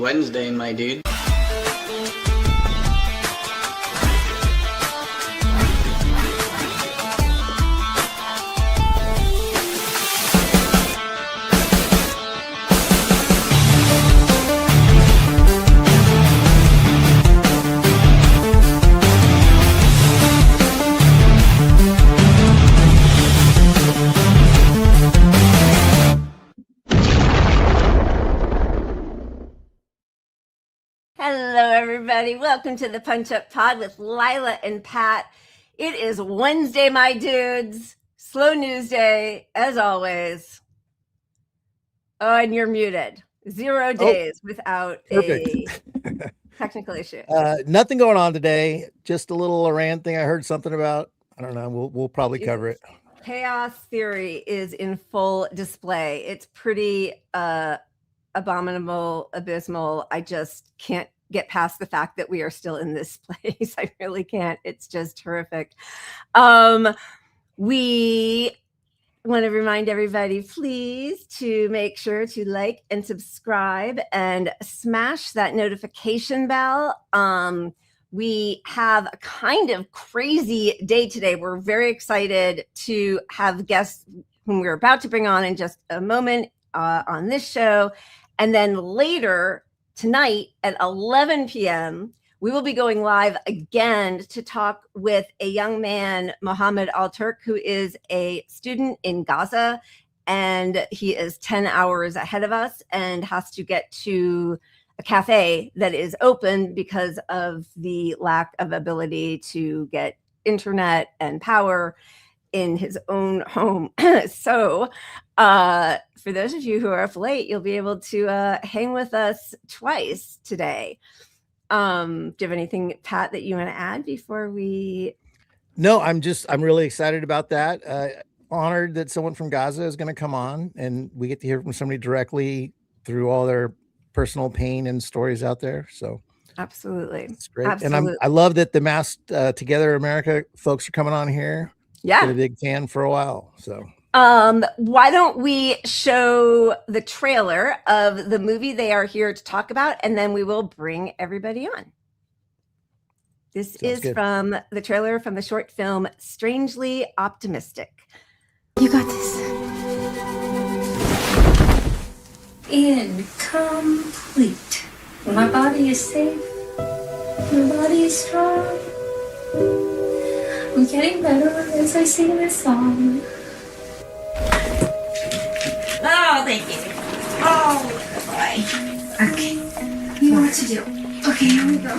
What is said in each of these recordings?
Wednesday, my dude. Hello, everybody. Welcome to the Punch Up Pod with Lila and Pat. It is Wednesday, my dudes. Slow news day, as always. Oh, and you're muted. 0 days without a technical issue. Nothing going on today. Just a little Iran thing I heard something about. I don't know. We'll probably cover it. Chaos theory is in full display. It's pretty abominable, abysmal. I just can't get past the fact that we are still in this place. I really can't. It's just horrific. We want to remind everybody, please, to make sure to like and subscribe and smash that notification bell. We have a kind of crazy day today. We're very excited to have guests whom we're about to bring on in just a moment on this show. And then later tonight at 11 p.m., we will be going live again to talk with a young man, Mohammed Al-Turk, who is a student in Gaza. And he is 10 hours ahead of us and has to get to a cafe that is open because of the lack of ability to get internet and power in his own home. So for those of you who are up late, you'll be able to hang with us twice today. Do you have anything, Pat, that you want to add before we? No, I'm really excited about that. Honored that someone from Gaza is going to come on and we get to hear from somebody directly through all their personal pain and stories out there. So absolutely. It's great. Absolutely. And I love that the Masked Together America folks are coming on here. Yeah. Been a big fan for a while. So why don't we show the trailer of the movie they are here to talk about, and then we will bring everybody on. This Sounds is good. From the trailer from the short film Strangely Optimistic. You got this. Incomplete. My body is safe. My body is strong. I'm getting better as I sing this song. Oh, thank you. Oh, boy. Okay. You know what to do. Okay, here we go.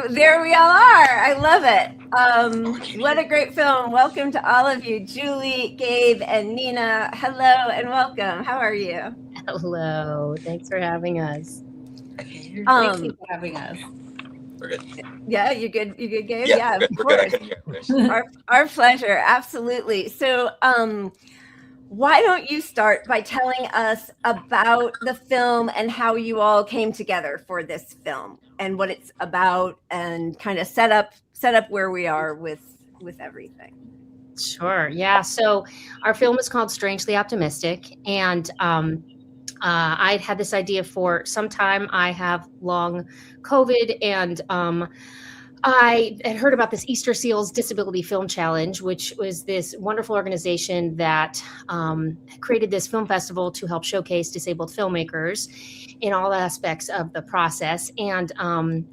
There we all are. I love it. What a great film. Welcome to all of you. Julie, Gabe, and Nina. Hello and welcome. How are you? Hello. Thanks for having us. Thank you for having us. We're good. Yeah, you good? You good, Gabe? Yeah, of course. Our pleasure. Absolutely. So why don't you start by telling us about the film and how you all came together for this film and what it's about and kind of set up where we are with everything. Sure. Yeah. So our film is called Strangely Optimistic. And I'd had this idea for some time. I have long COVID and I had heard about this Easter Seals Disability Film Challenge, which was this wonderful organization that created this film festival to help showcase disabled filmmakers in all aspects of the process. And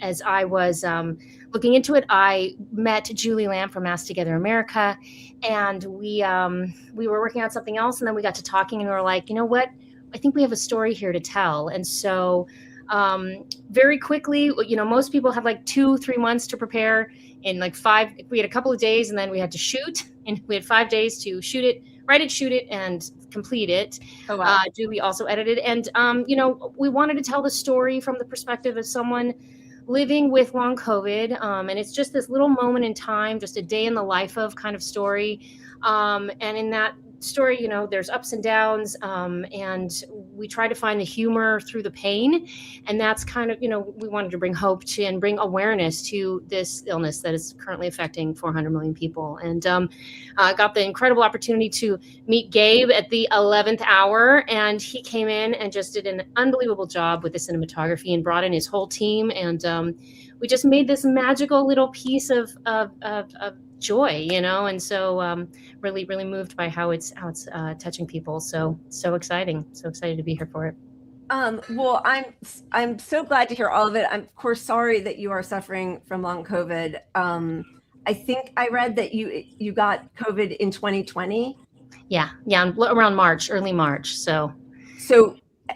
as I was looking into it, I met Julie Lam from Masked Together America, and we were working on something else, and then we got to talking, and we were like, you know what? I think we have a story here to tell. And so very quickly, you know, most people have like 2-3 months to prepare. In like we had a couple of days, and then we had to shoot, and we had 5 days to shoot it, write it, shoot it, and complete it. Oh, wow. Julie also edited. And, you know, we wanted to tell the story from the perspective of someone living with long COVID. And it's just this little moment in time, just a day in the life of kind of story. And in that story, you know, there's ups and downs, and we try to find the humor through the pain. And that's kind of, you know, we wanted to bring hope to and bring awareness to this illness that is currently affecting 400 million people. And I got the incredible opportunity to meet Gabe at the 11th hour, and he came in and just did an unbelievable job with the cinematography and brought in his whole team. And we just made this magical little piece of joy, you know, and so really moved by how it's touching people. So exciting, so excited to be here for it. Well, I'm so glad to hear all of it. I'm of course sorry that you are suffering from long COVID. I think I read that you got COVID in 2020. Yeah, around March, early March. So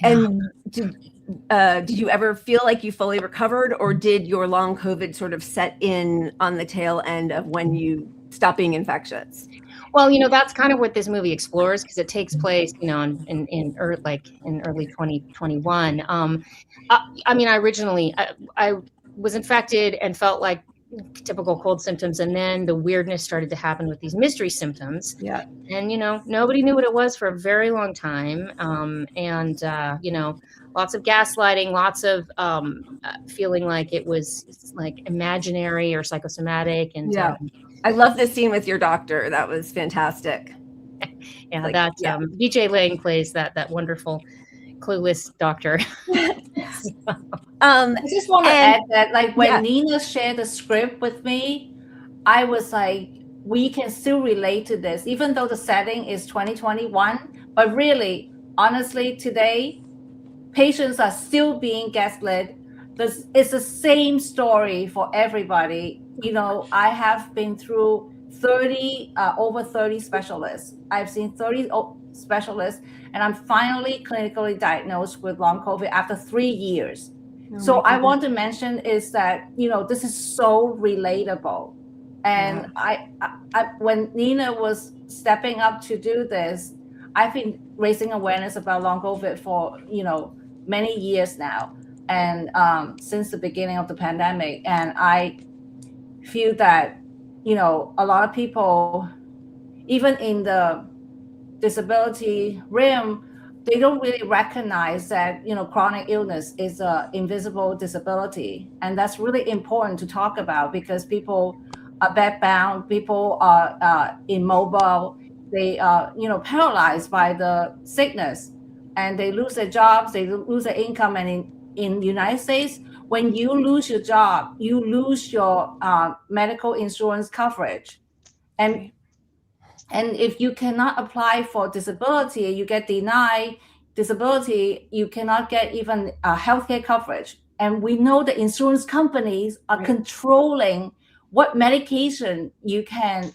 and did you ever feel like you fully recovered, or did your long COVID sort of set in on the tail end of when you stopped being infectious? Well, you know, that's kind of what this movie explores, because it takes place, you know, in early 2021. I mean, I was infected and felt like typical cold symptoms, and then the weirdness started to happen with these mystery symptoms. Yeah. And you know, nobody knew what it was for a very long time. You know, lots of gaslighting, lots of feeling like it was like imaginary or psychosomatic. And yeah, I love this scene with your doctor. That was fantastic. Yeah, like, that BJ Lang plays that wonderful clueless doctor. I just want to add that, like, when Nina shared the script with me, I was like, we can still relate to this, even though the setting is 2021. But really, honestly, today, patients are still being gaslit. It's the same story for everybody. You know, I have been through over 30 specialists. I've seen 30 specialists, and I'm finally clinically diagnosed with long COVID after 3 years. So I want to mention is that, you know, this is so relatable. And I when Nina was stepping up to do this, I've been raising awareness about long COVID for, you know, many years now, and since the beginning of the pandemic. And I feel that, you know, a lot of people, even in the disability realm, they don't really recognize that, you know, chronic illness is an invisible disability. And that's really important to talk about, because people are bedbound, people are immobile, they are, you know, paralyzed by the sickness, and they lose their jobs, they lose their income. And in the United States, when you lose your job, you lose your medical insurance coverage. And if you cannot apply for disability, you get denied disability, you cannot get even healthcare coverage. And we know the insurance companies are controlling what medication you can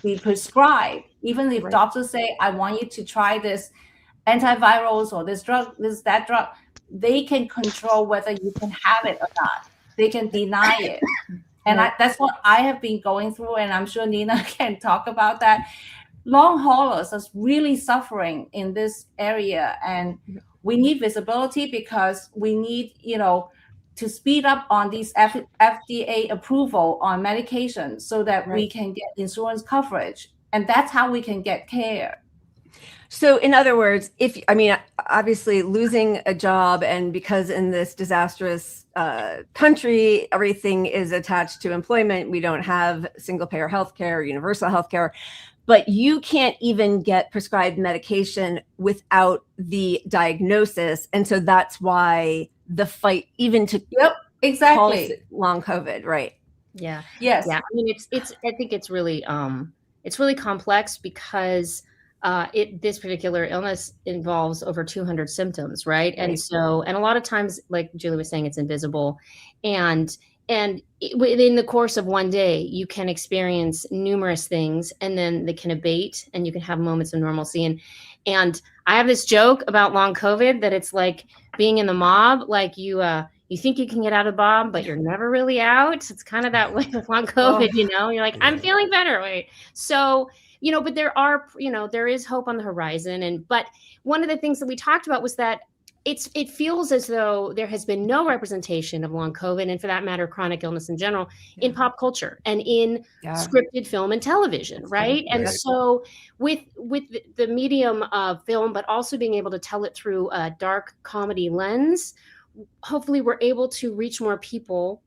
be prescribed. Even if doctors say, I want you to try this antivirals or this drug, that drug, they can control whether you can have it or not. They can deny it. And that's what I have been going through, and I'm sure Nina can talk about that. Long haulers are really suffering in this area, and we need visibility, because we need, you know, to speed up on these FDA approval on medication, so that we can get insurance coverage, and that's how we can get care. So in other words, obviously losing a job, and because in this disastrous country, everything is attached to employment, we don't have single payer healthcare, universal healthcare, but you can't even get prescribed medication without the diagnosis. And so that's why the fight, even to exactly long COVID, right? Yeah. Yes. Yeah. I mean, I think it's really complex, because this particular illness involves over 200 symptoms, right? And so, and a lot of times, like Julie was saying, it's invisible, and within the course of one day, you can experience numerous things, and then they can abate, and you can have moments of normalcy. And I have this joke about long COVID, that it's like being in the mob, like you think you can get out of the mob, but you're never really out. It's kind of that way with long COVID, you know, you're like, I'm feeling better. Wait. So, you know, but there is hope on the horizon. But one of the things that we talked about was that it feels as though there has been no representation of long COVID, and for that matter, chronic illness in general, in pop culture and in scripted film and television, right? And so with the medium of film, but also being able to tell it through a dark comedy lens, hopefully we're able to reach more people,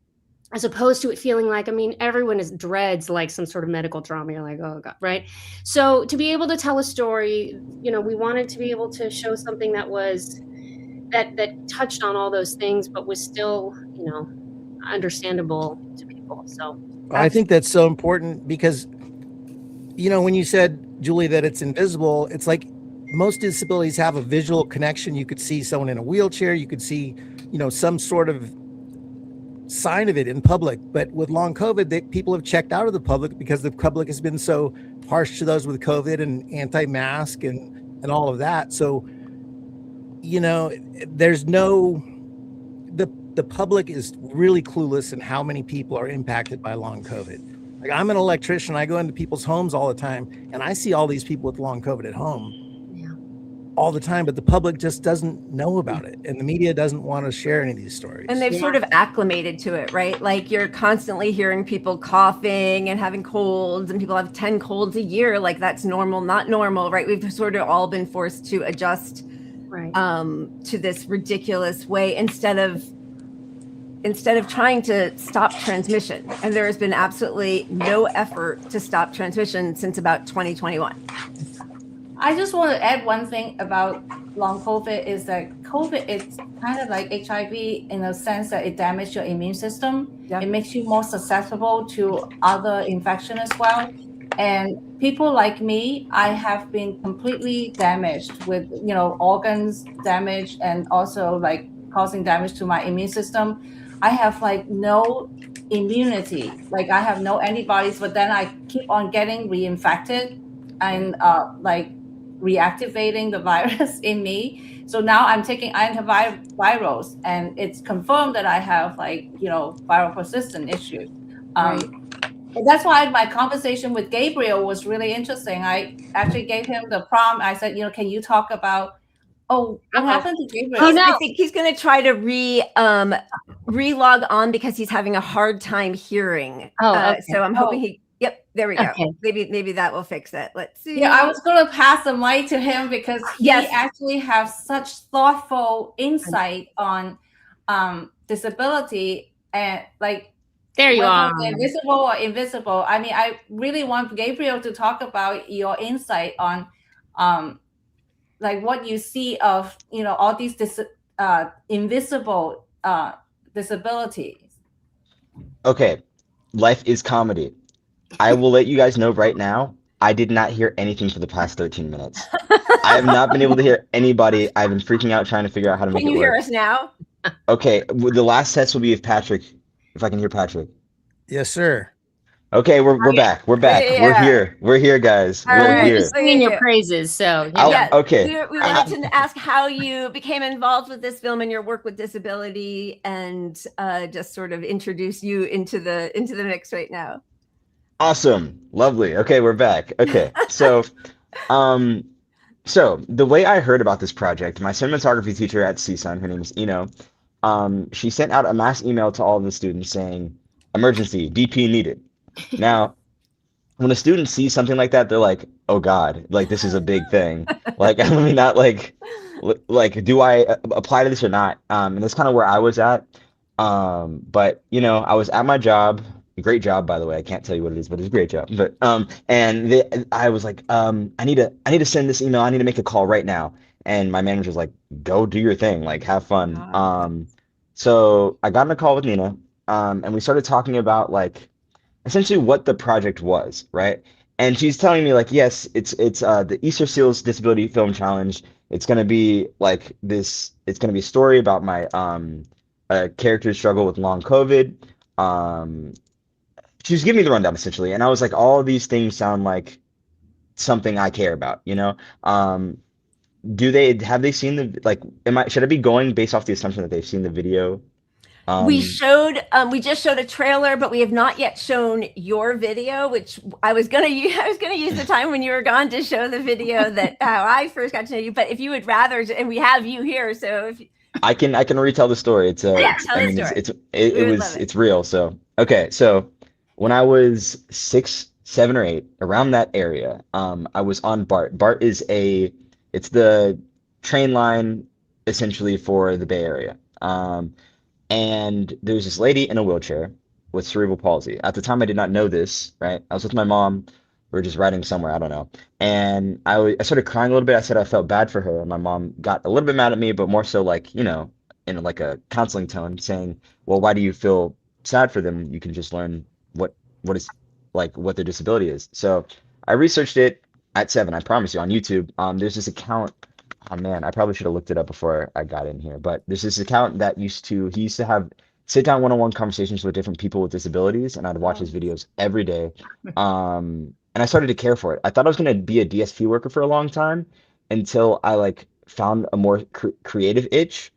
as opposed to it feeling like, I mean, everyone dreads like some sort of medical trauma. You're like, oh God, right? So to be able to tell a story, you know, we wanted to be able to show something that was that touched on all those things, but was still, you know, understandable to people. So I think that's so important because, you know, when you said, Julie, that it's invisible, it's like most disabilities have a visual connection. You could see someone in a wheelchair, you could see, you know, some sort of sign of it in public. But with long COVID, people have checked out of the public because the public has been so harsh to those with COVID and anti-mask and all of that. So, you know, there's no, the public is really clueless in how many people are impacted by long COVID. Like, I'm an electrician, I go into people's homes all the time, and I see all these people with long COVID at home all the time, but the public just doesn't know about it, and the media doesn't want to share any of these stories. And they've sort of acclimated to it, right? Like, you're constantly hearing people coughing and having colds, and people have 10 colds a year. Like, that's normal, not normal, right? We've sort of all been forced to adjust to this ridiculous way instead of trying to stop transmission. And there has been absolutely no effort to stop transmission since about 2021. I just want to add one thing about long COVID is that COVID is kind of like HIV in a sense that it damages your immune system. Yep. It makes you more susceptible to other infection as well. And people like me, I have been completely damaged with, you know, organs damaged and also like causing damage to my immune system. I have like no immunity, like I have no antibodies, but then I keep on getting reinfected and like reactivating the virus in me. So now I'm taking antivirals, and it's confirmed that I have like, you know, viral persistent issues. And that's why my conversation with Gabriel was really interesting. I actually gave him the prompt. I said, you know, can you talk about, what happened to Gabriel? Oh, no. I think he's going to try to re-log on because he's having a hard time hearing. Okay. So I'm hoping there we go. Okay. Maybe that will fix it. Let's see. Yeah, I was going to pass the mic to him because he actually has such thoughtful insight on disability and like, there you are. Invisible or invisible. I mean, I really want Gabriel to talk about your insight on like what you see of, you know, all these invisible disabilities. Okay, life is comedy. I will let you guys know right now, I did not hear anything for the past 13 minutes. I have not been able to hear anybody. I've been freaking out trying to figure out how to make it work. Can you hear us now? Okay, the last test will be with Patrick, if I can hear Patrick. Yes, sir. Okay, we're back. We're back. Yeah. We're here, guys. We're here. Singing your praises. So okay. We wanted to ask how you became involved with this film and your work with disability, and just sort of introduce you into the mix right now. Awesome, lovely. Okay, we're back. Okay, so the way I heard about this project, my cinematography teacher at CSUN, her name is Eno. She sent out a mass email to all of the students saying, "Emergency, DP needed." Now, when a student sees something like that, they're like, "Oh God, like this is a big thing. Like, I mean, not like, do I apply to this or not?" And that's kind of where I was at. But you know, I was at my job. Great job, by the way. I can't tell you what it is, but it's a great job. But I was like, I need to send this email. I need to make a call right now. And my manager was like, "Go do your thing. Like, have fun." So I got on a call with Nina, and we started talking about like essentially what the project was, right? And she's telling me like, yes, it's the Easter Seals Disability Film Challenge. It's gonna be like this. It's gonna be a story about my character's struggle with long COVID. She was giving me the rundown essentially, and I was like, all of these things sound like something I care about, you know. Have they seen the should I be going based off the assumption that they've seen the video? We just showed a trailer, but we have not yet shown your video, which I was gonna use the time when you were gone to show the video that how I first got to know you. But if you would rather, and we have you here, so if I can retell the story. It's tell the story. It's real. So okay, so when I was 6, 7, or 8, around that area, I was on BART. BART is it's the train line essentially for the Bay Area. And there's this lady in a wheelchair with cerebral palsy. At the time, I did not know this, right? I was with my mom. We were just riding somewhere, I don't know. And I started crying a little bit. I said I felt bad for her. And my mom got a little bit mad at me, but more so like, you know, in like a counseling tone, saying, well, why do you feel sad for them? You can just learn what their disability is. So I researched it at 7, I promise you, on YouTube. There's this account. Oh man, I probably should have looked it up before I got in here. But there's this account that he used to have sit down one-on-one conversations with different people with disabilities, and I'd watch his videos every day. And I started to care for it. I thought I was going to be a DSP worker for a long time until I like found a more creative itch.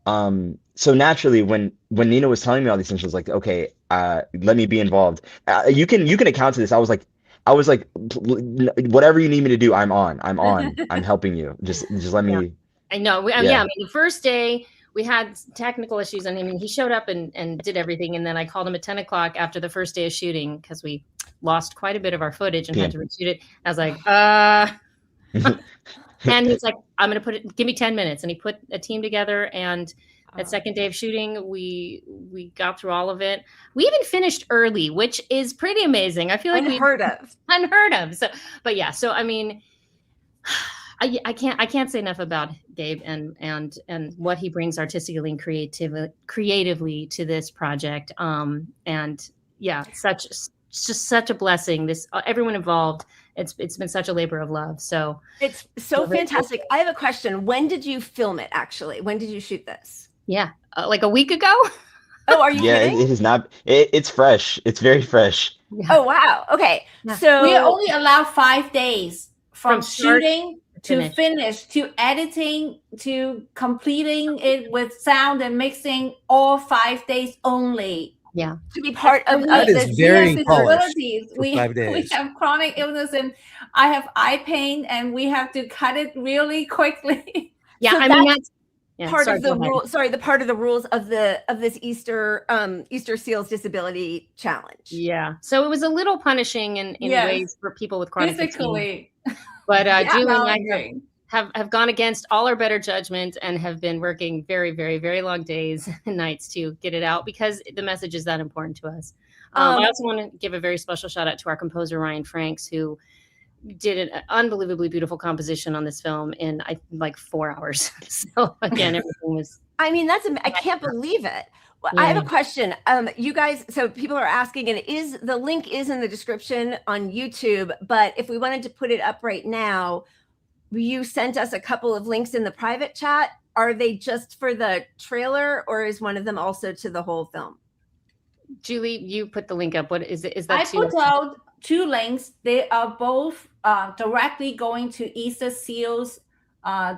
So naturally, when Nina was telling me all these things, I was like, okay, let me be involved. You can account to this. I was like, whatever you need me to do, I'm on. I'm helping you. Just let me. I know. I mean, the first day we had technical issues, and I mean, he showed up and did everything, and then I called him at 10 o'clock after the first day of shooting because we lost quite a bit of our footage and had to reshoot it. I was like, and he's like, I'm gonna give me 10 minutes, and he put a team together, and that second day of shooting, we got through all of it. We even finished early, which is pretty amazing. I feel like unheard of. So, but yeah. So I mean, I can't say enough about Gabe and what he brings artistically and creatively to this project. And yeah, just such a blessing. Everyone involved. It's been such a labor of love. So it's so fantastic. I have a question. When did you film it? Actually, when did you shoot this? Yeah, like a week ago. Oh, are you kidding? It is not. It's fresh. It's very fresh. Yeah. Oh, wow. Okay. Yeah. So we only allow 5 days from shooting to finish to editing to completing it with sound and mixing, all 5 days only. Yeah. To be part of that is very polished. We 5 days. We have chronic illness, and I have eye pain, and we have to cut it really quickly. Yeah, so I mean that's part of the rule. Sorry, the part of the rules of this Easter Seals Disability Challenge. Yeah, so it was a little punishing in ways for people with chronic physically. But Julie and I have gone against all our better judgment and have been working very, very, very long days and nights to get it out because the message is that important to us. I also want to give a very special shout out to our composer Ryan Franks, who did an unbelievably beautiful composition on this film in like 4 hours. So again, everything was. I mean, I can't believe it. Well, I have a question. You guys, so people are asking, and the link is in the description on YouTube, but if we wanted to put it up right now, you sent us a couple of links in the private chat. Are they just for the trailer, or is one of them also to the whole film? Julie, you put the link up. What is it? Is that I put out 2 links. They are both directly going to Easter Seals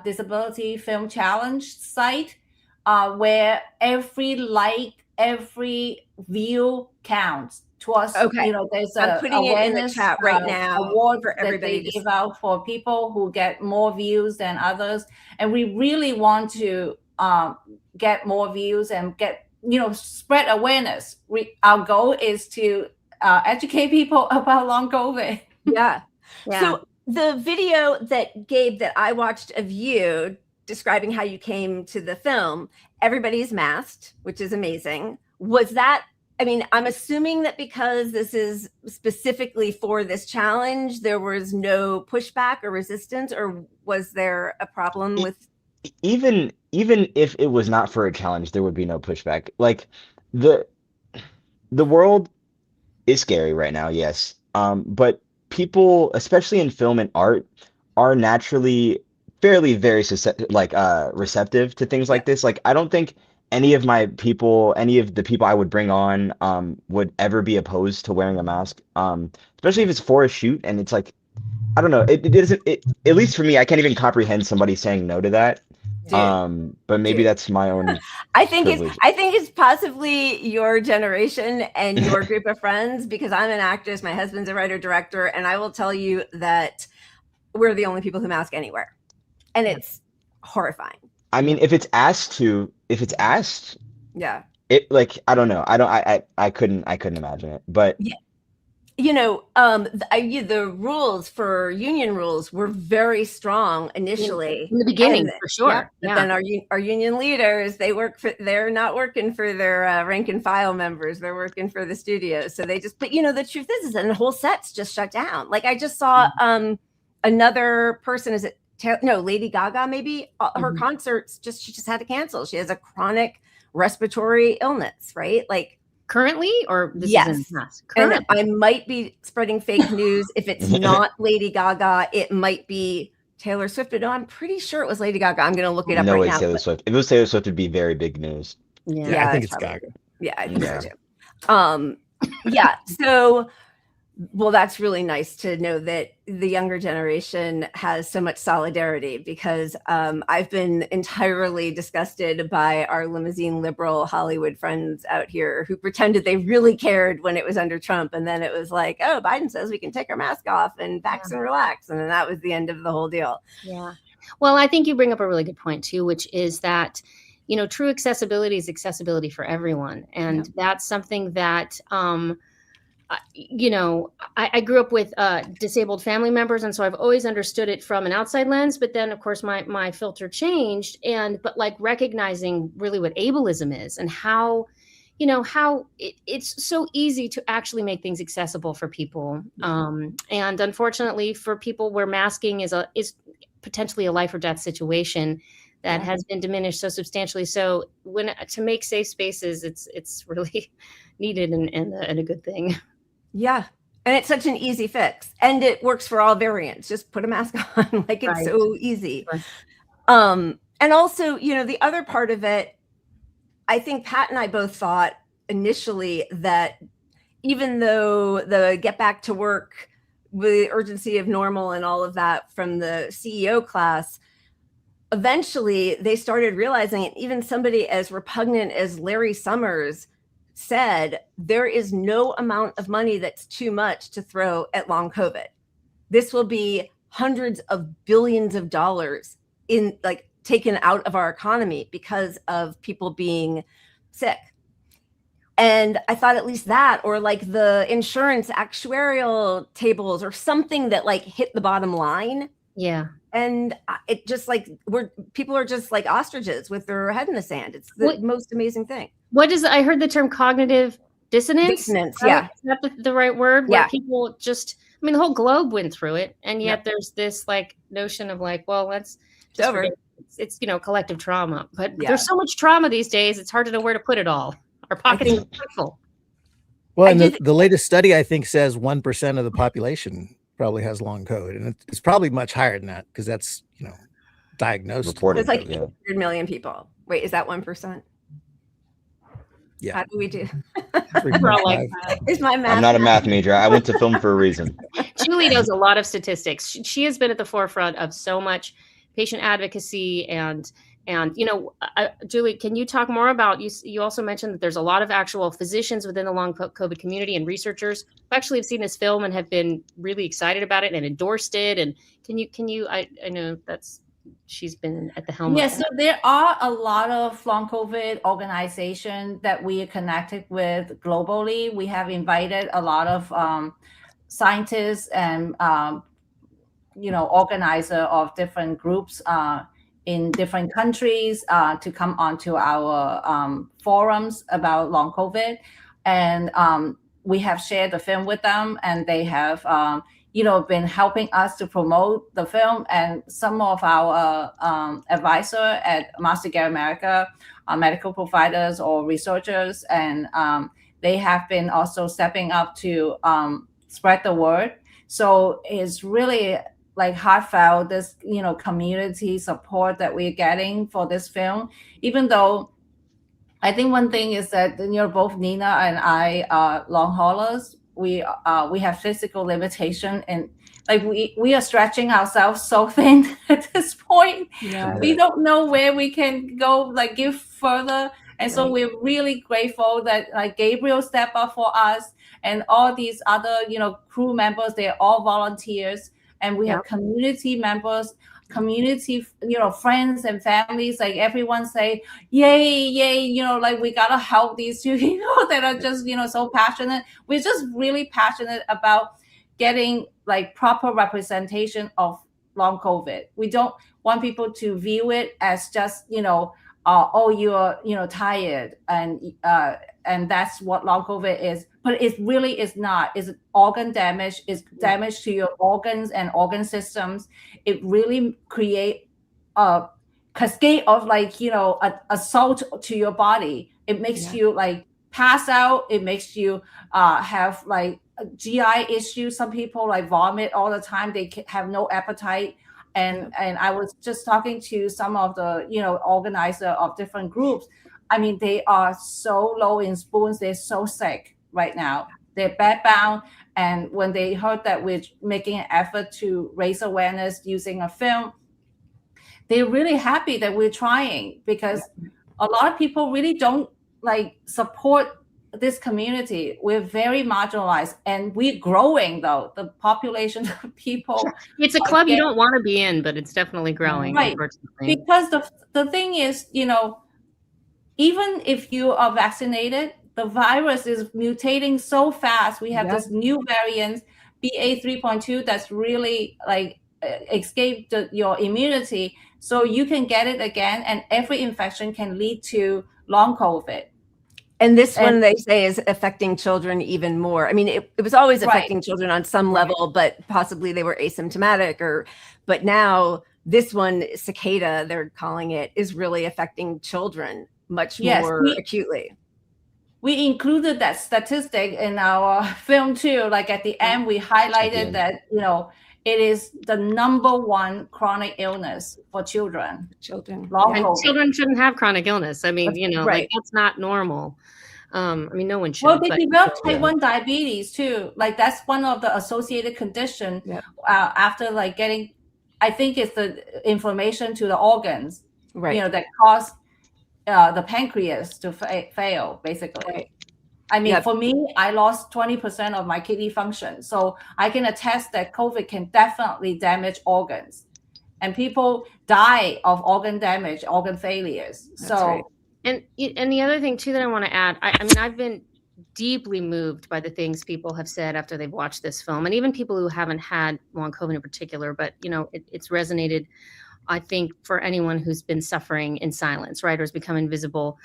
Disability Film Challenge site, where every like, every view counts to us. Okay. You know, there's I'm putting it in the chat right now award for everybody to give out for people who get more views than others, and we really want to get more views and get spread awareness. Our goal is to educate people about long COVID. Yeah. So the video that I watched of you describing how you came to the film, everybody's masked, which is amazing. Was that, I mean, I'm assuming that because this is specifically for this challenge, there was no pushback or resistance, or was there a problem with? Even if it was not for a challenge, there would be no pushback. Like the world is scary right now, yes. But people, especially in film and art, are naturally very receptive to things like this. Like I don't think any of the people I would bring on would ever be opposed to wearing a mask. Especially if it's for a shoot and it's like, I don't know, it at least for me, I can't even comprehend somebody saying no to that. But maybe Dude. that's my own I think privilege. it's possibly your generation and your group of friends, because I'm an actress, my husband's a writer director, and I will tell you that we're the only people who mask anywhere, and it's horrifying. I mean, if it's asked, Yeah. it, like, I don't know. I couldn't imagine it. But Yeah. You know, the rules for union rules were very strong initially in the beginning, and, for sure. Yeah, but then our union leaders, they're not working for their rank and file members. They're working for the studios. So they just, but you know, the truth is and the whole set's just shut down. Like I just saw another person, Lady Gaga, maybe her concerts she just had to cancel. She has a chronic respiratory illness, right? Like, currently, or this yes. is in the past? Currently. And I might be spreading fake news. If it's not Lady Gaga, it might be Taylor Swift. But no, I'm pretty sure it was Lady Gaga. I'm going to look it up no, right it's now. Taylor Swift. If it was Taylor Swift, it'd be very big news. Yeah, I think it's Gaga. Yeah, I think so too. Yeah. So, well, that's really nice to know that the younger generation has so much solidarity, because I've been entirely disgusted by our limousine liberal Hollywood friends out here who pretended they really cared when it was under Trump. And then it was like, oh, Biden says we can take our mask off and vax and relax. And then that was the end of the whole deal. Yeah. Well, I think you bring up a really good point too, which is that, you know, true accessibility is accessibility for everyone. And that's something that, you know, I grew up with disabled family members, and so I've always understood it from an outside lens. But then, of course, my filter changed, but like recognizing really what ableism is and how, you know, how it's so easy to actually make things accessible for people, and unfortunately for people where masking is potentially a life or death situation that has been diminished so substantially. So to make safe spaces, it's really needed and a good thing. Yeah. And it's such an easy fix, and it works for all variants. Just put a mask on. Like, it's so easy. Right. And also, you know, the other part of it, I think Pat and I both thought initially that even though the get back to work with the urgency of normal and all of that from the CEO class, eventually they started realizing it. Even somebody as repugnant as Larry Summers said, there is no amount of money that's too much to throw at long COVID. This will be hundreds of billions of dollars in, like, taken out of our economy because of people being sick. And I thought at least that, or like the insurance actuarial tables or something that like hit the bottom line. Yeah. And it just like people are just like ostriches with their head in the sand. It's the most amazing thing. I heard the term cognitive dissonance. Yeah. Is that the right word? Where yeah. people just, I mean, the whole globe went through it. And yet there's this like notion of like, well, let's just forget. It's, you know, collective trauma. But there's so much trauma these days. It's hard to know where to put it all. Our pockets are full. Well, and the latest study, I think, says 1% of the population probably has long COVID, and it's probably much higher than that, because that's, you know, diagnosed. Reported, it's like 800 million people. Wait, is that 1%? Yeah. How do we do? Like is my math? I'm not a math major. I went to film for a reason. Julie knows a lot of statistics. She has been at the forefront of so much patient advocacy and you know, Julie, can you talk more about, you also mentioned that there's a lot of actual physicians within the long COVID community and researchers who actually have seen this film and have been really excited about it and endorsed it. And can you, I know she's been at the helm. Yes, so there are a lot of long COVID organizations that we are connected with globally. We have invited a lot of scientists and, you know, organizer of different groups in different countries to come onto our forums about long COVID. And we have shared the film with them, and they have, you know, been helping us to promote the film. And some of our advisor at MASKEDTOGETHERAMERICA are medical providers or researchers, and they have been also stepping up to spread the word. So it's really like heartfelt, this, you know, community support that we're getting for this film. Even though I think one thing is that, you know, both Nina and I are long haulers. We have physical limitation, and like we are stretching ourselves so thin at this point. Yeah. We don't know where we can go, like give further. And so we're really grateful that like Gabriel stepped up for us, and all these other, crew members, they're all volunteers, and we have community members, community, friends and families, like everyone say, yay, like we gotta help these two people that are just, so passionate. We're just really passionate about getting like proper representation of long COVID. We don't want people to view it as just, oh, you're tired, and that's what long COVID is. But it really is not. It's organ damage. It's damage to your organs and organ systems. It really create a cascade of like, assault to your body. It makes you like pass out. It makes you have like GI issues. Some people like vomit all the time. They have no appetite. And I was just talking to some of the, organizer of different groups. I mean, they are so low in spoons. They're so sick right now. They're bedbound. And when they heard that we're making an effort to raise awareness using a film, they're really happy that we're trying, because a lot of people really don't like support this community. We're very marginalized, and we're growing though. The population of people. It's a club you don't want to be in, but it's definitely growing. Right. Because the thing is, even if you are vaccinated, the virus is mutating so fast. We have this new variant, BA.3.2, that's really like escaped your immunity. So you can get it again, and every infection can lead to long COVID. And this one, they say, is affecting children even more. I mean, it was always affecting children on some level, but possibly they were asymptomatic, but now this one, cicada, they're calling it, is really affecting children much more acutely. We included that statistic in our film too. Like at the end, we highlighted that, it is the #1 chronic illness for children. And children shouldn't have chronic illness. I mean, like that's not normal. I mean, no one should. Well, they develop type 1 diabetes too. Like that's one of the associated conditions after like getting, I think it's the inflammation to the organs, that cause the pancreas to fail, basically. I mean, for me, I lost 20% of my kidney function. So I can attest that COVID can definitely damage organs. And people die of organ damage, organ failures. And the other thing, too, that I want to add, I mean, I've been deeply moved by the things people have said after they've watched this film, and even people who haven't had long COVID in particular, but, it's resonated, I think, for anyone who's been suffering in silence, right, or has become invisible.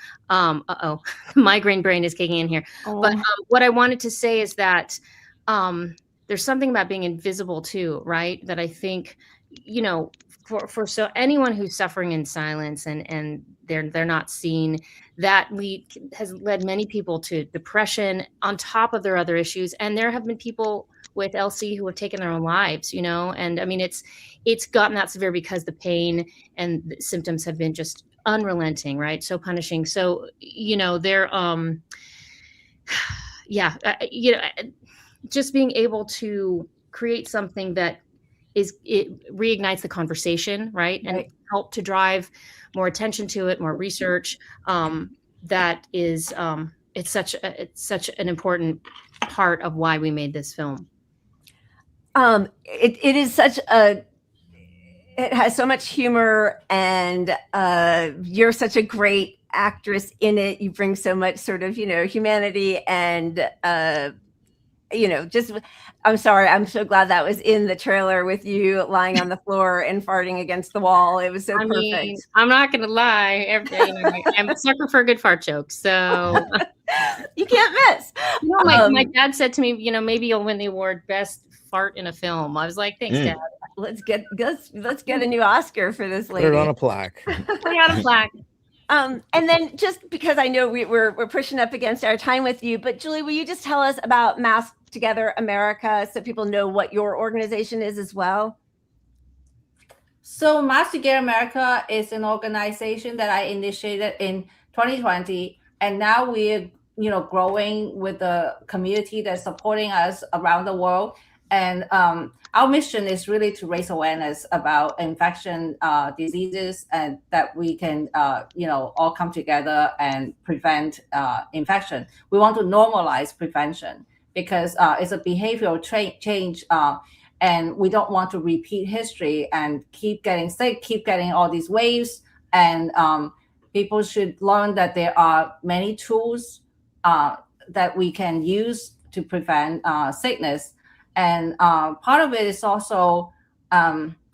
Migraine brain is kicking in here. But what I wanted to say is that there's something about being invisible too, right? That I think, for so anyone who's suffering in silence and they're not seen, that has led many people to depression on top of their other issues. And there have been people with LC who have taken their own lives, and I mean, it's gotten that severe because the pain and the symptoms have been just unrelenting, right? So punishing. So, they're, just being able to create something that it reignites the conversation, right? And help to drive more attention to it, more research. That is, it's such an important part of why we made this film. It is it has so much humor, and you're such a great actress in it. You bring so much sort of, humanity and, I'm sorry. I'm so glad that was in the trailer with you lying on the floor and farting against the wall. It was so perfect. Mean, I'm not going to lie. I'm a sucker for a good fart joke. So you can't miss. My dad said to me, maybe you'll win the award best fart in a film. I was like, thanks, Dad. Let's get a new Oscar for this lady. Put it on a plaque. Put it on a plaque. And then just because I know we're pushing up against our time with you, but Julie, will you just tell us about Mask Together America so people know what your organization is as well? So Mask Together America is an organization that I initiated in 2020, and now we're growing with the community that's supporting us around the world. And our mission is really to raise awareness about infection diseases, and that we can, all come together and prevent infection. We want to normalize prevention because it's a behavioral change, and we don't want to repeat history and keep getting sick, keep getting all these waves. And people should learn that there are many tools that we can use to prevent sickness. And part of it is also,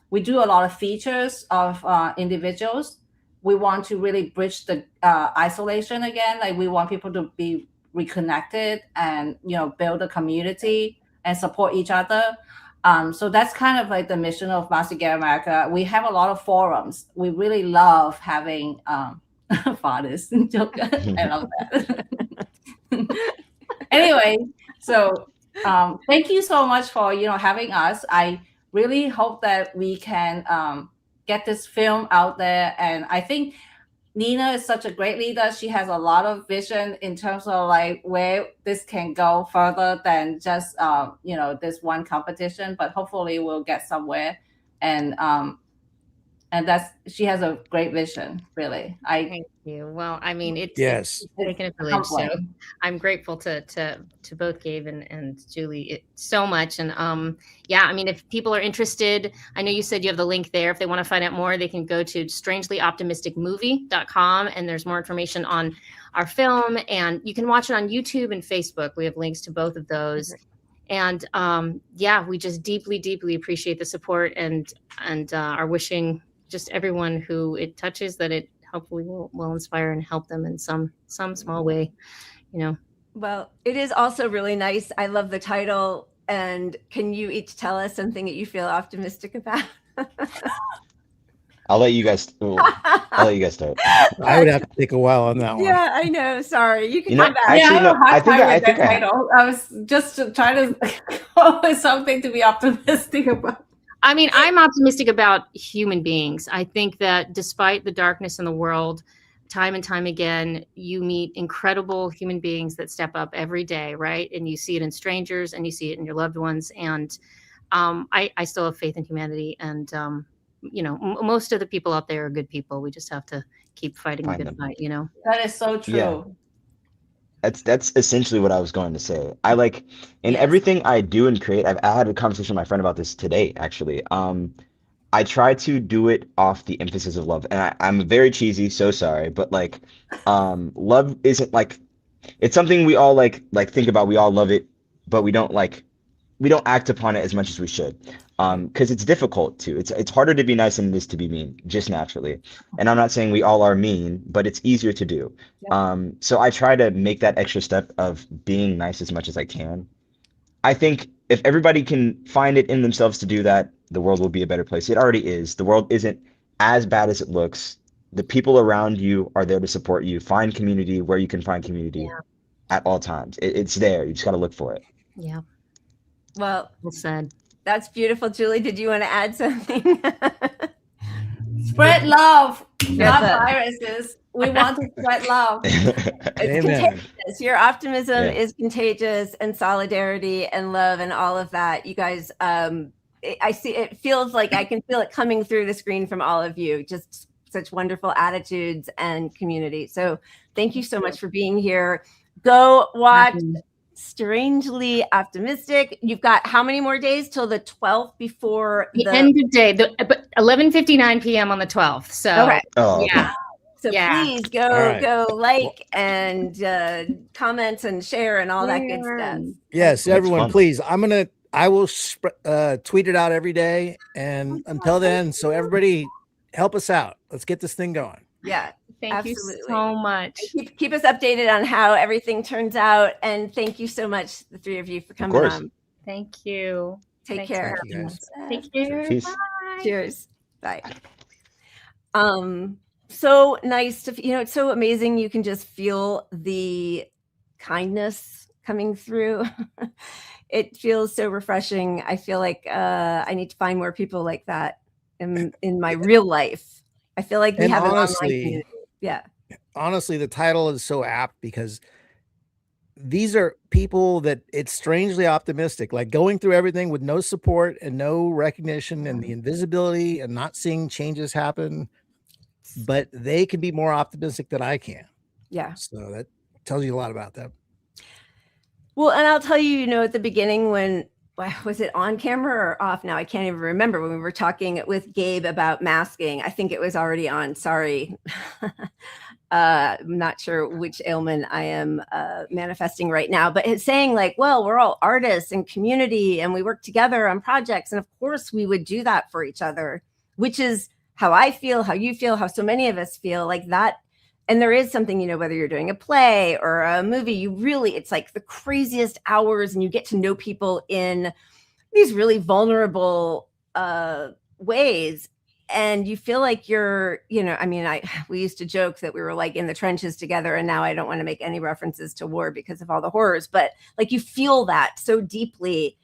we do a lot of features of individuals. We want to really bridge the isolation again. Like, we want people to be reconnected and, build a community and support each other. So that's kind of like the mission of MASKEDTOGETHERAMERICA. We have a lot of forums. We really love having fathers. I love that. Anyway, so thank you so much for having us. I really hope that we can get this film out there. And I think Nina is such a great leader. She has a lot of vision in terms of like where this can go further than just this one competition. But hopefully we'll get somewhere. And she has a great vision, really. Thank you. Well, I mean, it's taken a village, so I'm grateful to both Gabe and Julie so much. And yeah, I mean, if people are interested, I know you said you have the link there. If they want to find out more, they can go to strangelyoptimisticmovie.com, and there's more information on our film, and you can watch it on YouTube and Facebook. We have links to both of those. And yeah, we just deeply, deeply appreciate the support, and are wishing just everyone who it touches that it hopefully will inspire and help them in some small way, Well, it is also really nice. I love the title. And can you each tell us something that you feel optimistic about? I'll let you guys start. I would have to take a while on that one. Yeah, I know. Sorry. You can come back. Actually, no, I think I was just trying to come up with something to be optimistic about. I mean, I'm optimistic about human beings. I think that despite the darkness in the world, time and time again, you meet incredible human beings that step up every day, right? And you see it in strangers, and you see it in your loved ones. And I still have faith in humanity. And, most of the people out there are good people. We just have to keep fighting a good fight, That is so true. Yeah. That's essentially what I was going to say. I like in everything I do and create. I had a conversation with my friend about this today, actually. I try to do it off the emphasis of love, and I'm very cheesy. So sorry, but like, love isn't like, it's something we all like think about. We all love it, but we don't act upon it as much as we should. Because it's difficult to. It's harder to be nice than it is to be mean, just naturally. And I'm not saying we all are mean, but it's easier to do. So I try to make that extra step of being nice as much as I can. I think if everybody can find it in themselves to do that, the world will be a better place. It already is. The world isn't as bad as it looks. The people around you are there to support you. Find community where you can find community at all times. It's there. You just got to look for it. Yeah. Well said. That's beautiful. Julie, did you want to add something? Spread love, not viruses. We want to spread love. It's contagious. Your optimism is contagious, and solidarity and love and all of that. You guys, I see, it feels like I can feel it coming through the screen from all of you. Just such wonderful attitudes and community. So thank you so much for being here. Go watch Strangely Optimistic. You've got how many more days till the 12th before the end of day, 11:59 p.m. on the 12th. So yeah. So please go like and comment and share and all that good stuff. Yes, everyone, please. I will tweet it out every day, and until then, so everybody help us out. Let's get this thing going. Yeah. Thank you so much. Keep us updated on how everything turns out. And thank you so much, the three of you, for coming on. Thank you. Take care. Thank you, guys. Take care. Peace. Bye. Cheers. Bye. So nice to, it's so amazing. You can just feel the kindness coming through. It feels so refreshing. I feel like I need to find more people like that in my real life. I feel like we have an online community. Yeah. Honestly, the title is so apt because these are people that it's strangely optimistic, like going through everything with no support and no recognition and the invisibility and not seeing changes happen, but they can be more optimistic than I can. Yeah. So that tells you a lot about them. Well, and I'll tell you, at the beginning when, was it on camera or off now? I can't even remember, when we were talking with Gabe about masking. I think it was already on. Sorry. I'm not sure which ailment I am manifesting right now, but it's saying like, well, we're all artists and community and we work together on projects. And of course we would do that for each other, which is how I feel, how you feel, how so many of us feel like that. And there is something, whether you're doing a play or a movie, it's like the craziest hours and you get to know people in these really vulnerable ways. And you feel like you're, we used to joke that we were like in the trenches together. And now I don't want to make any references to war because of all the horrors, but like you feel that so deeply.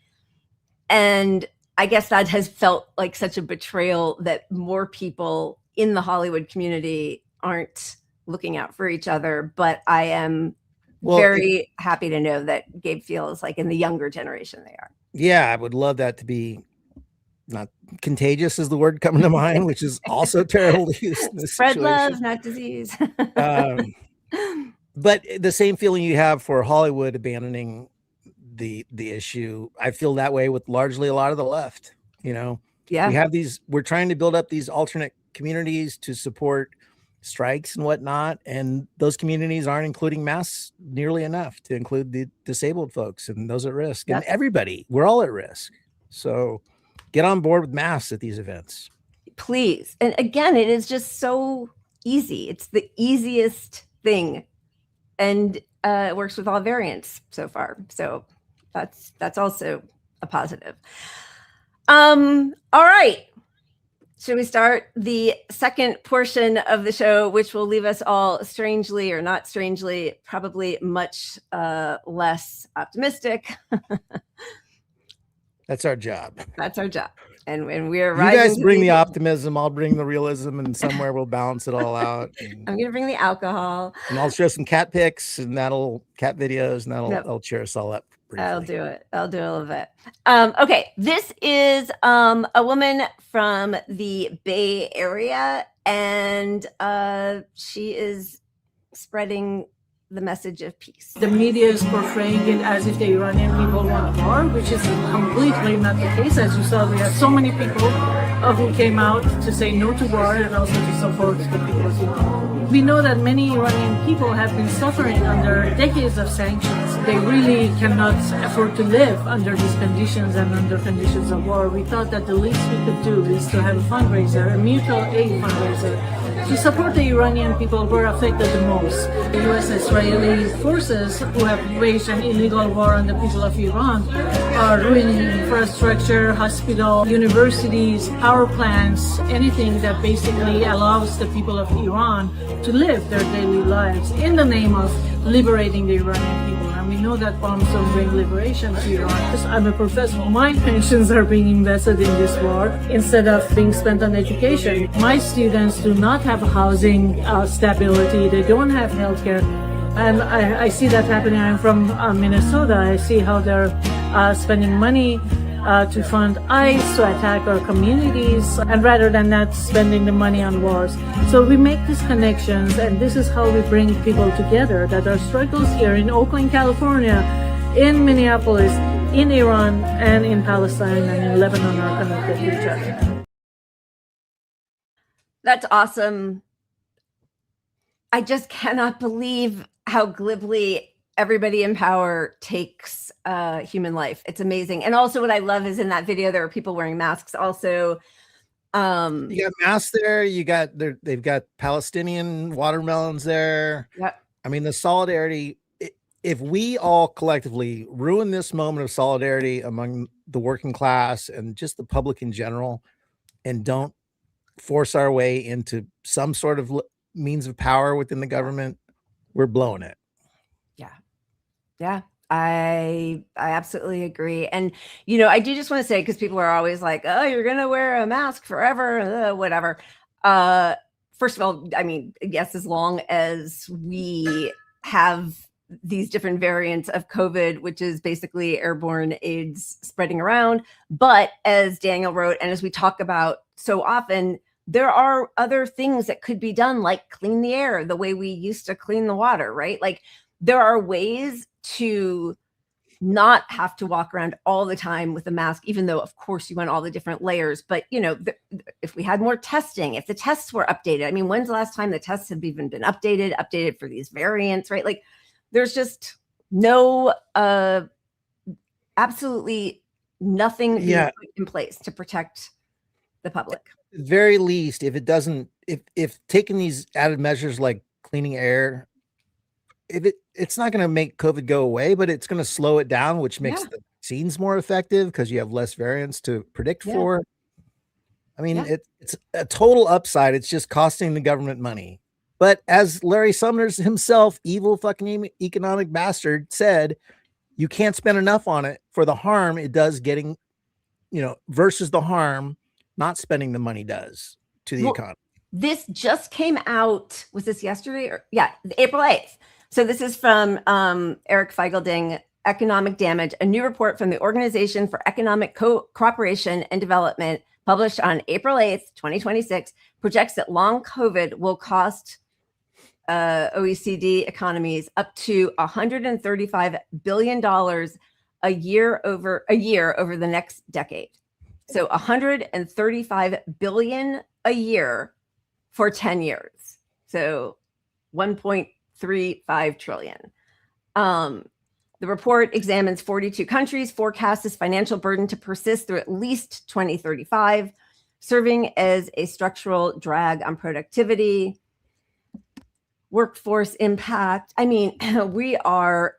And I guess that has felt like such a betrayal that more people in the Hollywood community aren't looking out for each other. But I am very happy to know that Gabe feels like in the younger generation they are. Yeah, I would love that to be not contagious is the word coming to mind, which is also terrible to use in this Spread situation. love, not disease. But the same feeling you have for Hollywood abandoning the issue, I feel that way with largely a lot of the left. Yeah, we have we're trying to build up these alternate communities to support strikes and whatnot, and those communities aren't including masks nearly enough to include the disabled folks and those at risk. And everybody, we're all at risk. So get on board with masks at these events, please. And again, it is just so easy. It's the easiest thing, and it works with all variants so far. So that's also a positive. All right. Should we start the second portion of the show, which will leave us all strangely or not strangely, probably much less optimistic? That's our job. That's our job. And we're you guys bring the optimism, I'll bring the realism, and somewhere we'll balance it all out. I'm gonna bring the alcohol, and I'll show some cat pics and cat videos, and that'll cheer us all up briefly. I'll do it. I'll do a little bit. Okay, this is a woman from the Bay Area, and she is spreading the message of peace. The media is portraying it as if the Iranian people want war, which is completely not the case. As you saw, we had so many people who came out to say no to war and also to support the people of Iran. We know that many Iranian people have been suffering under decades of sanctions. They really cannot afford to live under these conditions and under conditions of war. We thought that the least we could do is to have a fundraiser, a mutual aid fundraiser, to support the Iranian people who are affected the most. The US-Israeli forces who have waged an illegal war on the people of Iran are ruining infrastructure, hospitals, universities, power plants, anything that basically allows the people of Iran to live their daily lives in the name of liberating the Iranian people. And we know that bombs don't bring liberation to Iran. I'm a professor. My pensions are being invested in this war instead of being spent on education. My students do not have housing stability. They don't have healthcare. And I see that happening. I'm from Minnesota. I see how they're spending money to fund ICE, to attack our communities, and rather than that, spending the money on wars. So we make these connections, and this is how we bring people together, that our struggles here in Oakland, California, in Minneapolis, in Iran, and in Palestine, and in Lebanon are connected to each other. That's awesome. I just cannot believe how glibly everybody in power takes human life. It's amazing. And also what I love is in that video, there are people wearing masks also. You got masks there. They've got Palestinian watermelons there. Yeah. I mean, the solidarity, if we all collectively ruin this moment of solidarity among the working class and just the public in general, and don't force our way into some sort of means of power within the government, we're blowing it. Yeah, I absolutely agree. And, I do just want to say, because people are always like, oh, you're going to wear a mask forever, whatever. First of all, I mean, yes, as long as we have these different variants of COVID, which is basically airborne AIDS spreading around. But as Daniel wrote, and as we talk about so often, there are other things that could be done, like clean the air the way we used to clean the water, right? Like there are ways to not have to walk around all the time with a mask, even though of course you want all the different layers. But if we had more testing, if the tests were updated, I mean, when's the last time the tests have even been updated for these variants, right? Like there's just no, absolutely nothing being put in place to protect the public. At the very least, if it doesn't, if taking these added measures like cleaning air, it's not going to make COVID go away, but it's going to slow it down, which makes the vaccines more effective because you have less variants to predict for. I mean, it's a total upside. It's just costing the government money. But as Larry Summers himself, evil fucking economic bastard, said, you can't spend enough on it for the harm it does getting, versus the harm not spending the money does to the economy. This just came out. Was this yesterday? April 8th. So this is from Eric Feigelding, Economic Damage, a new report from the Organization for Economic Cooperation and Development, published on April 8th, 2026, projects that long COVID will cost OECD economies up to $135 billion a year over the next decade. So $135 billion a year for 10 years. So 1.35 trillion. The report examines 42 countries, forecasts this financial burden to persist through at least 2035, serving as a structural drag on productivity, workforce impact. I mean, we are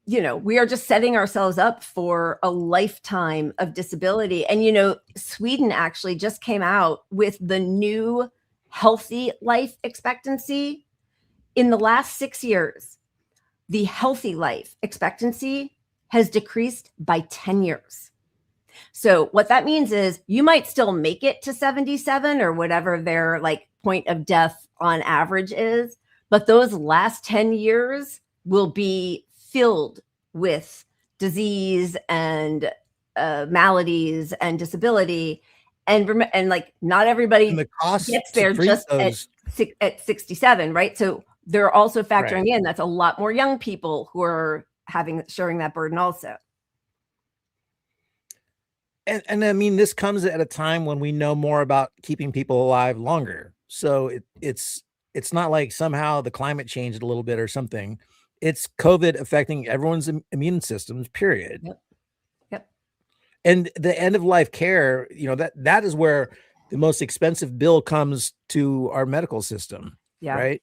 just setting ourselves up for a lifetime of disability. And, Sweden actually just came out with the new healthy life expectancy. In the last 6 years, the healthy life expectancy has decreased by 10 years. So what that means is you might still make it to 77 or whatever their point of death on average is, but those last 10 years will be filled with disease and maladies and disability. And not everybody gets there just at 67, right? So they're also factoring in that's a lot more young people who are sharing that burden also. And I mean, this comes at a time when we know more about keeping people alive longer. So it's not like somehow the climate changed a little bit or something. It's COVID affecting everyone's immune systems, period. Yep. And the end of life care, that is where the most expensive bill comes to our medical system. Yeah. Right.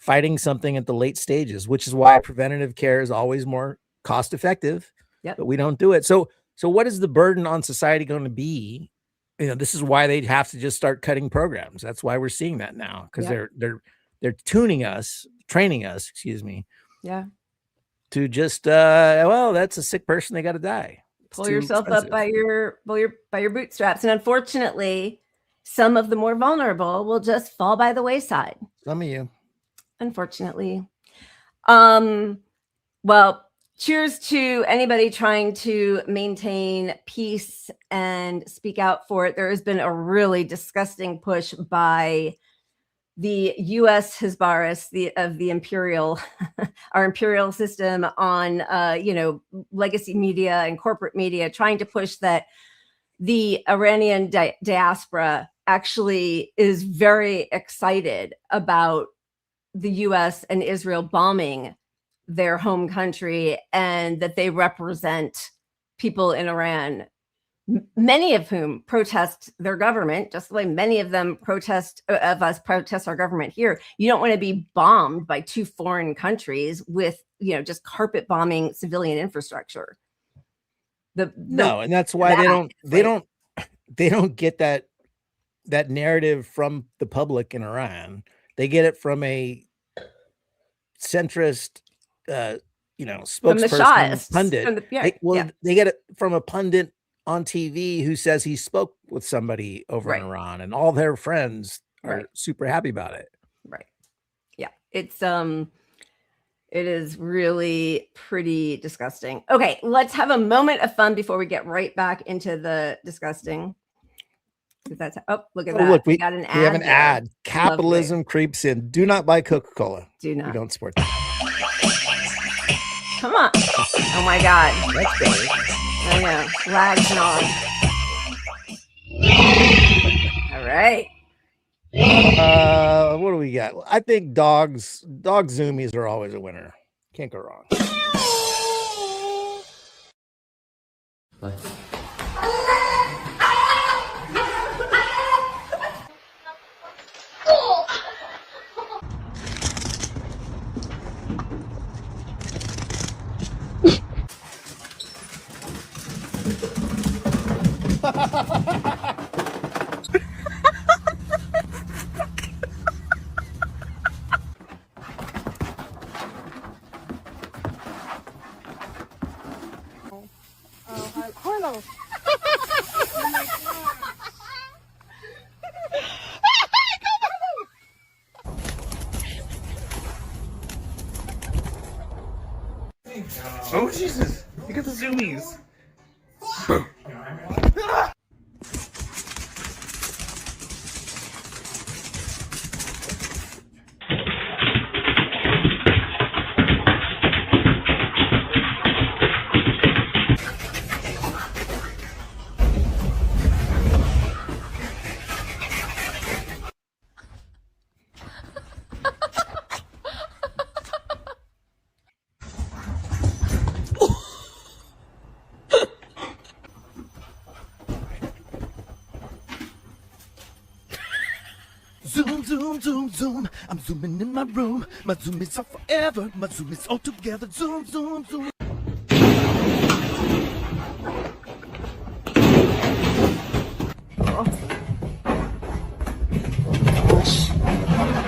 Fighting something at the late stages, which is why preventative care is always more cost effective. But we don't do it. So what is the burden on society going to be? This is why they'd have to just start cutting programs. That's why we're seeing that now, because they're training us, Yeah. to just that's a sick person. They got to die. Pull yourself up by your bootstraps. And unfortunately, some of the more vulnerable will just fall by the wayside. Some of you. Unfortunately. Well, cheers to anybody trying to maintain peace and speak out for it. There has been a really disgusting push by the U.S. Hizbaris of the imperial, our imperial system on, legacy media and corporate media, trying to push that the Iranian diaspora actually is very excited about the U.S. and Israel bombing their home country, and that they represent people in Iran, many of whom protest their government, just like many of them protest our government here. You don't want to be bombed by two foreign countries with, just carpet bombing civilian infrastructure. No, and that's why they don't get that narrative from the public in Iran. They get it from a centrist, spokesperson, pundit. They get it from a pundit on TV who says he spoke with somebody over in Iran, and all their friends are super happy about it. Right. Yeah. It's It is really pretty disgusting. Okay, let's have a moment of fun before we get right back into the disgusting. That's look at that. Look, we got an ad. We have an there. ad. Capitalism Lovely. creeps in. Do not buy Coca-Cola. Do not. We don't support that. Come on. Oh my God. That's better. I know. Lags and all. All right. What do we got? I think dog zoomies are always a winner. Can't go wrong. Bye. Oh Jesus! Look at the zoomies. Zoom, zoom, zoom, zoom. I'm zooming in my room. My zoomies are forever. My zoomies all together. Zoom, zoom, zoom.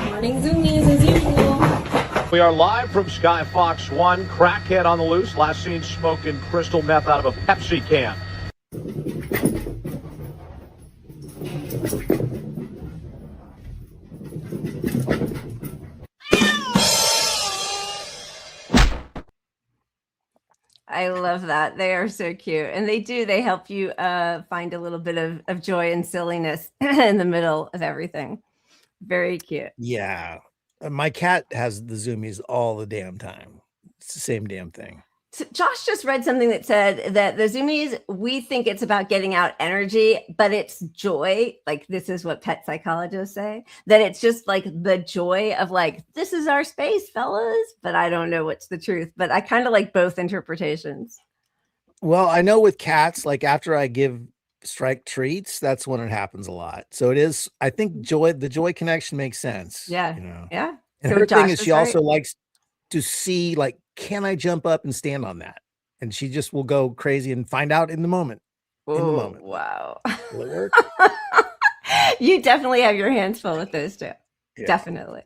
Morning zoomies as usual. We are live from Sky Fox 1. Crackhead on the loose. Last seen smoking crystal meth out of a Pepsi can. I love that. They are so cute. And they help you find a little bit of joy and silliness in the middle of everything. Very cute. Yeah. My cat has the zoomies all the damn time. It's the same damn thing. So Josh just read something that said that the zoomies, we think it's about getting out energy, but it's joy. Like, this is what pet psychologists say, that it's just like the joy of like, this is our space, fellas. But I don't know what's the truth, but I kind of like both interpretations. Well, I know with cats, like after I give strike treats, that's when it happens a lot. So it is, I think the joy connection makes sense. Yeah. You know? Yeah. And So her Josh thing is was she also right. likes to see, like, can I jump up and stand on that? And she just will go crazy and find out in the moment. In the moment. Wow. Will it work? You definitely have your hands full with those two. Yeah. Definitely.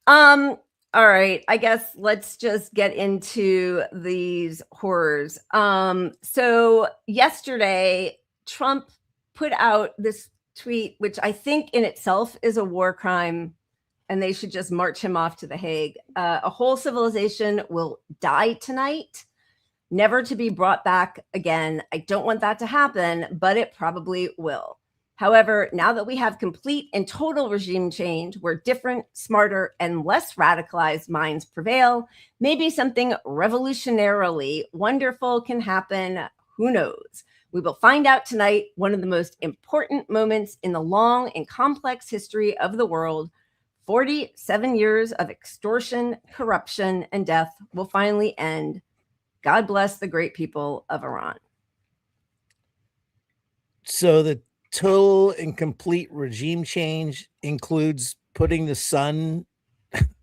All right. I guess let's just get into these horrors. So yesterday, Trump put out this tweet, which I think in itself is a war crime, and they should just march him off to The Hague. A whole civilization will die tonight, never to be brought back again. I don't want that to happen, but it probably will. However, now that we have complete and total regime change where different, smarter, and less radicalized minds prevail, maybe something revolutionarily wonderful can happen. Who knows? We will find out tonight. One of the most important moments in the long and complex history of the world, 47 years of extortion, corruption, and death will finally end. God bless the great people of Iran. So the total and complete regime change includes putting the son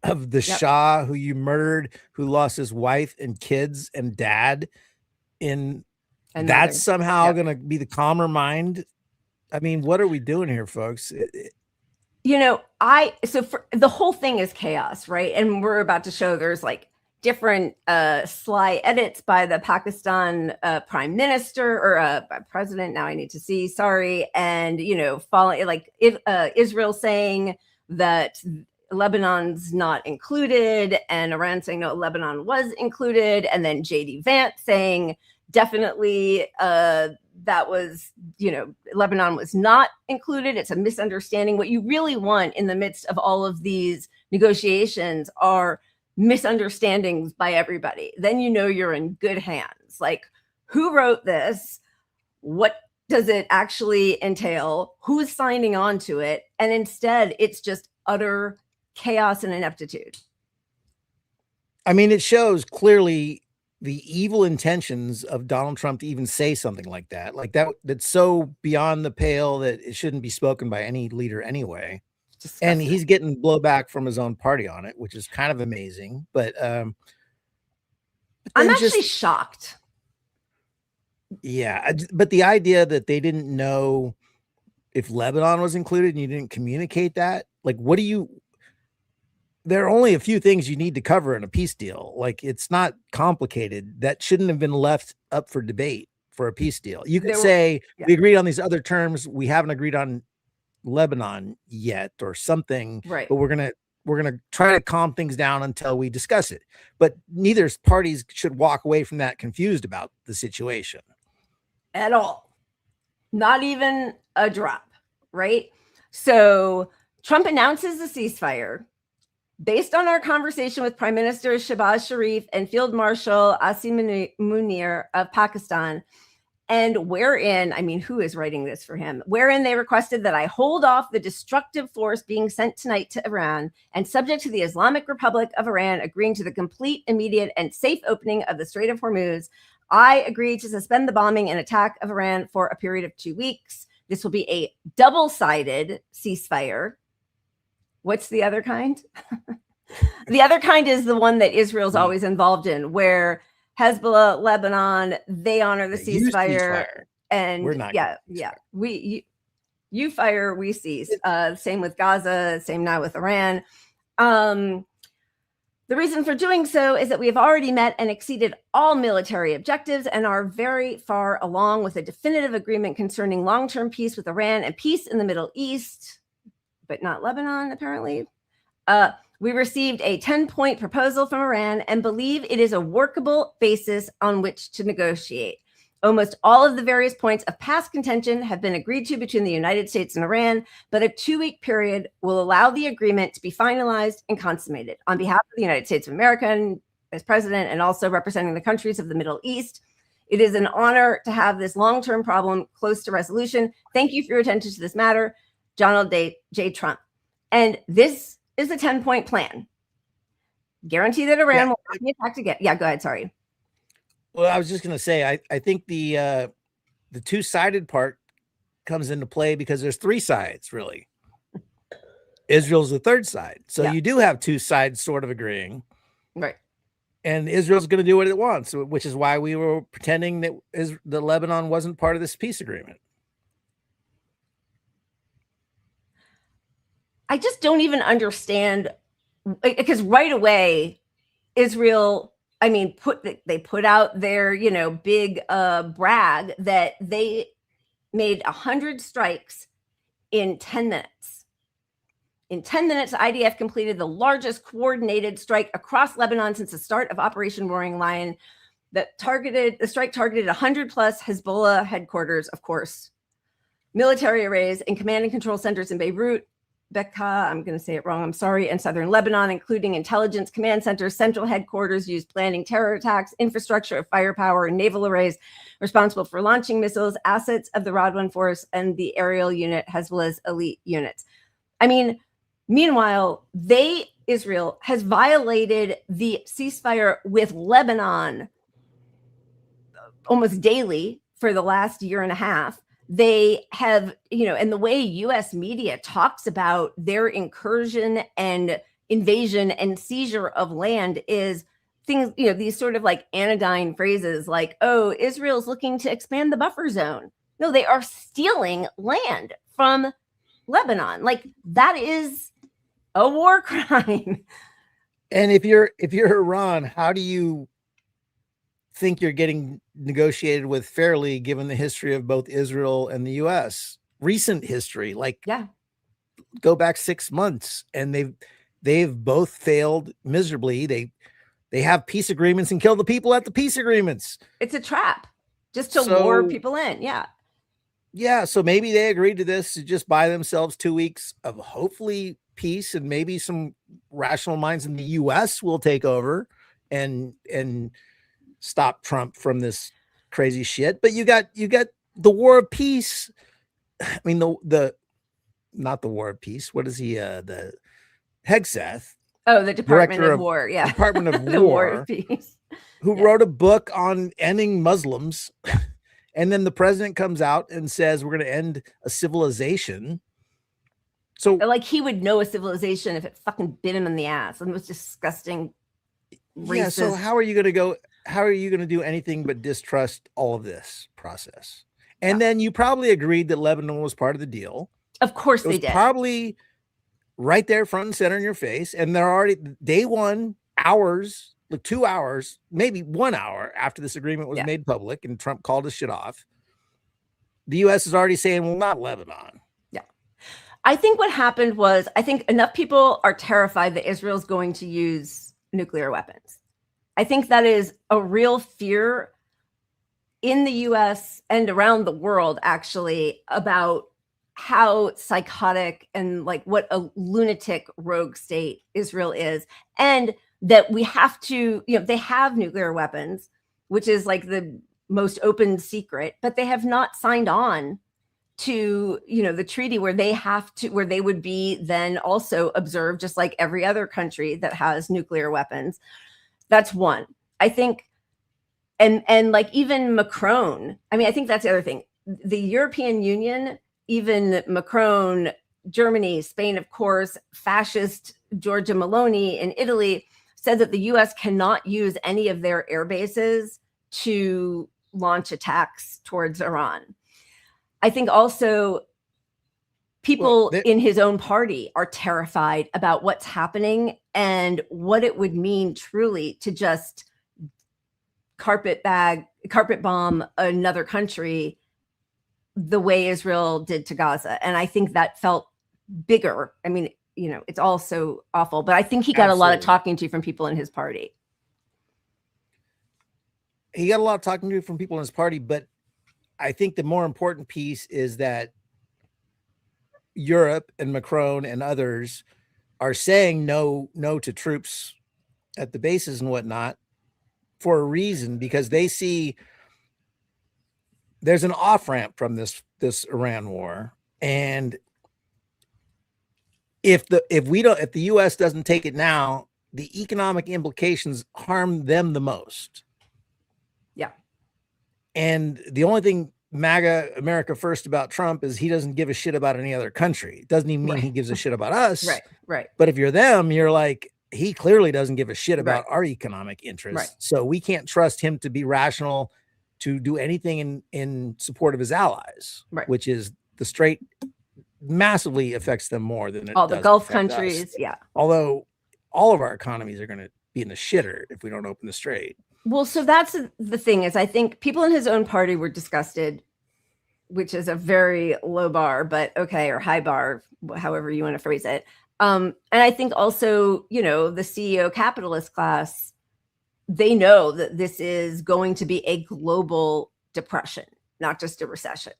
of the Shah, who you murdered, who lost his wife and kids and dad, in that's somehow going to be the calmer mind. I mean, what are we doing here, folks? You know, so for the whole thing is chaos, right? And we're about to show there's like different sly edits by the Pakistan prime minister or president. Now I need to see, sorry. And, you know, following like Israel saying that Lebanon's not included, and Iran saying no, Lebanon was included, and then JD Vance saying definitely that was, Lebanon was not included. It's a misunderstanding. What you really want in the midst of all of these negotiations are misunderstandings by everybody. Then you're in good hands. Like, who wrote this? What does it actually entail? Who's signing on to it? And instead, it's just utter chaos and ineptitude. I mean, it shows clearly the evil intentions of Donald Trump to even say something like that. Like that's so beyond the pale that it shouldn't be spoken by any leader anyway. Disgusting. And he's getting blowback from his own party on it, which is kind of amazing. But I'm actually shocked. Yeah, but the idea that they didn't know if Lebanon was included and you didn't communicate that, like, there are only a few things you need to cover in a peace deal. Like, it's not complicated. That shouldn't have been left up for debate for a peace deal. You could say, we agreed on these other terms. We haven't agreed on Lebanon yet or something, right? But we're gonna try to calm things down until we discuss it. But neither parties should walk away from that confused about the situation at all. Not even a drop, right? So Trump announces a ceasefire based on our conversation with Prime Minister Shehbaz Sharif and Field Marshal Asim Munir of Pakistan, and wherein, who is writing this for him? Wherein they requested that I hold off the destructive force being sent tonight to Iran, and subject to the Islamic Republic of Iran agreeing to the complete, immediate, and safe opening of the Strait of Hormuz, I agree to suspend the bombing and attack of Iran for a period of 2 weeks. This will be a double-sided ceasefire. What's the other kind? The other kind is the one that Israel's always involved in, where Hezbollah, Lebanon, they honor the ceasefire, and we're not. You fire, we cease. Same with Gaza, same now with Iran. The reason for doing so is that we have already met and exceeded all military objectives and are very far along with a definitive agreement concerning long-term peace with Iran and peace in the Middle East, but not Lebanon, apparently. We received a 10-point proposal from Iran and believe it is a workable basis on which to negotiate. Almost all of the various points of past contention have been agreed to between the United States and Iran, but a 2-week period will allow the agreement to be finalized and consummated. On behalf of the United States of America and as president, and also representing the countries of the Middle East, it is an honor to have this long-term problem close to resolution. Thank you for your attention to this matter, Donald J. Trump. And this is a 10-point plan. Guarantee that Iran will not be attacked again. Yeah, go ahead. Sorry. Well, I was just going to say, I think the two-sided part comes into play because there's 3 sides, really. Israel's the third side. So you do have 2 sides sort of agreeing. Right. And Israel's going to do what it wants, which is why we were pretending that the Lebanon wasn't part of this peace agreement. I just don't even understand, because right away, Israel, they put out their, big brag that they made 100 strikes in 10 minutes. In 10 minutes, IDF completed the largest coordinated strike across Lebanon since the start of Operation Roaring Lion. The strike targeted 100 plus Hezbollah headquarters, of course, military arrays and command and control centers in Beirut, Bekaa, I'm going to say it wrong, I'm sorry, and southern Lebanon, including intelligence command centers, central headquarters used planning terror attacks, infrastructure of firepower, and naval arrays responsible for launching missiles, assets of the Radwan force, and the aerial unit, Hezbollah's elite units. Meanwhile, Israel has violated the ceasefire with Lebanon almost daily for the last year and a half. They have, and the way US media talks about their incursion and invasion and seizure of land is things, these sort of like anodyne phrases like, oh, Israel's looking to expand the buffer zone. No, they are stealing land from Lebanon. Like, that is a war crime. And if you're Iran, how do you think you're getting negotiated with fairly, given the history of both Israel and the US? Recent history, go back 6 months, and they've both failed miserably. They have peace agreements and kill the people at the peace agreements. It's a trap just to lure people in. Yeah. Yeah. So maybe they agreed to this to just buy themselves 2 weeks of hopefully peace, and maybe some rational minds in the US will take over and stop Trump from this crazy shit. But you got the war of peace. I mean, not the war of peace. What is he? The Hegseth. Oh, the Department of War. Yeah. Department of The War of Peace. Who wrote a book on ending Muslims. And then the president comes out and says, we're going to end a civilization. So like he would know a civilization if it fucking bit him in the ass. And it was disgusting. Yeah. So how are you going to do anything but distrust all of this process? And then you probably agreed that Lebanon was part of the deal. Of course they did. Probably right there front and center in your face. And they're already day 1 hours, like 2 hours, maybe 1 hour after this agreement was made public and Trump called his shit off. The US is already saying, well, not Lebanon. Yeah. I think what happened was, I think enough people are terrified that Israel's going to use nuclear weapons. I think that is a real fear in the US and around the world, actually, about how psychotic and like what a lunatic rogue state Israel is. And that we have to, they have nuclear weapons, which is like the most open secret, but they have not signed on to, the treaty where they would be then also observed just like every other country that has nuclear weapons. That's one. I think, and like even Macron, I mean, I think that's the other thing. The European Union, even Macron, Germany, Spain, of course, fascist Giorgia Meloni in Italy said that the US cannot use any of their air bases to launch attacks towards Iran. I think also people in his own party are terrified about what's happening and what it would mean truly to just carpet bomb another country the way Israel did to Gaza. And I think that felt bigger. I mean, it's all so awful, but I think he got a lot of talking to from people in his party. He got a lot of talking to from people in his party, but I think the more important piece is that Europe and Macron and others are saying no to troops at the bases and whatnot for a reason, because they see there's an off-ramp from this Iran war. And if the US doesn't take it now, the economic implications harm them the most. Yeah. And the only thing MAGA America First about Trump is he doesn't give a shit about any other country. It doesn't even mean he gives a shit about us. Right. But if you're them, you're like, he clearly doesn't give a shit about our economic interests. Right. So we can't trust him to be rational, to do anything in support of his allies, which is the straight massively affects them more than all the Gulf countries. Us. Yeah. Although all of our economies are going to be in the shitter if we don't open the strait. Well, so that's the thing is, I think people in his own party were disgusted, which is a very low bar, but okay, or high bar, however you want to phrase it. And I think also, the CEO capitalist class, they know that this is going to be a global depression, not just a recession.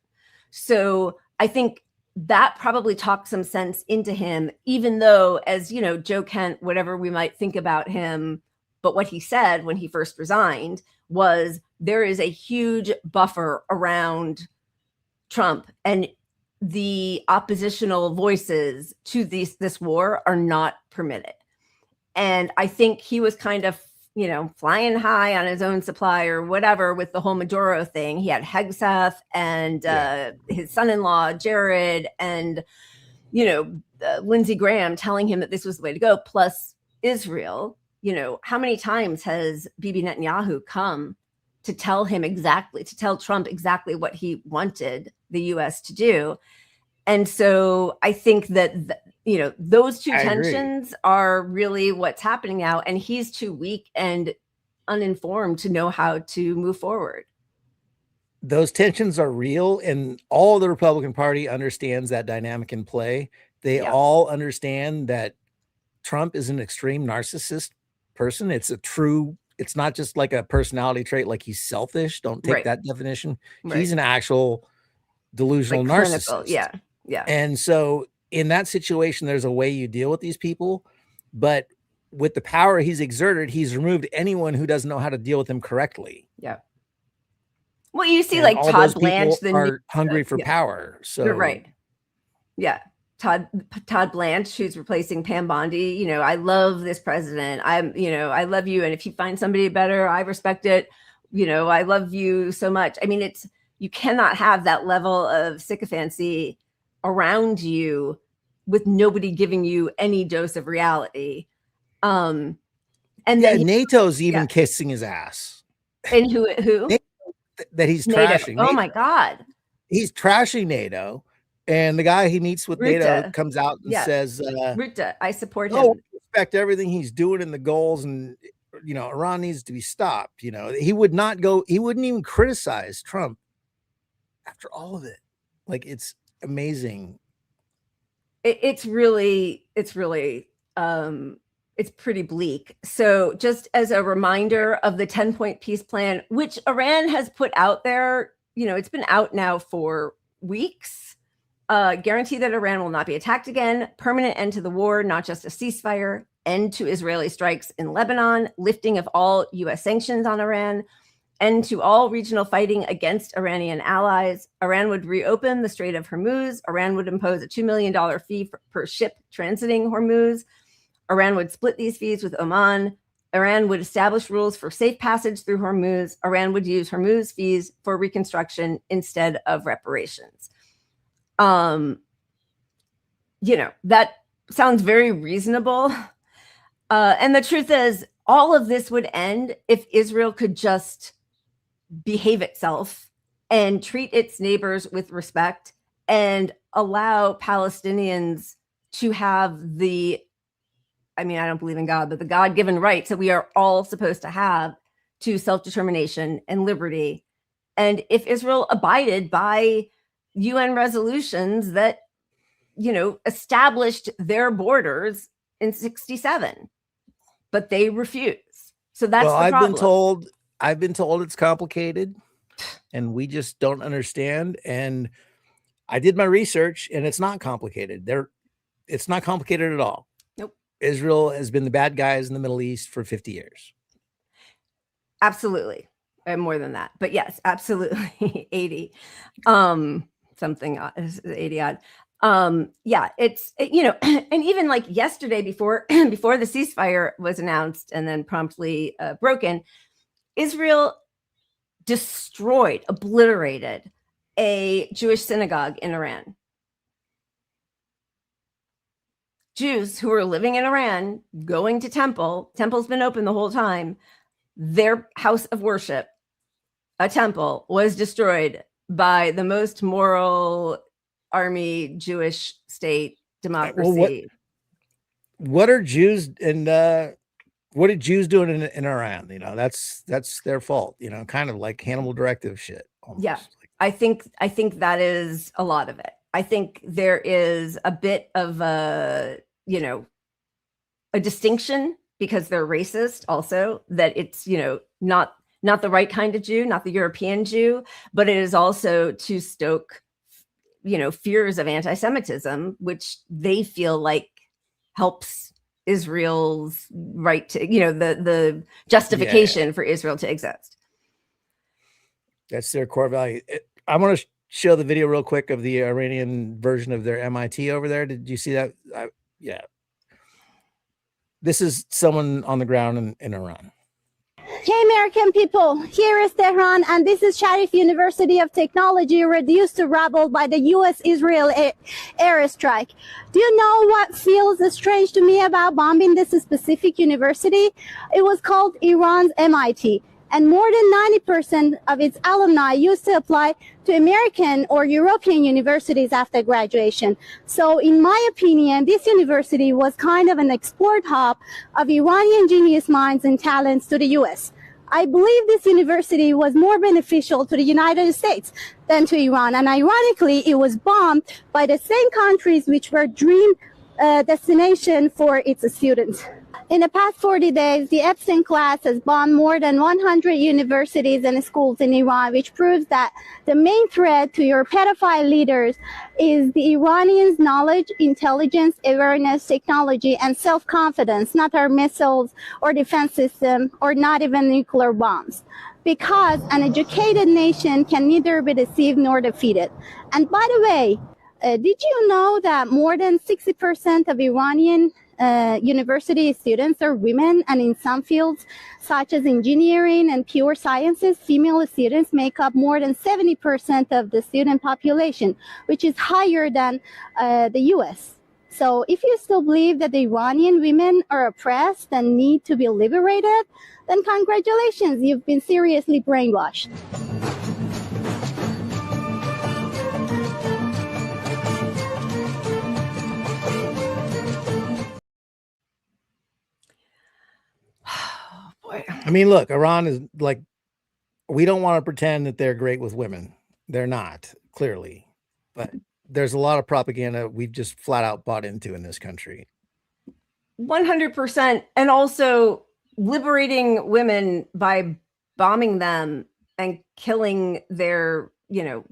So I think that probably talked some sense into him, even though, as Joe Kent, whatever we might think about him, but what he said when he first resigned was there is a huge buffer around Trump, and the oppositional voices to this war are not permitted. And I think he was kind of, flying high on his own supply or whatever with the whole Maduro thing. He had Hegseth and his son-in-law, Jared, and, Lindsey Graham telling him that this was the way to go, plus Israel. How many times has Bibi Netanyahu come to tell Trump exactly what he wanted the US to do? And so I think that, those two tensions are really what's happening now. And he's too weak and uninformed to know how to move forward. Those tensions are real, and all the Republican Party understands that dynamic in play. They all understand that Trump is an extreme narcissist person. It's not just like a personality trait, like he's selfish. Don't take that definition. He's an actual delusional narcissist. Clinical. Yeah. Yeah. And so in that situation, there's a way you deal with these people, but with the power he's exerted, he's removed anyone who doesn't know how to deal with him correctly. Yeah. Well, you see, And like all Todd those people Blanche, are hungry for power. So you're right. Yeah. Todd Blanche, who's replacing Pam Bondi. You know, I love this president. I love you. And if you find somebody better, I respect it. You know, I love you so much. I mean, you cannot have that level of sycophancy around you with nobody giving you any dose of reality. And then NATO's even kissing his ass. And who? That he's NATO. trashing. Oh my God. He's trashing NATO. And the guy he meets with NATO comes out and says, Ruta, I support him. Oh, respect everything he's doing in the goals, and you know, Iran needs to be stopped. You know, he wouldn't even criticize Trump after all of it. Like, it's amazing. It's pretty bleak. So just as a reminder of the 10-point peace plan, which Iran has put out there, you know, it's been out now for weeks. Guarantee that Iran will not be attacked again, permanent end to the war, not just a ceasefire, end to Israeli strikes in Lebanon, lifting of all US sanctions on Iran, end to all regional fighting against Iranian allies. Iran would reopen the Strait of Hormuz. Iran would impose a $2 million fee per ship transiting Hormuz. Iran would split these fees with Oman. Iran would establish rules for safe passage through Hormuz. Iran would use Hormuz fees for reconstruction instead of reparations. You know, that sounds very reasonable. And the truth is, all of this would end if Israel could just behave itself and treat its neighbors with respect and allow Palestinians to have I don't believe in God, but the God-given rights that we are all supposed to have to self-determination and liberty. And if Israel abided by UN resolutions that, you know, established their borders in 1967, but they refuse. So that's the problem. I've been told it's complicated and we just don't understand. And I did my research and it's not complicated. It's not complicated at all. Nope. Israel has been the bad guys in the Middle East for 50 years. Absolutely. More than that, but yes, absolutely. 80. Something 80 odd. Yeah, you know, and even like yesterday before the ceasefire was announced and then promptly broken, Israel destroyed, obliterated a Jewish synagogue in Iran. Jews who were living in Iran, going to temple's been open the whole time. Their house of worship, a temple, was destroyed by the most moral army Jewish state democracy. What are Jews and what are Jews doing in Iran? You know, that's their fault. You know, kind of like Hannibal Directive shit. Almost. Yeah, I think that is a lot of it. I think there is a bit of a distinction because they're racist. Also, that it's, you know, not the right kind of Jew, not the European Jew, but it is also to stoke, you know, fears of anti-Semitism, which they feel like helps Israel's right to, you know, the justification for Israel to exist. That's their core value. I want to show the video real quick of the Iranian version of their MIT over there. Did you see that? Yeah. This is someone on the ground in Iran. Hey American people, here is Tehran and this is Sharif University of Technology reduced to rubble by the US-Israel airstrike. Do you know what feels strange to me about bombing this specific university? It was called Iran's MIT, and more than 90% of its alumni used to apply to American or European universities after graduation. So in my opinion, this university was kind of an export hub of Iranian genius minds and talents to the US. I believe this university was more beneficial to the United States than to Iran. And ironically, it was bombed by the same countries which were dreamed destination for its students. In the past 40 days, the Epstein class has bombed more than 100 universities and schools in Iran, which proves that the main threat to your pedophile leaders is the Iranians' knowledge, intelligence, awareness, technology, and self-confidence, not our missiles or defense system, or not even nuclear bombs. Because an educated nation can neither be deceived nor defeated. And by the way, did you know that more than 60% of Iranian university students are women, and in some fields such as engineering and pure sciences, female students make up more than 70% of the student population, which is higher than the US. So if you still believe that the Iranian women are oppressed and need to be liberated, then congratulations, you've been seriously brainwashed. I mean, look, Iran is like, we don't want to pretend that they're great with women. They're not, clearly. But there's a lot of propaganda we've just flat out bought into in this country. 100%. And also liberating women by bombing them and killing their,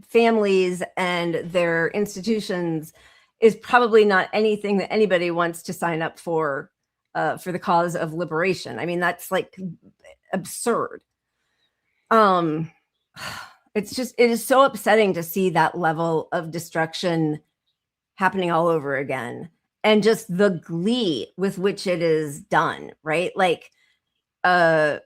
families and their institutions is probably not anything that anybody wants to sign up for the cause of liberation. I mean, that's like absurd. It is so upsetting to see that level of destruction happening all over again, and just the glee with which it is done, right? Like, Israel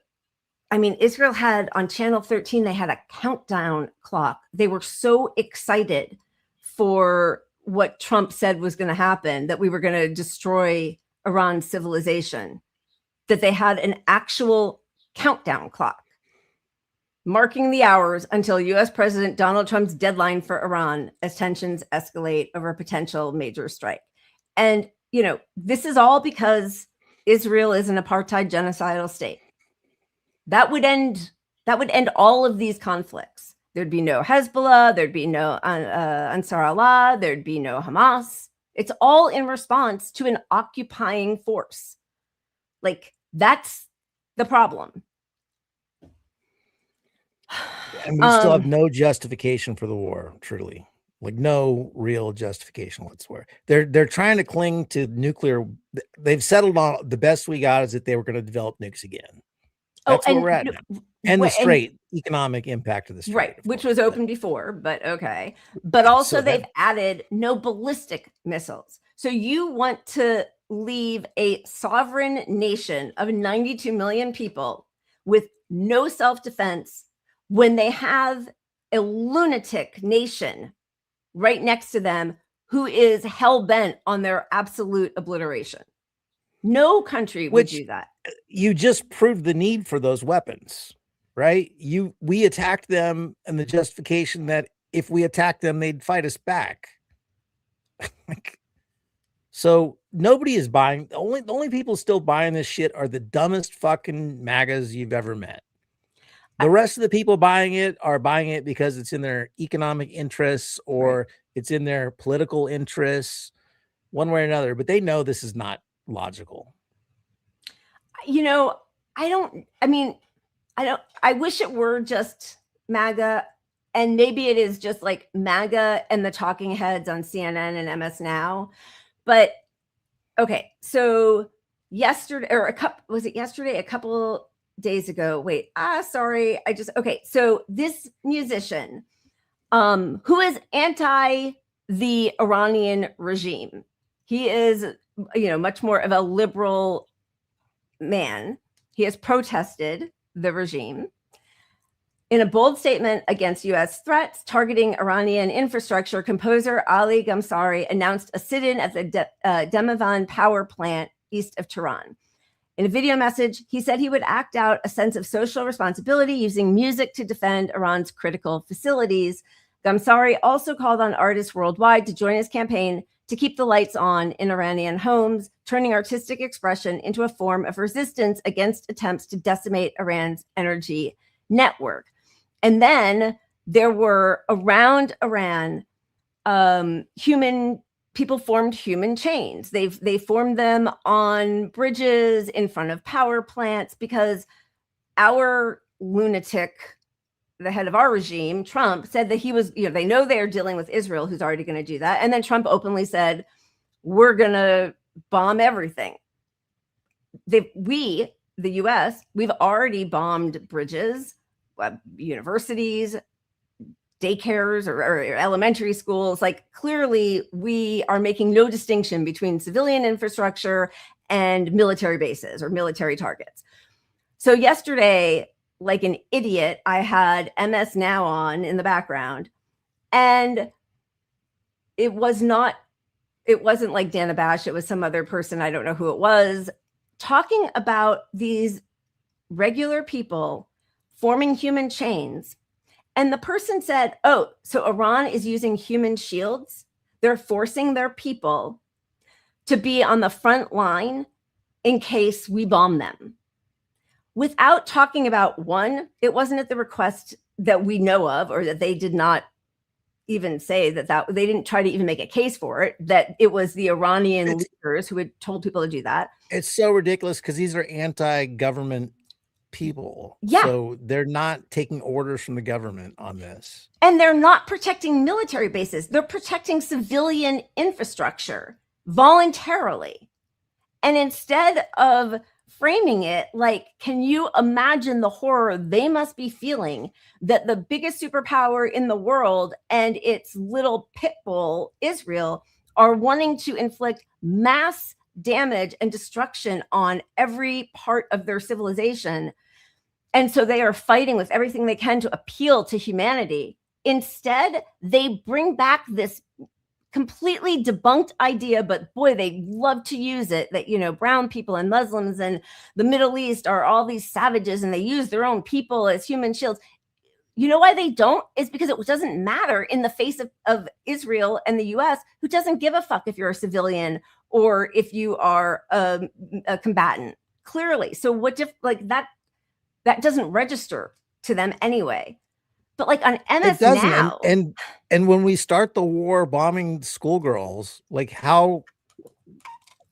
had on Channel 13, they had a countdown clock. They were so excited for what Trump said was going to happen, that we were going to destroy Iran's civilization, that they had an actual countdown clock marking the hours until US President Donald Trump's deadline for Iran as tensions escalate over a potential major strike. And, this is all because Israel is an apartheid genocidal state. That would end all of these conflicts. There'd be no Hezbollah, there'd be no Ansar Allah, there'd be no Hamas. It's all in response to an occupying force. Like, that's the problem. And we still have no justification for the war, truly. Like, no real justification whatsoever. They're trying to cling to nuclear. They've settled on the best we got is that they were going to develop nukes again. That's where we're at now. And the straight economic impact of the strait. Right, which was open before, but okay. But also they've added no ballistic missiles. So you want to leave a sovereign nation of 92 million people with no self-defense when they have a lunatic nation right next to them who is hell-bent on their absolute obliteration. No country would do that. You just proved the need for those weapons, right? We attacked them, and the justification that if we attacked them, they'd fight us back. So nobody is buying. The only people still buying this shit are the dumbest fucking MAGAs you've ever met. The rest of the people buying it are buying it because it's in their economic interests or it's in their political interests, one way or another. But they know this is not logical. I wish it were just MAGA, and maybe it is just like MAGA and the talking heads on CNN and MS Now. But okay, so yesterday, or a couple days ago, so this musician who is anti the Iranian regime, he is much more of a liberal man. He has protested the regime. In a bold statement against U.S. threats targeting Iranian infrastructure, composer Ali Gamsari announced a sit-in at the Demovan power plant east of Tehran. In a video message, he said he would act out a sense of social responsibility using music to defend Iran's critical facilities. Gamsari also called on artists worldwide to join his campaign to keep the lights on in Iranian homes, turning artistic expression into a form of resistance against attempts to decimate Iran's energy network. And then there were around Iran human people formed human chains. They formed them on bridges, in front of power plants, because our lunatic, the head of our regime, Trump, said that he was, they know they're dealing with Israel, who's already going to do that. And then Trump openly said, we're going to bomb everything. We, the US, we've already bombed bridges, universities, daycares or elementary schools. Like, clearly we are making no distinction between civilian infrastructure and military bases or military targets. So yesterday, like an idiot, I had MS Now on in the background, and it wasn't like Dana Bash, it was some other person, I don't know who it was, talking about these regular people forming human chains. And the person said, oh, so Iran is using human shields. They're forcing their people to be on the front line in case we bomb them. Without talking about, one, it wasn't at the request that we know of, or that they did not even say that they didn't try to even make a case for it, that it was the Iranian leaders who had told people to do that. It's so ridiculous because these are anti-government people. Yeah. So they're not taking orders from the government on this. And they're not protecting military bases. They're protecting civilian infrastructure voluntarily. And instead of framing it like, can you imagine the horror they must be feeling that the biggest superpower in the world and its little pit bull, Israel, are wanting to inflict mass damage and destruction on every part of their civilization. And so they are fighting with everything they can to appeal to humanity. Instead, they bring back this completely debunked idea, but boy, they love to use it, that, brown people and Muslims and the Middle East are all these savages and they use their own people as human shields. You know why they don't? Is because it doesn't matter in the face of Israel and the US, who doesn't give a fuck if you're a civilian or if you are a combatant, clearly. So that doesn't register to them anyway. But like on MS Now, and when we start the war bombing schoolgirls, like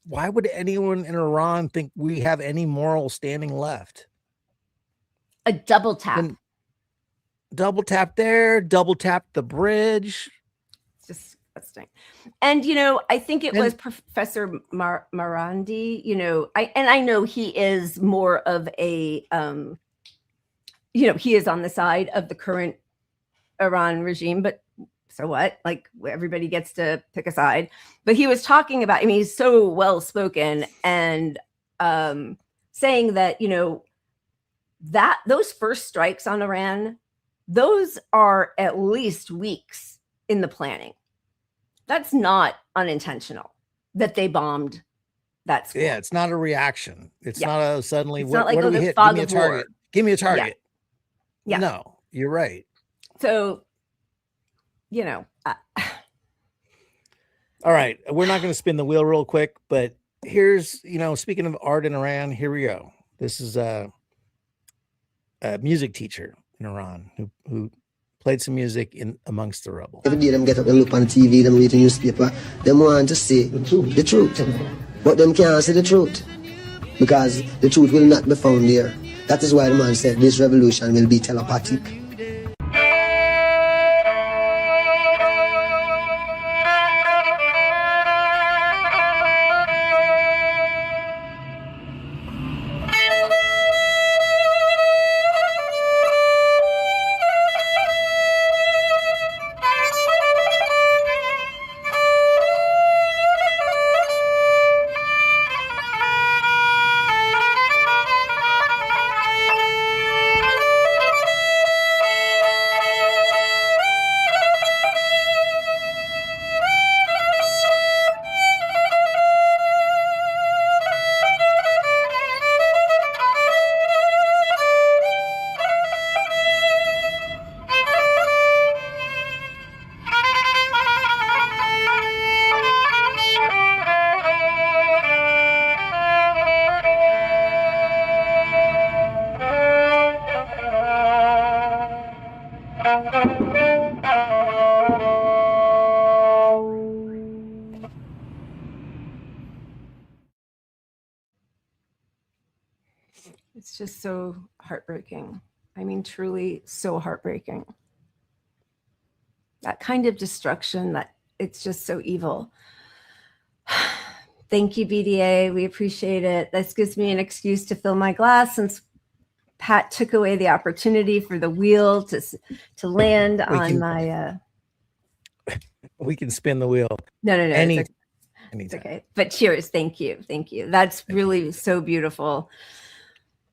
why would anyone in Iran think we have any moral standing left? A double tap. And double tap there, double tap the bridge. It's disgusting. And I think it was Professor Marandi. I know he is more of a he is on the side of the current Iran regime, but so what? Like, everybody gets to pick a side. But he was talking about, he's so well spoken and saying that, that those first strikes on Iran, those are at least weeks in the planning. That's not unintentional that they bombed that school. Yeah, it's not a reaction. It's not a suddenly, what do we hit? Give me a target. Give me a target. Yeah. No, you're right. So, all right, we're not going to spin the wheel real quick, but here's, speaking of art in Iran, here we go. This is a music teacher in Iran who played some music in amongst the rubble. Every day them get up and look on TV, them read the newspaper, them want to say the truth, but them can't say the truth because the truth will not be found there. That is why the man said this revolution will be telepathic. It's just so heartbreaking. I mean, truly so heartbreaking. That kind of destruction, that it's just so evil. Thank you, BDA. We appreciate it. This gives me an excuse to fill my glass since Pat took away the opportunity for the wheel to land on my... We can spin the wheel. No. Anytime. It's okay. But cheers. Thank you. That's really so beautiful.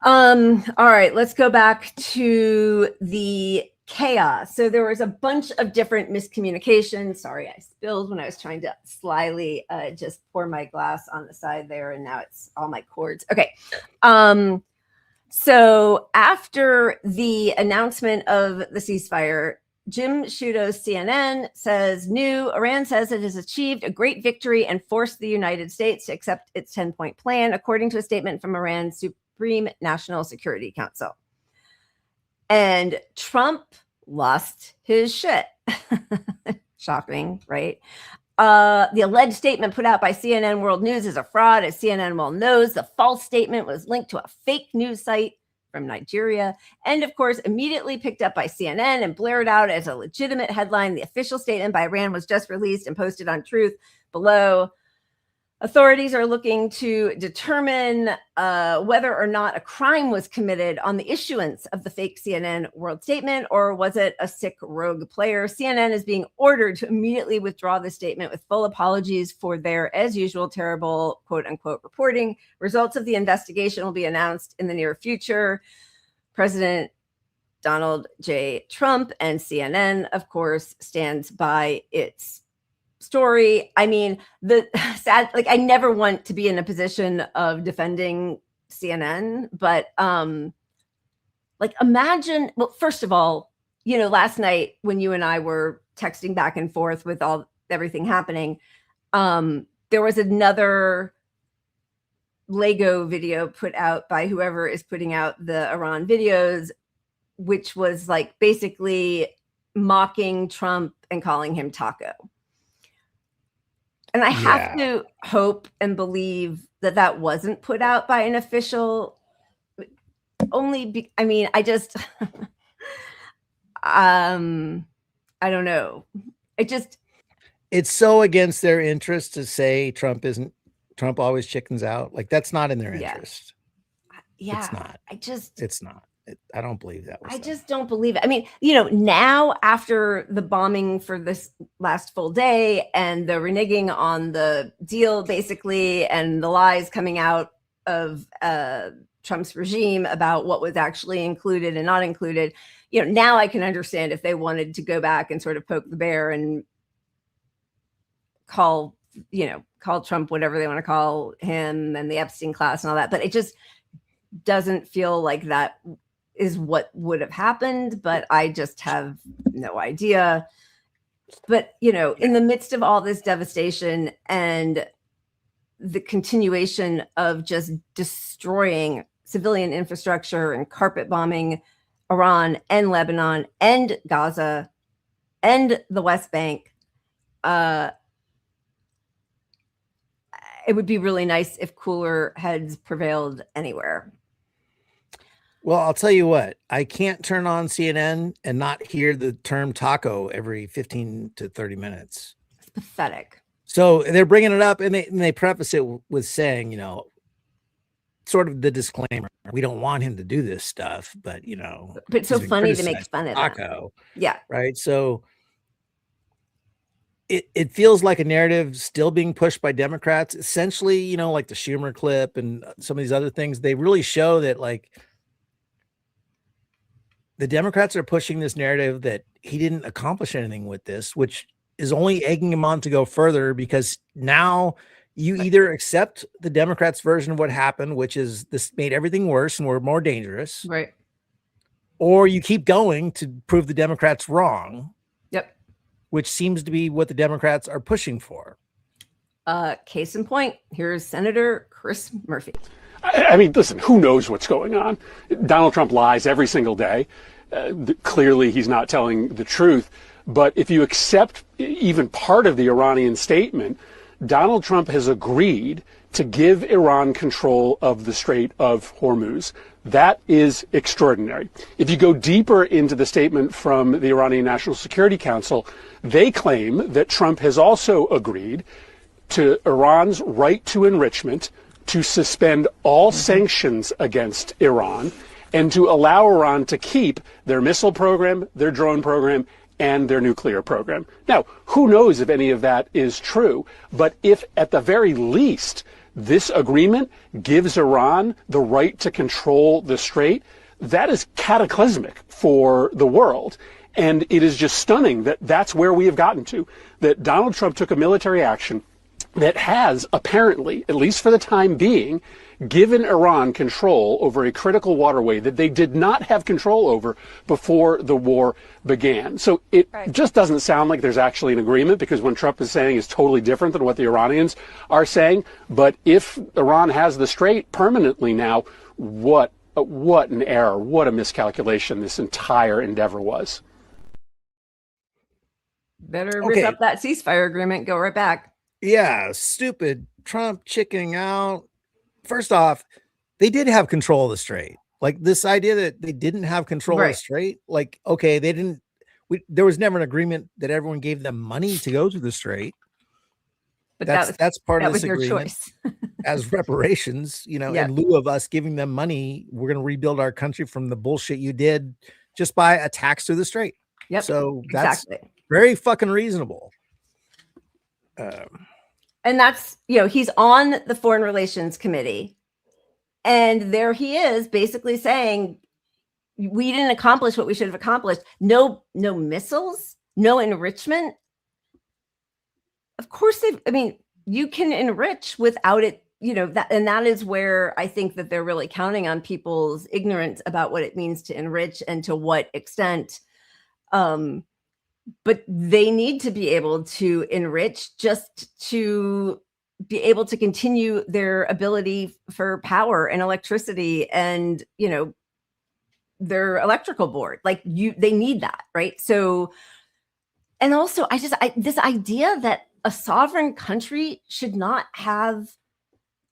All right, let's go back to the chaos. So there was a bunch of different miscommunications. Sorry, I spilled when I was trying to slyly just pour my glass on the side there, and now it's all my cords. Okay. So after the announcement of the ceasefire, Jim Sciutto's CNN says, Iran says it has achieved a great victory and forced the United States to accept its 10-point plan, according to a statement from Iran's Supreme National Security Council. And Trump lost his shit. Shocking, right? The alleged statement put out by CNN World News is a fraud. As CNN well knows, the false statement was linked to a fake news site from Nigeria, and of course, immediately picked up by CNN and blared out as a legitimate headline. The official statement by Iran was just released and posted on Truth below. Authorities are looking to determine whether or not a crime was committed on the issuance of the fake CNN World Statement, or was it a sick rogue player? CNN is being ordered to immediately withdraw the statement with full apologies for their, as usual, terrible quote unquote reporting. Results of the investigation will be announced in the near future. President Donald J. Trump and CNN, of course, stands by its story. I mean, the sad, like, I never want to be in a position of defending CNN, but like, imagine, well, first of all, you know, last night when you and I were texting back and forth with everything happening, there was another Lego video put out by whoever is putting out the Iran videos, which was like basically mocking Trump and calling him Taco. And I have to hope and believe that that wasn't put out by an official. I mean, I just, I don't know. It's so against their interest to say Trump always chickens out. Like, that's not in their interest. Yeah. It's not. It's not. I don't believe that. I just don't believe it. I mean, you know, now after the bombing for this last full day and the reneging on the deal, basically, and the lies coming out of Trump's regime about what was actually included and not included, you know, now I can understand if they wanted to go back and sort of poke the bear and call Trump whatever they want to call him and the Epstein class and all that. But it just doesn't feel like that is what would have happened, but I just have no idea. But, you know, in the midst of all this devastation and the continuation of just destroying civilian infrastructure and carpet bombing Iran and Lebanon and Gaza and the West Bank, it would be really nice if cooler heads prevailed anywhere. Well, I'll tell you what, I can't turn on CNN and not hear the term taco every 15 to 30 minutes. It's pathetic. So they're bringing it up and they preface it with saying, you know, sort of the disclaimer. We don't want him to do this stuff, but, you know. But it's so funny to make fun of taco. Yeah. Right. So it feels like a narrative still being pushed by Democrats. Essentially, you know, like the Schumer clip and some of these other things, they really show that, like, the Democrats are pushing this narrative that he didn't accomplish anything with this, which is only egging him on to go further, because now you either accept the Democrats' version of what happened, which is this made everything worse and we're more dangerous, right? Or you keep going to prove the Democrats wrong. Yep. Which seems to be what the Democrats are pushing for. Case in point, here's Senator Chris Murphy. I mean, listen, who knows what's going on? Donald Trump lies every single day. Clearly, he's not telling the truth. But if you accept even part of the Iranian statement, Donald Trump has agreed to give Iran control of the Strait of Hormuz. That is extraordinary. If you go deeper into the statement from the Iranian National Security Council, they claim that Trump has also agreed to Iran's right to enrichment, to suspend all sanctions against Iran, and to allow Iran to keep their missile program, their drone program, and their nuclear program. Now, who knows if any of that is true, but if at the very least this agreement gives Iran the right to control the strait, that is cataclysmic for the world. And it is just stunning that that's where we have gotten to, that Donald Trump took a military action that has apparently, at least for the time being, given Iran control over a critical waterway that they did not have control over before the war began. So it just doesn't sound like there's actually an agreement, because what Trump is saying is totally different than what the Iranians are saying. But if Iran has the strait permanently now, what an error, what a miscalculation this entire endeavor was. Better rip up that ceasefire agreement, go right back. Yeah, stupid Trump chickening out. First off, they did have control of the strait. Like, this idea that they didn't have control of the strait, like, okay, they didn't, there was never an agreement that everyone gave them money to go through the strait. But that's part of this agreement. Your choice. As reparations, you know, in lieu of us giving them money, we're going to rebuild our country from the bullshit you did just by attacks through the strait. Yep. So that's very fucking reasonable. And that's, you know, he's on the Foreign Relations Committee, and there he is basically saying, we didn't accomplish what we should have accomplished. No missiles, no enrichment. Of course, I mean, you can enrich without it, you know, that is where I think that they're really counting on people's ignorance about what it means to enrich and to what extent. But they need to be able to enrich just to be able to continue their ability for power and electricity and, you know, their electrical board. Like, they need that, right? So, and also this idea that a sovereign country should not have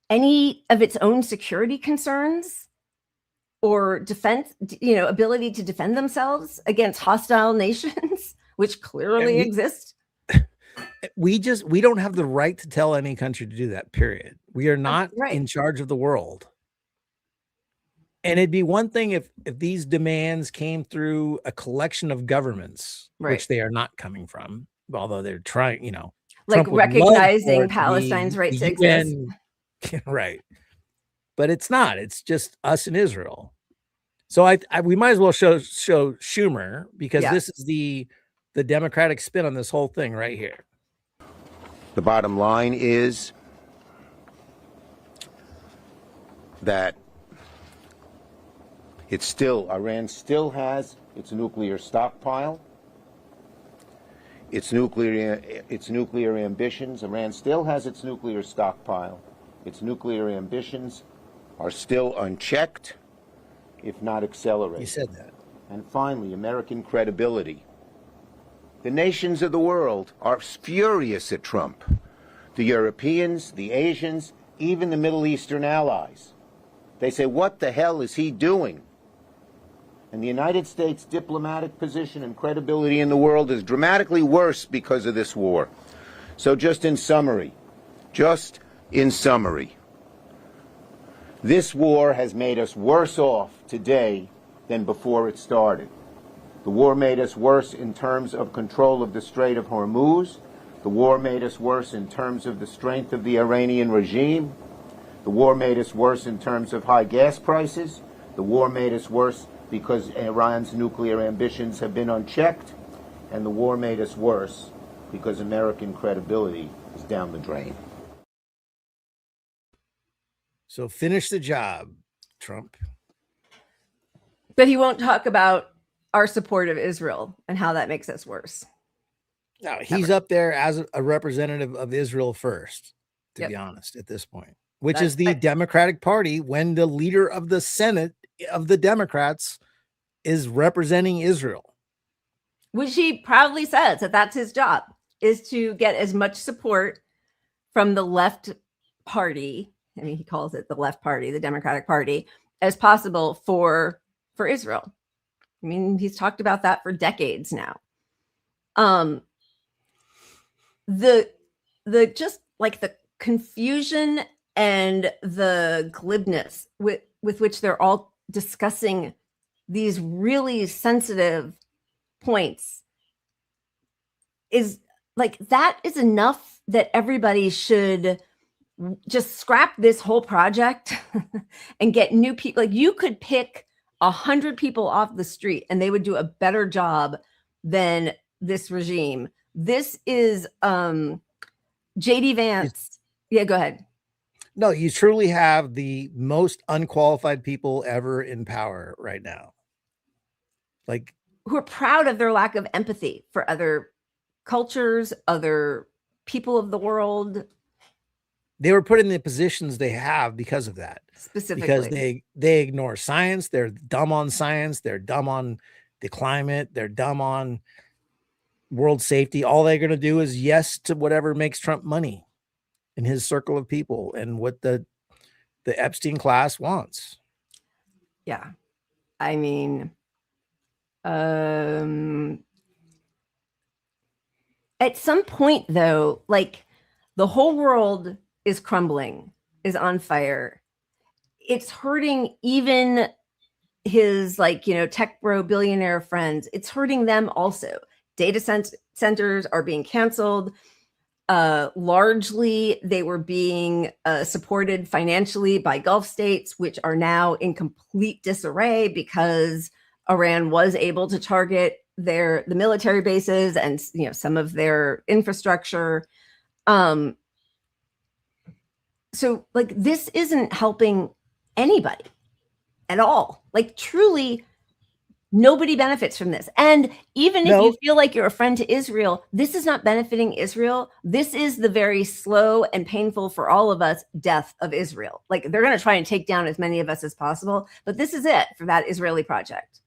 any of its own security concerns or defense, you know, ability to defend themselves against hostile nations, which clearly exist. We don't have the right to tell any country to do that, period. We are not in charge of the world. And it'd be one thing if these demands came through a collection of governments, which they are not coming from, although they're trying, you know, like recognizing Palestine's right to exist. Right. But it's not. It's just us and Israel. So we might as well show Schumer, because this is the Democratic spin on this whole thing right here. The bottom line is that Iran still has its nuclear stockpile, its nuclear ambitions. Iran still has its nuclear stockpile. Its nuclear ambitions are still unchecked, if not accelerated. You said that. And finally, American credibility. The nations of the world are furious at Trump. The Europeans, the Asians, even the Middle Eastern allies. They say, what the hell is he doing? And the United States' diplomatic position and credibility in the world is dramatically worse because of this war. So just in summary, this war has made us worse off today than before it started. The war made us worse in terms of control of the Strait of Hormuz. The war made us worse in terms of the strength of the Iranian regime. The war made us worse in terms of high gas prices. The war made us worse because Iran's nuclear ambitions have been unchecked. And the war made us worse because American credibility is down the drain. So finish the job, Trump. But he won't talk about our support of Israel and how that makes us worse. No, he's up there as a representative of Israel first, to be honest, at this point, which is the Democratic Party, when the leader of the Senate of the Democrats is representing Israel. Which he proudly says that that's his job, is to get as much support from the left party. I mean, he calls it the left party, the Democratic Party, as possible for Israel. I mean, he's talked about that for decades now. The just like the confusion and the glibness with which they're all discussing these really sensitive points is like, that is enough that everybody should just scrap this whole project and get new people. Like, you could pick 100 people off the street and they would do a better job than this regime. This is JD Vance. Yeah, go ahead. No, you truly have the most unqualified people ever in power right now. Like, who are proud of their lack of empathy for other cultures, other people of the world. They were put in the positions they have because of that. Specifically. Because they ignore science. They're dumb on science. They're dumb on the climate. They're dumb on world safety. All they're going to do is yes to whatever makes Trump money in his circle of people and what the Epstein class wants. Yeah. I mean, at some point though, like, the whole world is crumbling, is on fire. It's hurting even his, like, you know, tech bro billionaire friends. It's hurting them also. Data centers are being canceled. Largely, they were being supported financially by Gulf states, which are now in complete disarray because Iran was able to target the military bases and, you know, some of their infrastructure. So, like, this isn't helping anybody at all. Like, truly, nobody benefits from this. And even if you feel like you're a friend to Israel, this is not benefiting Israel. This is the very slow and painful for all of us death of Israel. Like, they're going to try and take down as many of us as possible, but this is it for that Israeli project.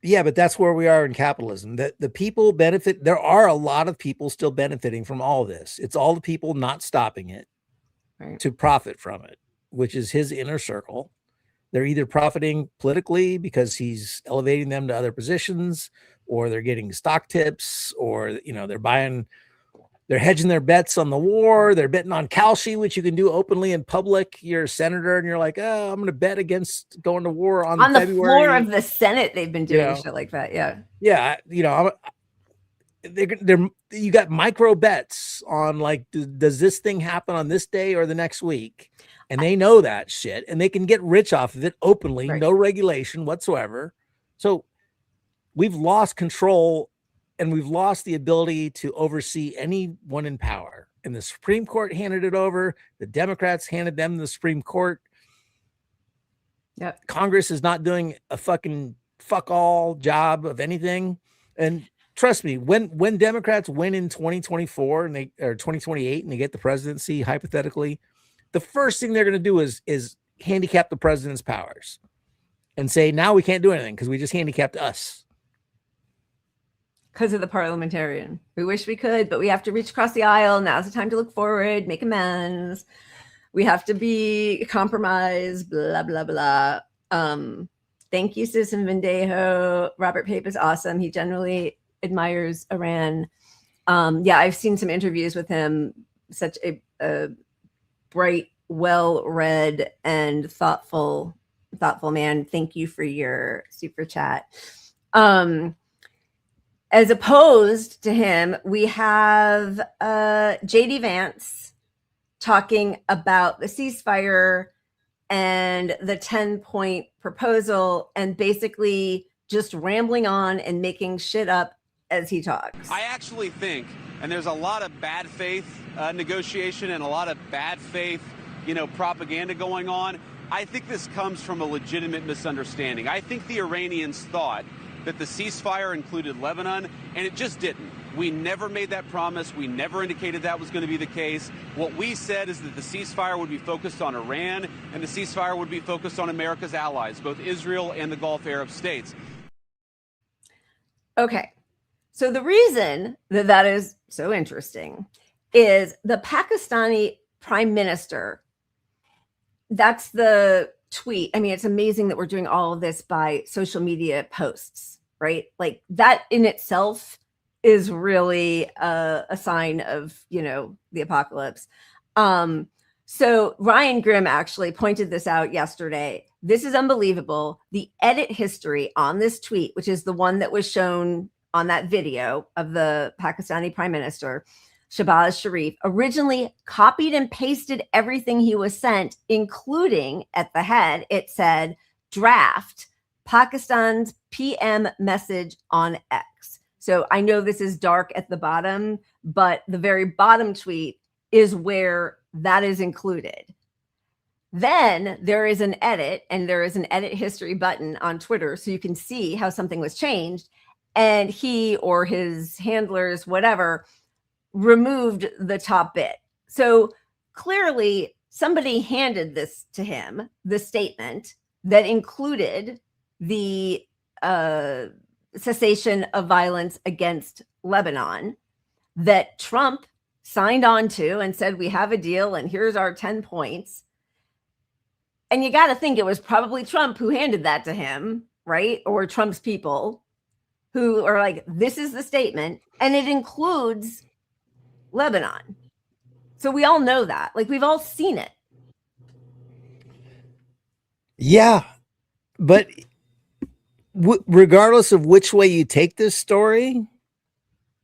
Yeah, but that's where we are in capitalism. That the people benefit. There are a lot of people still benefiting from all this. It's all the people not stopping it to profit from it, which is his inner circle. They're either profiting politically because he's elevating them to other positions, or they're getting stock tips, or, you know, they're hedging their bets on the war. They're betting on Kalshi, which you can do openly in public. You're a senator and you're like, oh, I'm going to bet against going to war on the February. floor of the Senate. They've been doing shit like that. Yeah. Yeah. You know, you got micro bets on, like, does this thing happen on this day or the next week? And they know that shit, and they can get rich off of it openly, no regulation whatsoever. So we've lost control, and we've lost the ability to oversee anyone in power. And the Supreme Court handed it over. The Democrats handed them the Supreme Court. Yep. Congress is not doing a fucking fuck all job of anything. And trust me, when Democrats win in 2024 or 2028 and they get the presidency, hypothetically, the first thing they're going to do is handicap the president's powers and say, now we can't do anything because we just handicapped us. Because of the parliamentarian. We wish we could, but we have to reach across the aisle. Now's the time to look forward, make amends. We have to be compromised, blah, blah, blah. Thank you, Citizen Vendejo. Robert Pape is awesome. He generally admires Iran. Yeah, I've seen some interviews with him. Such a bright, well-read, and thoughtful man. Thank you for your super chat. As opposed to him, we have JD Vance talking about the ceasefire and the 10-point proposal, and basically just rambling on and making shit up as he talks. I actually think, and there's a lot of bad faith negotiation and a lot of bad faith, propaganda going on. I think this comes from a legitimate misunderstanding. I think the Iranians thought that the ceasefire included Lebanon, and it just didn't. We never made that promise. We never indicated that was going to be the case. What we said is that the ceasefire would be focused on Iran, and the ceasefire would be focused on America's allies, both Israel and the Gulf Arab states. Okay. So the reason that that is so interesting is the Pakistani prime minister, that's the tweet, I mean, it's amazing that we're doing all of this by social media posts, right? Like that in itself is really a sign of, you know, the apocalypse. So Ryan Grimm actually pointed this out yesterday. This is unbelievable. The edit history on this tweet, which is the one that was shown on that video of the Pakistani Prime Minister, Shahbaz Sharif, originally copied and pasted everything he was sent, including at the head, it said, draft, Pakistan's PM message on X. So I know this is dark at the bottom, but the very bottom tweet is where that is included. Then there is an edit, and there is an edit history button on Twitter, so you can see how something was changed. And he or his handlers, whatever, removed the top bit. So clearly somebody handed this to him, the statement that included the cessation of violence against Lebanon that Trump signed on to and said, we have a deal and here's our 10 points. And you got to think it was probably Trump who handed that to him, right? Or Trump's people who are like, this is the statement, and it includes Lebanon. So we all know that. Like, we've all seen it. Yeah. But regardless of which way you take this story,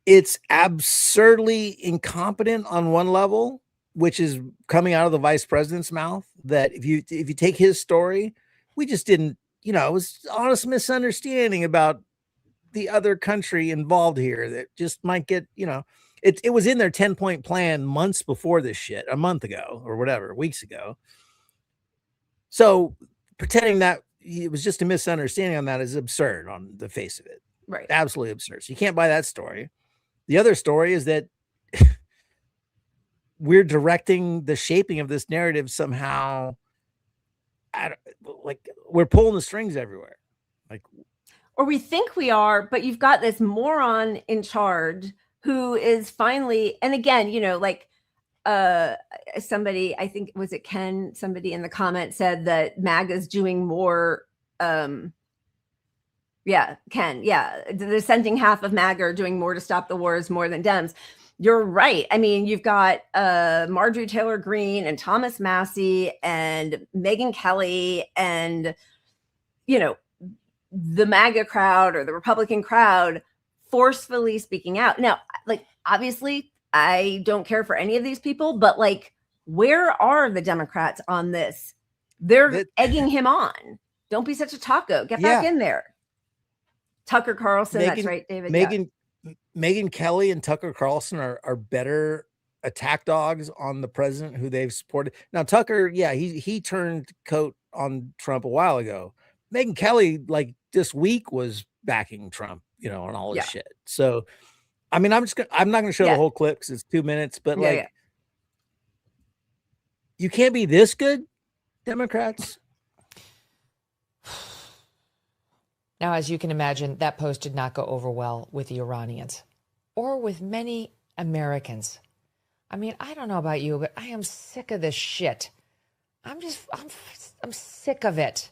it's absurdly incompetent on one level, which is coming out of the vice president's mouth, that if you take his story, we just didn't, you know, it was honest misunderstanding about the other country involved here that just might get, you know, it was in their 10-point plan months before this shit, a month ago or whatever, weeks ago. So pretending that it was just a misunderstanding on that is absurd on the face of it. Right. Absolutely absurd. So you can't buy that story. The other story is that we're directing the shaping of this narrative somehow. Like we're pulling the strings everywhere. Like, or we think we are, but you've got this moron in charge who is finally, and again, you know, like somebody, I think, was it Ken? Somebody in the comment said that MAGA's doing more. Yeah, Ken. Yeah. The dissenting half of MAGA are doing more to stop the wars more than Dems. You're right. I mean, you've got Marjorie Taylor Greene and Thomas Massey and Megyn Kelly and, you know, the MAGA crowd or the Republican crowd forcefully speaking out. Now, like, obviously, I don't care for any of these people, but like, where are the Democrats on this? They're egging him on. Don't be such a taco. Get back in there. Tucker Carlson, that's right, David. Megyn Kelly and Tucker Carlson are better attack dogs on the president who they've supported. Now, Tucker, yeah, he turned coat on Trump a while ago. Megyn Kelly, like this week, was backing Trump, you know, on all this shit. So, I mean, I'm not gonna show the whole clip because it's 2 minutes, but you can't be this good, Democrats. Now, as you can imagine, that post did not go over well with the Iranians or with many Americans. I mean, I don't know about you, but I am sick of this shit. I'm sick of it.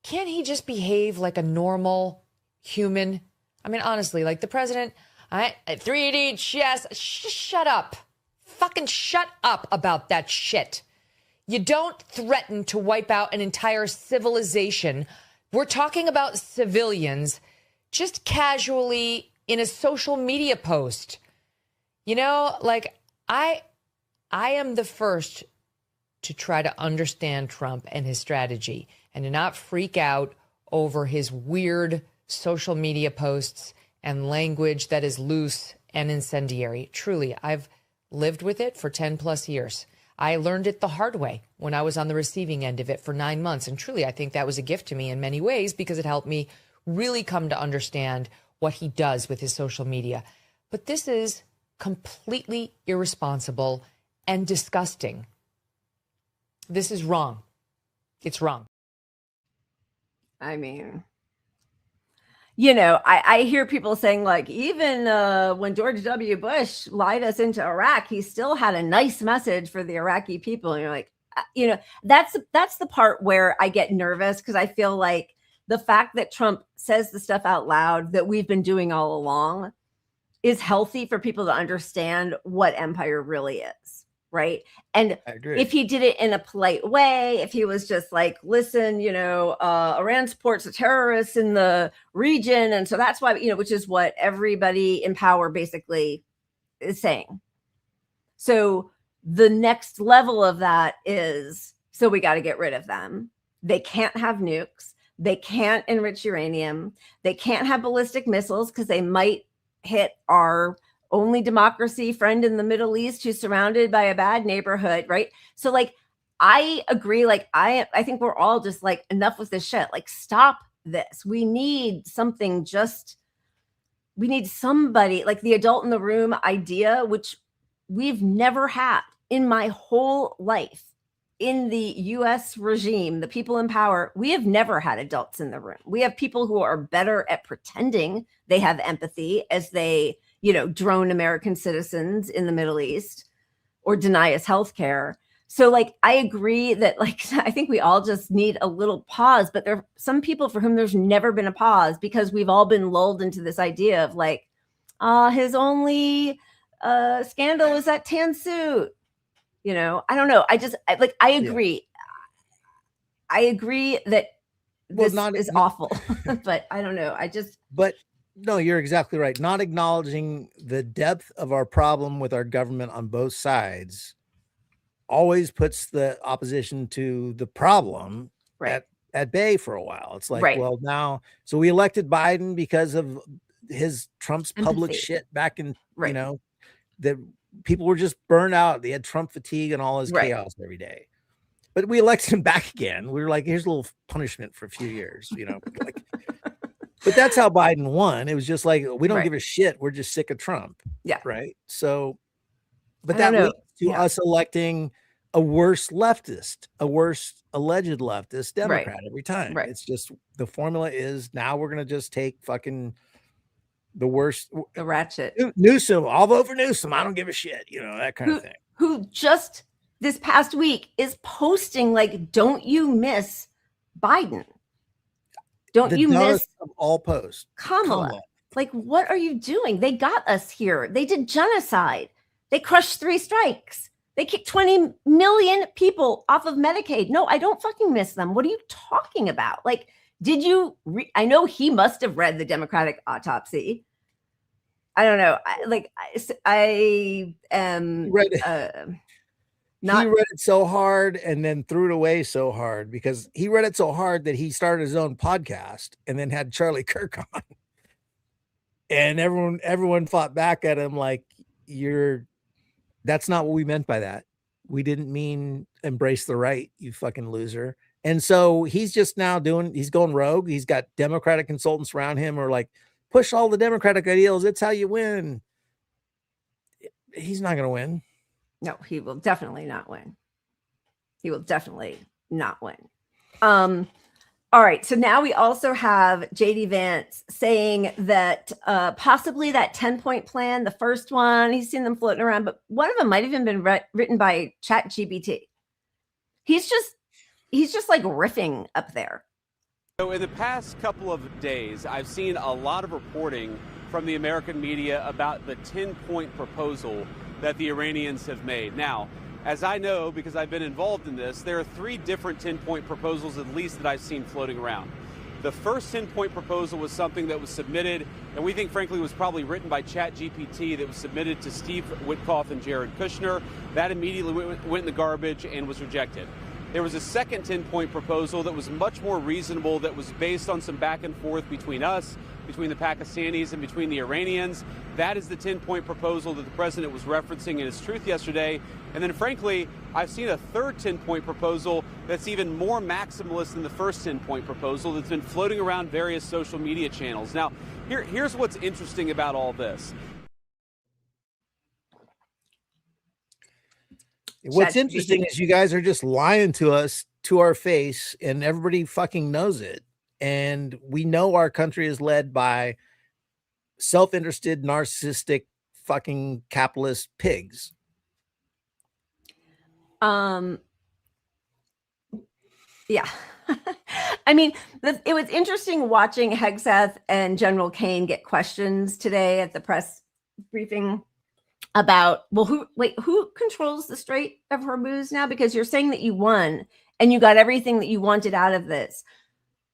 Can't he just behave like a normal human? I mean, honestly, like the president, 3 each, yes, shut up. Fucking shut up about that shit. You don't threaten to wipe out an entire civilization. We're talking about civilians just casually in a social media post. You know, like I am the first to try to understand Trump and his strategy and to not freak out over his weird social media posts and language that is loose and incendiary. Truly, I've lived with it for 10 plus years. I learned it the hard way when I was on the receiving end of it for 9 months. And truly, I think that was a gift to me in many ways because it helped me really come to understand what he does with his social media. But this is completely irresponsible and disgusting. This is wrong. It's wrong. I mean, you know, I hear people saying, like, even when George W. Bush lied us into Iraq, he still had a nice message for the Iraqi people. And you're like, that's the part where I get nervous, because I feel like the fact that Trump says the stuff out loud that we've been doing all along is healthy for people to understand what empire really is, right? And if he did it in a polite way, if he was just like, listen, Iran supports the terrorists in the region, and so that's why, which is what everybody in power basically is saying. So the next level of that is, so we got to get rid of them. They can't have nukes. They can't enrich uranium. They can't have ballistic missiles because they might hit our only democracy friend in the Middle East who's surrounded by a bad neighborhood, right? So like, I agree. Like, I think we're all just like, enough with this shit. Like, stop this. We need something, we need somebody, like the adult in the room idea, which we've never had in my whole life. In the US regime, the people in power, we have never had adults in the room. We have people who are better at pretending they have empathy as they, drone American citizens in the Middle East or deny us healthcare. So like, I agree that like, I think we all just need a little pause, but there are some people for whom there's never been a pause, because we've all been lulled into this idea of like, his only scandal is that tan suit. I don't know. I agree. Yeah. I agree that this is awful, but I don't know. But no, you're exactly right. Not acknowledging the depth of our problem with our government on both sides always puts the opposition to the problem at bay for a while. It's like, well, now, so we elected Biden because of Trump's public shit back in, that people were just burned out. They had Trump fatigue and all his chaos every day. But we elected him back again. We were like, here's a little punishment for a few years, like, but that's how Biden won. It was just like, we don't give a shit. We're just sick of Trump. Yeah. Right. So, but that leads to us electing a worse leftist, a worse alleged leftist Democrat every time. Right. It's just, the formula is, now we're going to just take fucking the worst, the ratchet Newsom. I'll vote for Newsom. I don't give a shit. That kind of thing. Who just this past week is posting like, don't you miss Biden? Don't you miss all posts Kamala? Like, what are you doing? They got us here. They did genocide. They crushed 3 strikes. They kicked 20 million people off of Medicaid. No, I don't fucking miss them. What are you talking about? Like, did you I know he must have read the Democratic autopsy. I don't know. I am read it. He read it so hard and then threw it away so hard, because he read it so hard that he started his own podcast and then had Charlie Kirk on. And everyone fought back at him like, that's not what we meant by that. We didn't mean embrace the right, you fucking loser. And so he's just now he's going rogue. He's got Democratic consultants around him, or like, push all the Democratic ideals. It's how you win. He's not going to win. No, he will definitely not win. He will definitely not win. All right. So now we also have JD Vance saying that possibly that 10-point plan, the first one, he's seen them floating around, but one of them might have even been written by ChatGPT. He's just like riffing up there. So in the past couple of days, I've seen a lot of reporting from the American media about the 10-point proposal that the Iranians have made. Now, as I know, because I've been involved in this, there are 3 different 10-point proposals at least that I've seen floating around. The first 10-point proposal was something that was submitted, and we think, frankly, was probably written by ChatGPT, that was submitted to Steve Witkoff and Jared Kushner. That immediately went in the garbage and was rejected. There was a second 10-point proposal that was much more reasonable, that was based on some back and forth between us, between the Pakistanis, and between the Iranians. That is the 10-point proposal that the president was referencing in his Truth yesterday. And then, frankly, I've seen a third 10-point proposal that's even more maximalist than the first 10-point proposal that's been floating around various social media channels. Now, here's what's interesting about all this. What's interesting is you guys are just lying to us to our face, and everybody fucking knows it. And we know our country is led by self-interested, narcissistic, fucking capitalist pigs. Yeah. I mean, it was interesting watching Hegseth and General Kane get questions today at the press briefing about, well, who controls the Strait of Hormuz now? Because you're saying that you won and you got everything that you wanted out of this.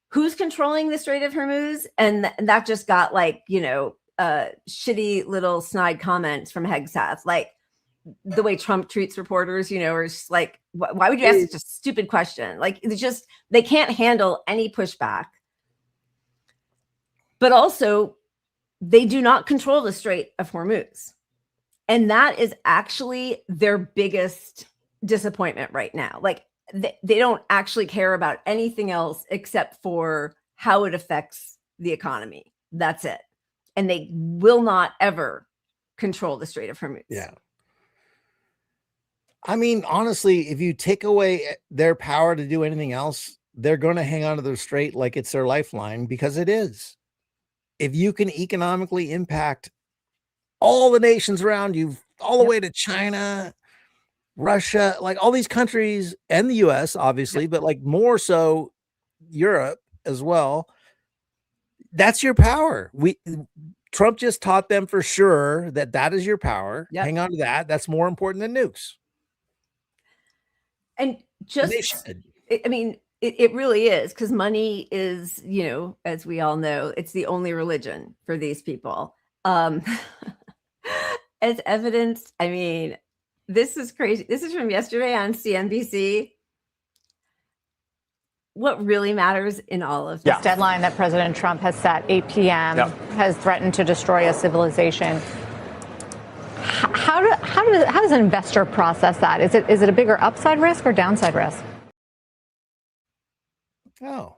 Who's controlling the Strait of Hormuz? And that just got like, shitty little snide comments from Hegseth, like the way Trump treats reporters, or just like, why would you ask such a stupid question? Like, it's just, they can't handle any pushback. But also, they do not control the Strait of Hormuz. And that is actually their biggest disappointment right now. Like, they don't actually care about anything else except for how it affects the economy. That's it. And they will not ever control the Strait of Hormuz. Yeah. I mean, honestly, if you take away their power to do anything else, they're going to hang on to their strait like it's their lifeline, because it is. If you can economically impact all the nations around you, all the way to China, Russia, like all these countries, and the US, obviously, but like more so Europe as well, that's your power. Trump just taught them for sure that is your power. Yep. Hang on to that. That's more important than nukes. And just, I mean, it really is, because money is, as we all know, it's the only religion for these people. As evidenced, I mean, this is crazy. This is from yesterday on CNBC. What really matters in all of this deadline that President Trump has set, 8 p.m., has threatened to destroy a civilization. How does an investor process that? Is it a bigger upside risk or downside risk? Oh,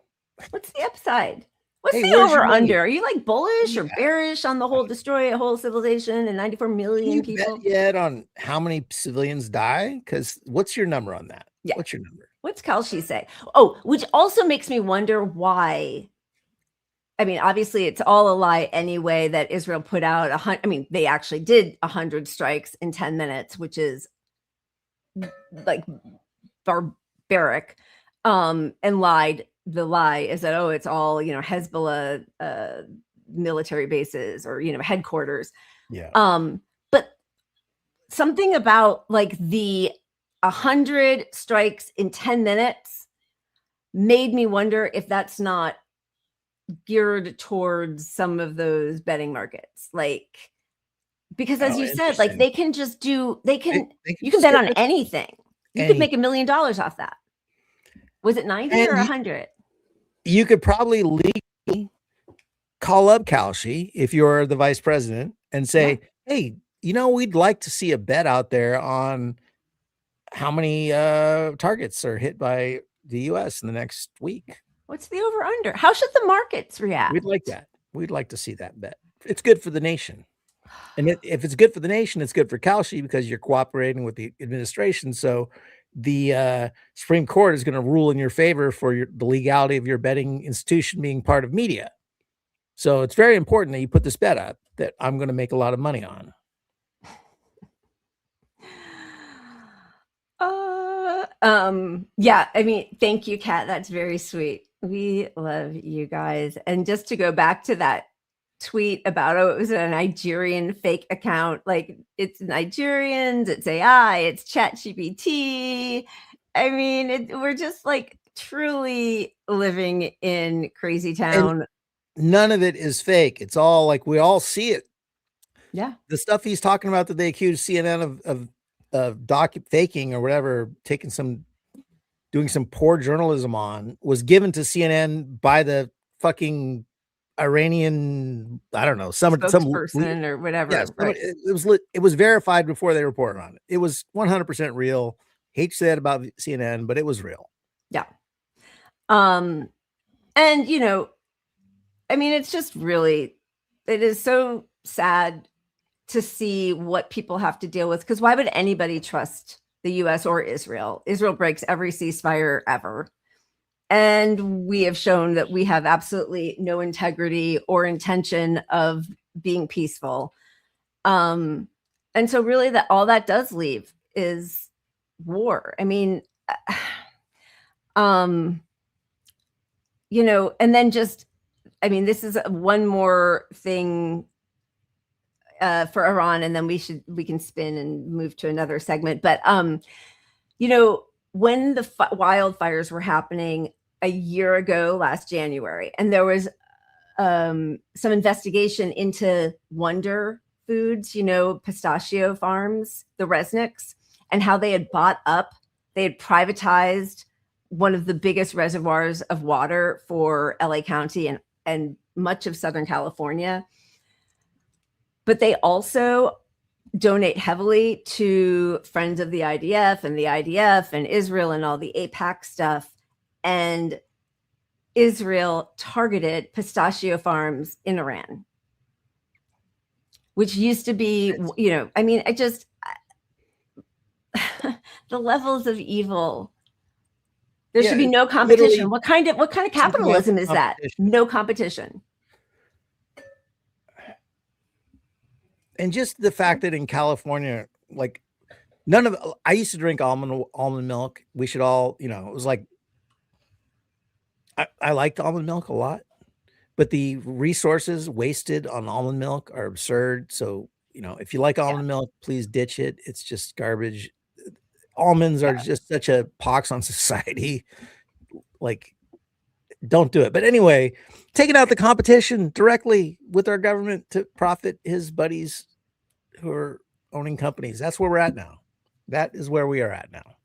what's the upside? What's the over under? Are you like bullish or bearish on the whole destroy a whole civilization and 94 million people? Bet yet on how many civilians die? Because what's your number on that? Yeah. What's your number? What's Kelsey say? Oh, which also makes me wonder why. I mean, obviously, it's all a lie anyway that Israel put out 100. I mean, they actually did 100 strikes in 10 minutes, which is like barbaric, and lied. The lie is that, oh, it's all, Hezbollah military bases or, headquarters. Yeah. But something about like the 100 strikes in 10 minutes made me wonder if that's not geared towards some of those betting markets, like, because as you said, like they can just do, you can bet on anything. You could make $1 million off that. Was it 90 or 100? You could probably legally call up Kalshi if you're the vice president and say, hey, we'd like to see a bet out there on how many targets are hit by the US in the next week. What's the over under? How should the markets react? We'd like that. We'd like to see that bet. It's good for the nation. And if it's good for the nation, it's good for Kalshi because you're cooperating with the administration. So the Supreme Court is going to rule in your favor for the legality of your betting institution being part of media. So it's very important that you put this bet up that I'm going to make a lot of money on. Yeah, I mean, thank you, Kat. That's very sweet. We love you guys. And just to go back to that tweet about, it was a Nigerian fake account. Like, it's Nigerians, it's AI, it's ChatGPT. I mean, we're just like truly living in crazy town. And none of it is fake. It's all like, we all see it. Yeah. The stuff he's talking about that they accuse CNN of faking or whatever, doing some poor journalism on, was given to CNN by the fucking Iranian, I don't know, some person or whatever. Yes, right. It was verified before they reported on it. It was 100% real. Hate to say that about CNN, but it was real. Yeah. And I mean, it's just really, it is so sad to see what people have to deal with, because why would anybody trust the US or Israel? Israel breaks every ceasefire ever. And we have shown that we have absolutely no integrity or intention of being peaceful. And so really all that does leave is war. I mean, You know, and then just, I mean, this is one more thing for Iran, and then we can spin and move to another segment. But you know, when the wildfires were happening a year ago, last January, and there was some investigation into Wonder Foods, you know, pistachio farms, the Resnicks, and how they had privatized one of the biggest reservoirs of water for LA County and much of Southern California. But they also donate heavily to Friends of the IDF and Israel and all the AIPAC stuff. And Israel targeted pistachio farms in Iran, which used to be, you know, I mean, the levels of evil. There should be no competition. What kind of capitalism is that? No competition. And just the fact that in California, like I used to drink almond milk. We should all, you know, it was like, I liked almond milk a lot, but the resources wasted on almond milk are absurd. So, you know, if you like almond milk, please ditch it. It's just garbage. Almonds are just such a pox on society. Like, don't do it. But anyway, taking out the competition directly with our government to profit his buddies who are owning companies. That's where we're at now. That is where we are at now.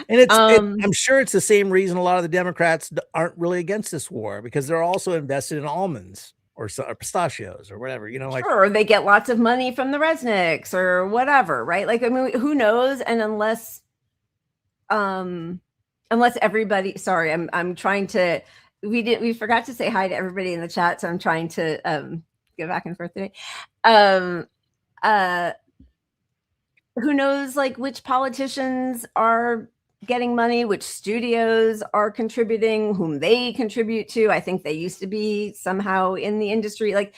And I'm sure it's the same reason a lot of the Democrats aren't really against this war, because they're also invested in almonds or pistachios or whatever, you know, like sure, they get lots of money from the Resnicks or whatever, right? Like, I mean, who knows? And unless everybody, sorry, I'm trying to, we forgot to say hi to everybody in the chat, so I'm trying to go back and forth today. Who knows, like, which politicians are getting money, which studios are contributing, whom they contribute to. I think they used to be somehow in the industry. Like,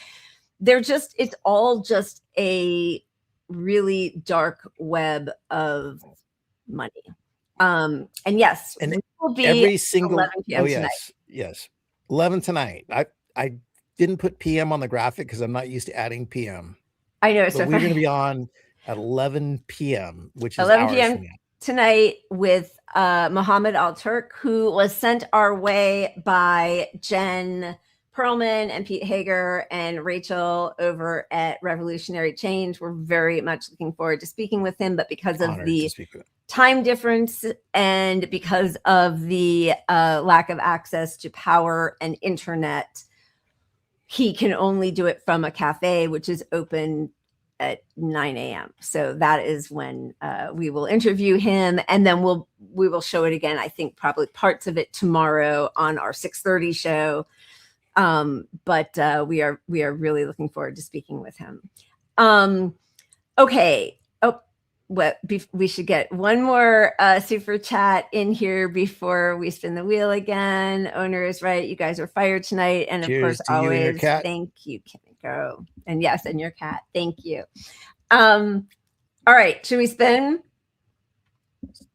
it's all just a really dark web of money. And yes, and we will be every single 11 p.m. tonight. Yes, 11 tonight. I didn't put PM on the graphic because I'm not used to adding PM. I know. So So we're going to be on at 11 p.m., which is 11 hours p.m. from now. tonight with Mohammed Al-Turk, who was sent our way by Jen Perlman and Pete Hager and Rachel over at Revolutionary Change. We're very much looking forward to speaking with him, but because of the time difference and because of the lack of access to power and internet, he can only do it from a cafe, which is open at 9 a.m. So that is when we will interview him, and then we will show it again. I think probably parts of it tomorrow on our 6:30 show. But we are really looking forward to speaking with him. Okay. We should get one more super chat in here before we spin the wheel again. Owner is right. You guys are fired tonight, and of Cheers course, to you and your always cat. thank you, Kimiko, and yes, and your cat. Thank you. All right, should we spin?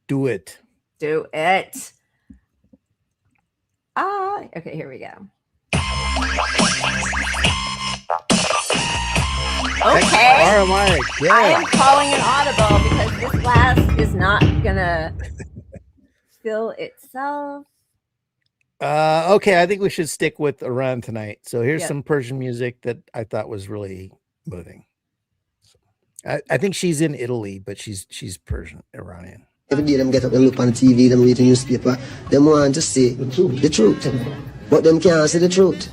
Do it. Do it. Okay, here we go. Okay. I am calling an audible because this glass is not gonna fill itself. Okay, I think we should stick with Iran tonight. So here's Yep. some Persian music that I thought was really moving. I think she's in Italy, but she's Persian, Iranian. Every day them get up and look on TV, them read the newspaper, them want to see the truth. But them can't see the truth,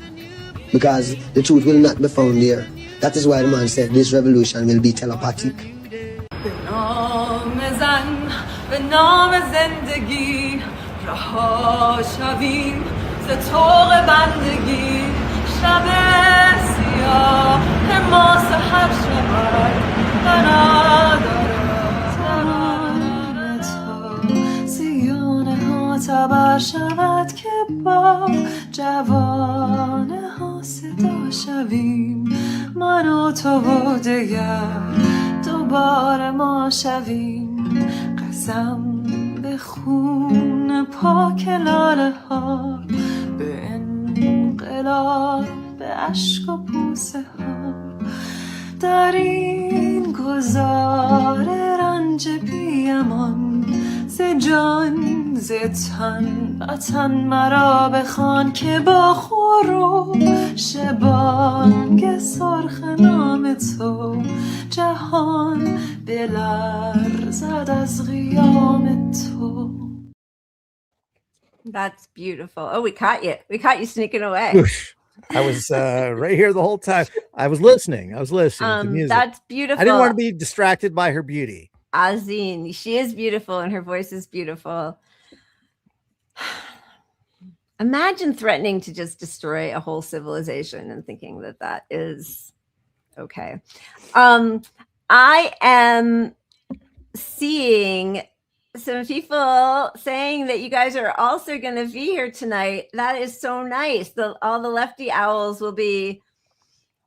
because the truth will not be found there. That is why the man said this revolution will be telepathic. به نام زن به نام زندگی رها شویم ز طوق بندگی شب سیاه ما سحر شود ترانه تو زیانه ها تبر شود که با جوانه ها صدا شویم من و تو و دگر دوباره ما شویم قسم به به خون پاک لاله ها، به انقلاب، به عشق و بوسه ها. در این گذار رنج بیامان، ز جان ز تن وطن مرا بخوان، که با خروش بانگ سرخ نام تو جهان بلرزد از قیام تو. That's beautiful. Oh, we caught you. We caught you sneaking away. I was right here the whole time. I was listening. To the music. That's beautiful. I didn't want to be distracted by her beauty. Azin, she is beautiful and her voice is beautiful. Imagine threatening to just destroy a whole civilization and thinking that that is okay. I am seeing some people saying that you guys are also going to be here tonight. That is so nice. All the lefty owls will be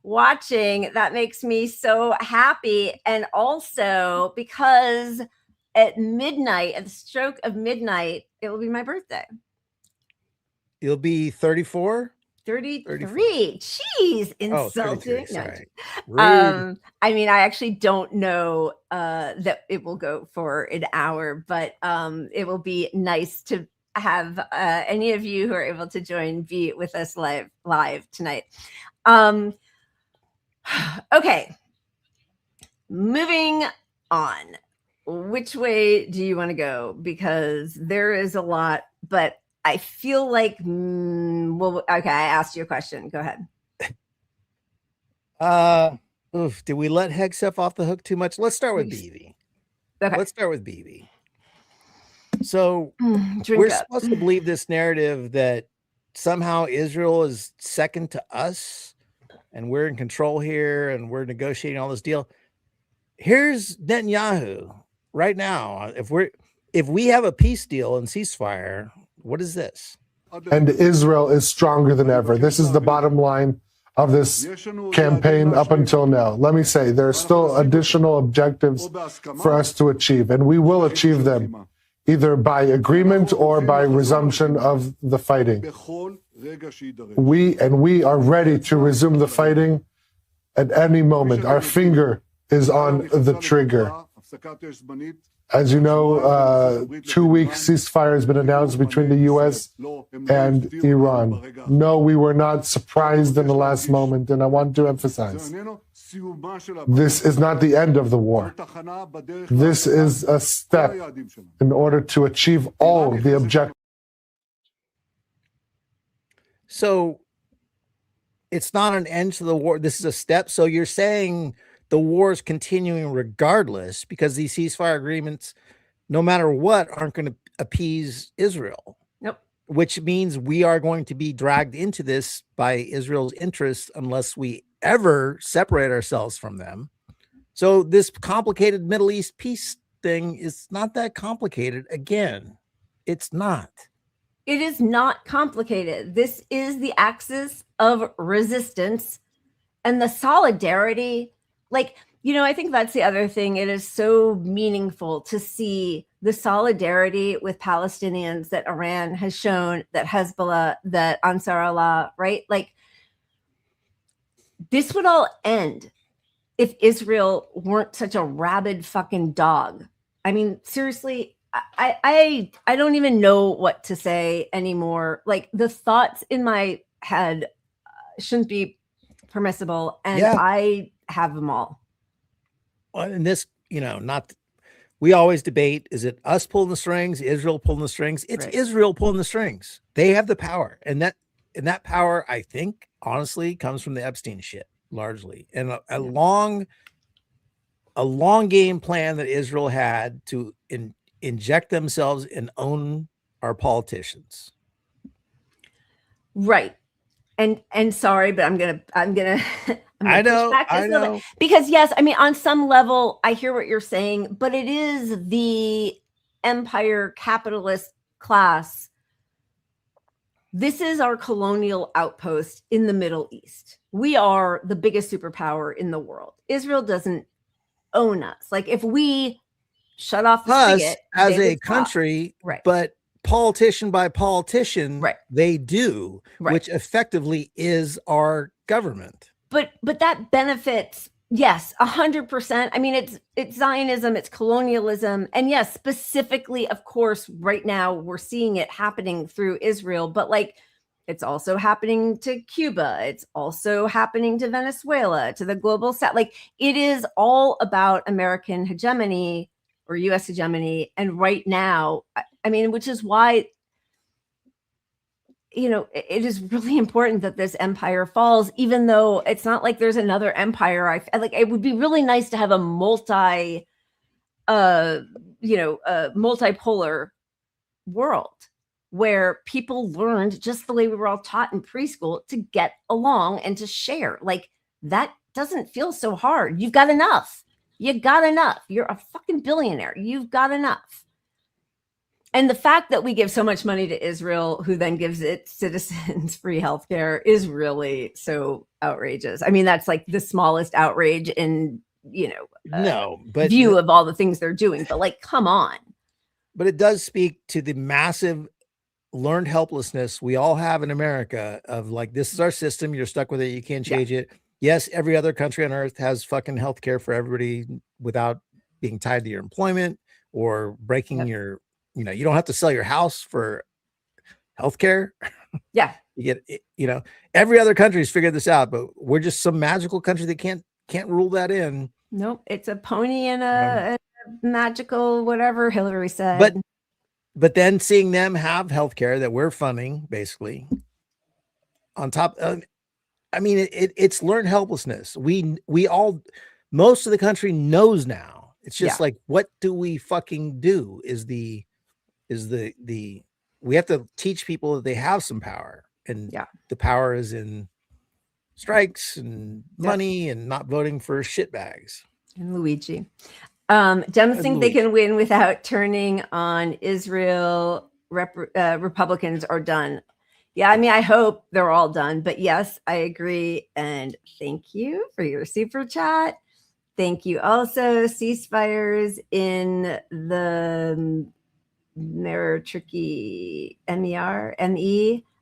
watching. That makes me so happy. And also because at midnight, at the stroke of midnight, it will be my birthday. You'll be 34? 33. Jeez, insulting. 33, I mean, I actually don't know that it will go for an hour, but it will be nice to have any of you who are able to join be with us live tonight. Okay, moving on. Which way do you want to go? Because there is a lot, but I feel like, well, okay, I asked you a question. Go ahead. Did we let Hegseth off the hook too much? Let's start with BB. Okay. Let's start with BB. So Drink we're up. supposed to believe this narrative that somehow Israel is second to us and we're in control here and we're negotiating all this deal. Here's Netanyahu right now. If we have a peace deal and ceasefire, what is this? And Israel is stronger than ever. This is the bottom line of this campaign up until now. Let me say, there are still additional objectives for us to achieve, and we will achieve them either by agreement or by resumption of the fighting. We are ready to resume the fighting at any moment. Our finger is on the trigger. As you know, 2-week ceasefire has been announced between the U.S. and Iran. No, we were not surprised in the last moment, and I want to emphasize, this is not the end of the war. This is a step in order to achieve all the objectives. So it's not an end to the war. This is a step. So you're saying the war is continuing regardless because these ceasefire agreements, no matter what, aren't going to appease Israel. Nope. Which means we are going to be dragged into this by Israel's interests unless we ever separate ourselves from them. So this complicated Middle East peace thing is not that complicated. Again, it's not. It is not complicated. This is the axis of resistance and the solidarity. Like, you know, I think that's the other thing. It is so meaningful to see the solidarity with Palestinians that Iran has shown, that Hezbollah, that Ansar Allah, right? Like, this would all end if Israel weren't such a rabid fucking dog. I mean, seriously, I don't even know what to say anymore. Like, the thoughts in my head shouldn't be permissible, and Yeah. I have them all. Well, and this, you know, we always debate, is it us pulling the strings, Israel pulling the strings? It's Right. Israel pulling the strings. They have the power. And that power, I think, honestly, comes from the Epstein shit largely. And a long game plan that Israel had to inject themselves and own our politicians. Right. And sorry, but I'm gonna I know, push back just I a little know. bit. Because yes, I mean, on some level, I hear what you're saying, but it is the empire capitalist class. This is our colonial outpost in the Middle East. We are the biggest superpower in the world. Israel doesn't own us. Like, if we shut off the Us spigot, as they a would stop. country, Right. but politician by politician, Right. they do, Right. which effectively is our government. But that benefits, yes, 100%. I mean, it's Zionism, it's colonialism, and yes, specifically, of course, right now we're seeing it happening through Israel, but like it's also happening to Cuba, it's also happening to Venezuela, to the global south. Like it is all about American hegemony or U.S. hegemony, and right now, I mean, which is why, you know, it is really important that this empire falls, even though it's not like there's another empire. I like it would be really nice to have a multipolar world where people learned just the way we were all taught in preschool to get along and to share. Like that doesn't feel so hard. You've got enough. You got enough. You're a fucking billionaire. You've got enough. And the fact that we give so much money to Israel, who then gives its citizens free healthcare, is really so outrageous. I mean, that's like the smallest outrage in, view of all the things they're doing. But like, come on. But it does speak to the massive learned helplessness we all have in America of like, this is our system. You're stuck with it. You can't change it. Yes, every other country on earth has fucking healthcare for everybody without being tied to your employment or breaking your, you don't have to sell your house for healthcare. Yeah. You get, every other country's figured this out, but we're just some magical country that can't rule that in. Nope. It's a pony and a magical whatever Hillary said. But then seeing them have healthcare that we're funding, basically, on top of, I mean, it's learned helplessness. We all, most of the country knows now. It's just like, what do we fucking do? Is the we have to teach people that they have some power, and the power is in strikes and money and not voting for shitbags. And Luigi. Dems think they can win without turning on Israel. Republicans are done. Yeah, I mean, I hope they're all done. But yes, I agree. And thank you for your super chat. Thank you also. Ceasefires in the tricky MER.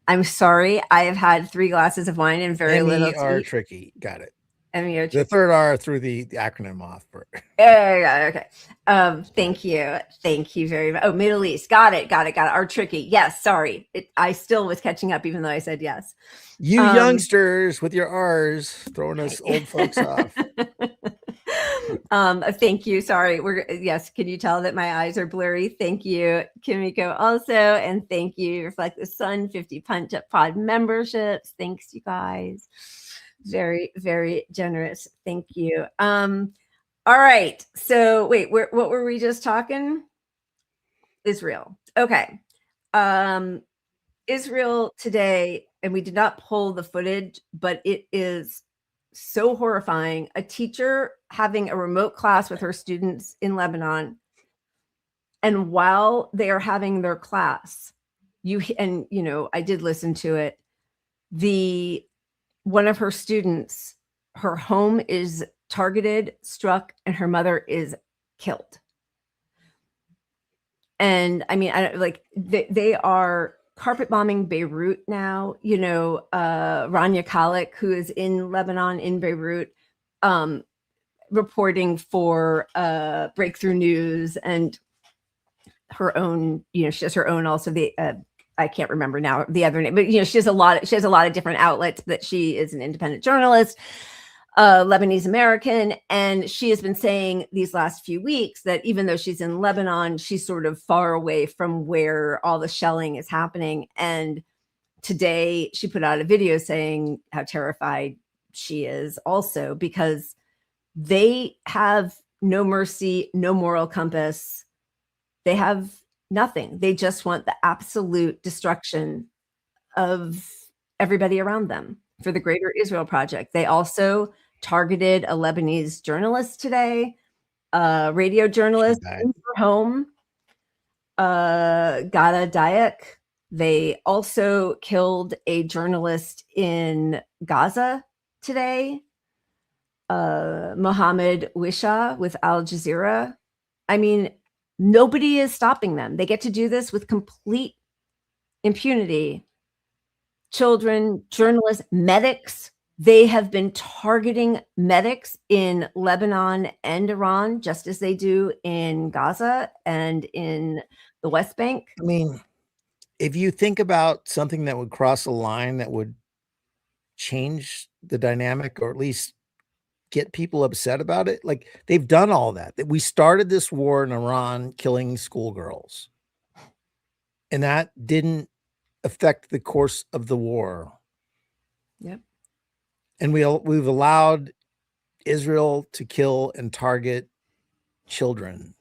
I'm sorry. I have had 3 glasses of wine and very little tea. Tricky. Got it. MER the third R threw the acronym off. Okay. Thank you. Thank you very much. Oh, Middle East. Got it. Are tricky. Yes. Sorry. I still was catching up, even though I said yes. You youngsters with your R's throwing us old folks off. Thank you. Sorry. Yes. Can you tell that my eyes are blurry? Thank you, Kimiko, also, and thank you, Reflect the Sun 50 Punch Up Pod memberships. Thanks, you guys. Very, very generous. Thank you. All right. So wait, what were we just talking? Israel. Okay. Israel today, and we did not pull the footage, but it is so horrifying. A teacher having a remote class with her students in Lebanon. And while they are having their class, I did listen to it. One of her students, her home is targeted, struck, and her mother is killed. And I mean, they are carpet bombing Beirut now. Rania Khalek, who is in Lebanon, in Beirut, reporting for Breakthrough News and her own, she has her own also I can't remember now the other name, but she has a lot of different outlets that she is an independent journalist, Lebanese American. And she has been saying these last few weeks that even though she's in Lebanon, she's sort of far away from where all the shelling is happening. And today she put out a video saying how terrified she is also because they have no mercy, no moral compass. They have nothing. They just want the absolute destruction of everybody around them for the Greater Israel Project. They also targeted a Lebanese journalist today, a radio journalist in her home, Gada Dayak. They also killed a journalist in Gaza today, Mohammed Wisha with Al Jazeera. I mean, Nobody is stopping them. They get to do this with complete impunity. Children, journalists, medics, they have been targeting medics in Lebanon and Iran, just as they do in Gaza and in the West Bank. I mean, if you think about something that would cross a line that would change the dynamic, or at least get people upset about it, like they've done all that. We started this war in Iran killing schoolgirls, and that didn't affect the course of the war. Yep. And we've allowed Israel to kill and target children.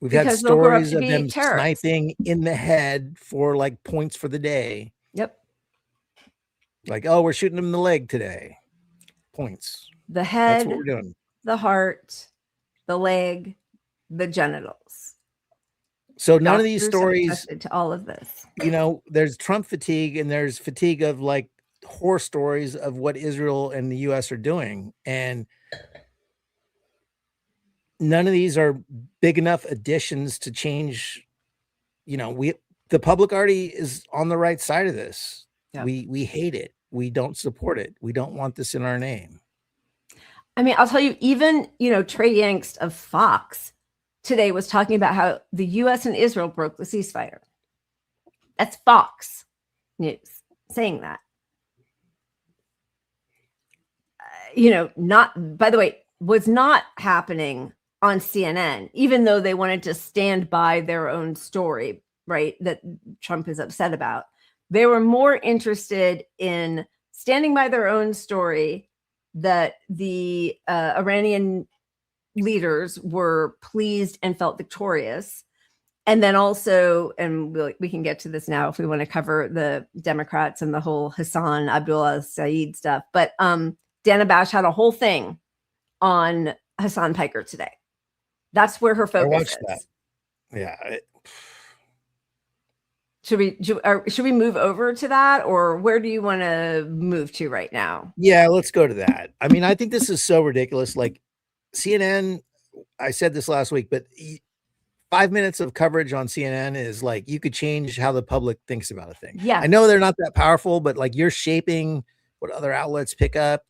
We've had Because they'll grow up stories to of be them terrorists. sniping in the head for like points for the day. Yep. Like, oh, we're shooting them in the leg today. Points. The That's head, what we're doing. the heart, the leg, the genitals. So none of these Doctors have stories, attested to all of this. you know, there's Trump fatigue and there's fatigue of like horror stories of what Israel and the US are doing. And none of these are big enough additions to change. You know, the public already is on the right side of this. Yeah. We hate it. We don't support it. We don't want this in our name. I mean, I'll tell you, even, you know, Trey Yangst of Fox today was talking about how the US and Israel broke the ceasefire. That's Fox News saying that. You know, not, by the way, was not happening on CNN, even though they wanted to stand by their own story, right, that Trump is upset about. They were more interested in standing by their own story that the Iranian leaders were pleased and felt victorious. And then also, and we can get to this now if we want to cover the Democrats and the whole Hassan Abdullah Saeed stuff. But Dana Bash had a whole thing on Hassan Piker today. That's where her focus is. That. Yeah. Should we move over to that, or where do you want to move to right now? Yeah, let's go to that. I mean, I think this is so ridiculous. Like CNN, I said this last week, but 5 minutes of coverage on CNN is like, you could change how the public thinks about a thing. Yeah. I know they're not that powerful, but like you're shaping what other outlets pick up,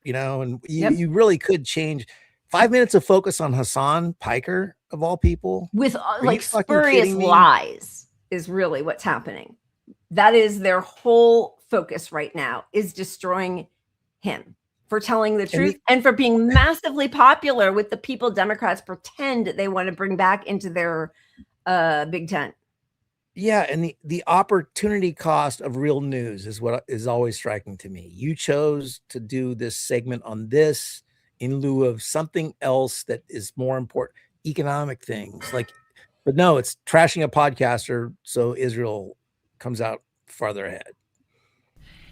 you know, and you really could change 5 minutes of focus on Hassan Piker of all people. With like spurious lies is really what's happening. That is their whole focus right now, is destroying him for telling the truth and for being massively popular with the people Democrats pretend they want to bring back into their big tent. Yeah, and the opportunity cost of real news is what is always striking to me. You chose to do this segment on this in lieu of something else that is more important, economic things. Like, but no, it's trashing a podcaster so Israel comes out farther ahead.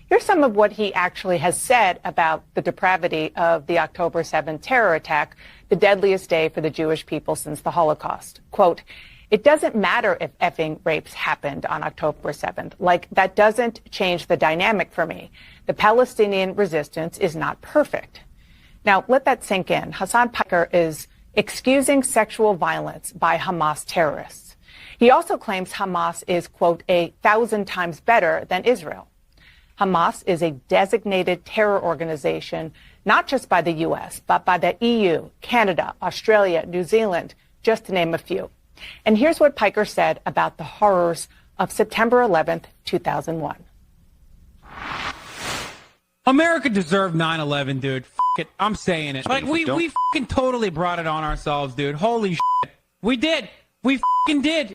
Here's some of what he actually has said about the depravity of the October 7th terror attack, the deadliest day for the Jewish people since the Holocaust. Quote, "It doesn't matter if effing rapes happened on October 7th. Like, that doesn't change the dynamic for me. The Palestinian resistance is not perfect." Now, let that sink in. Hassan Piker is excusing sexual violence by Hamas terrorists. He also claims Hamas is, quote, 1,000 times better than Israel. Hamas is a designated terror organization, not just by the U.S., but by the EU, Canada, Australia, New Zealand, just to name a few. And here's what Piker said about the horrors of September 11th, 2001. America deserved 9/11, dude. F it. I'm saying it. Like, we fucking totally brought it on ourselves, dude. Holy shit. We did. We fucking did.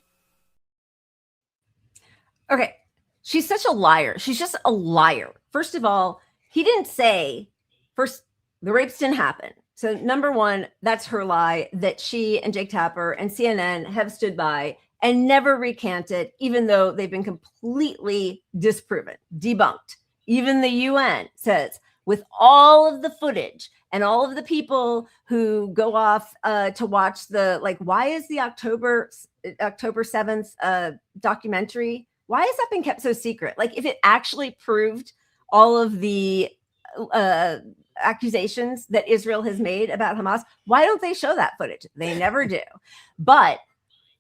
Okay. She's such a liar. She's just a liar. First of all, he didn't say, first, the rapes didn't happen. So number one, that's her lie that she and Jake Tapper and CNN have stood by and never recanted, even though they've been completely disproven, debunked. Even the UN says, with all of the footage and all of the people who go off to watch the, like, why is the October 7th documentary, why has that been kept so secret? Like, if it actually proved all of the accusations that Israel has made about Hamas. Why don't they show that footage? They never do. But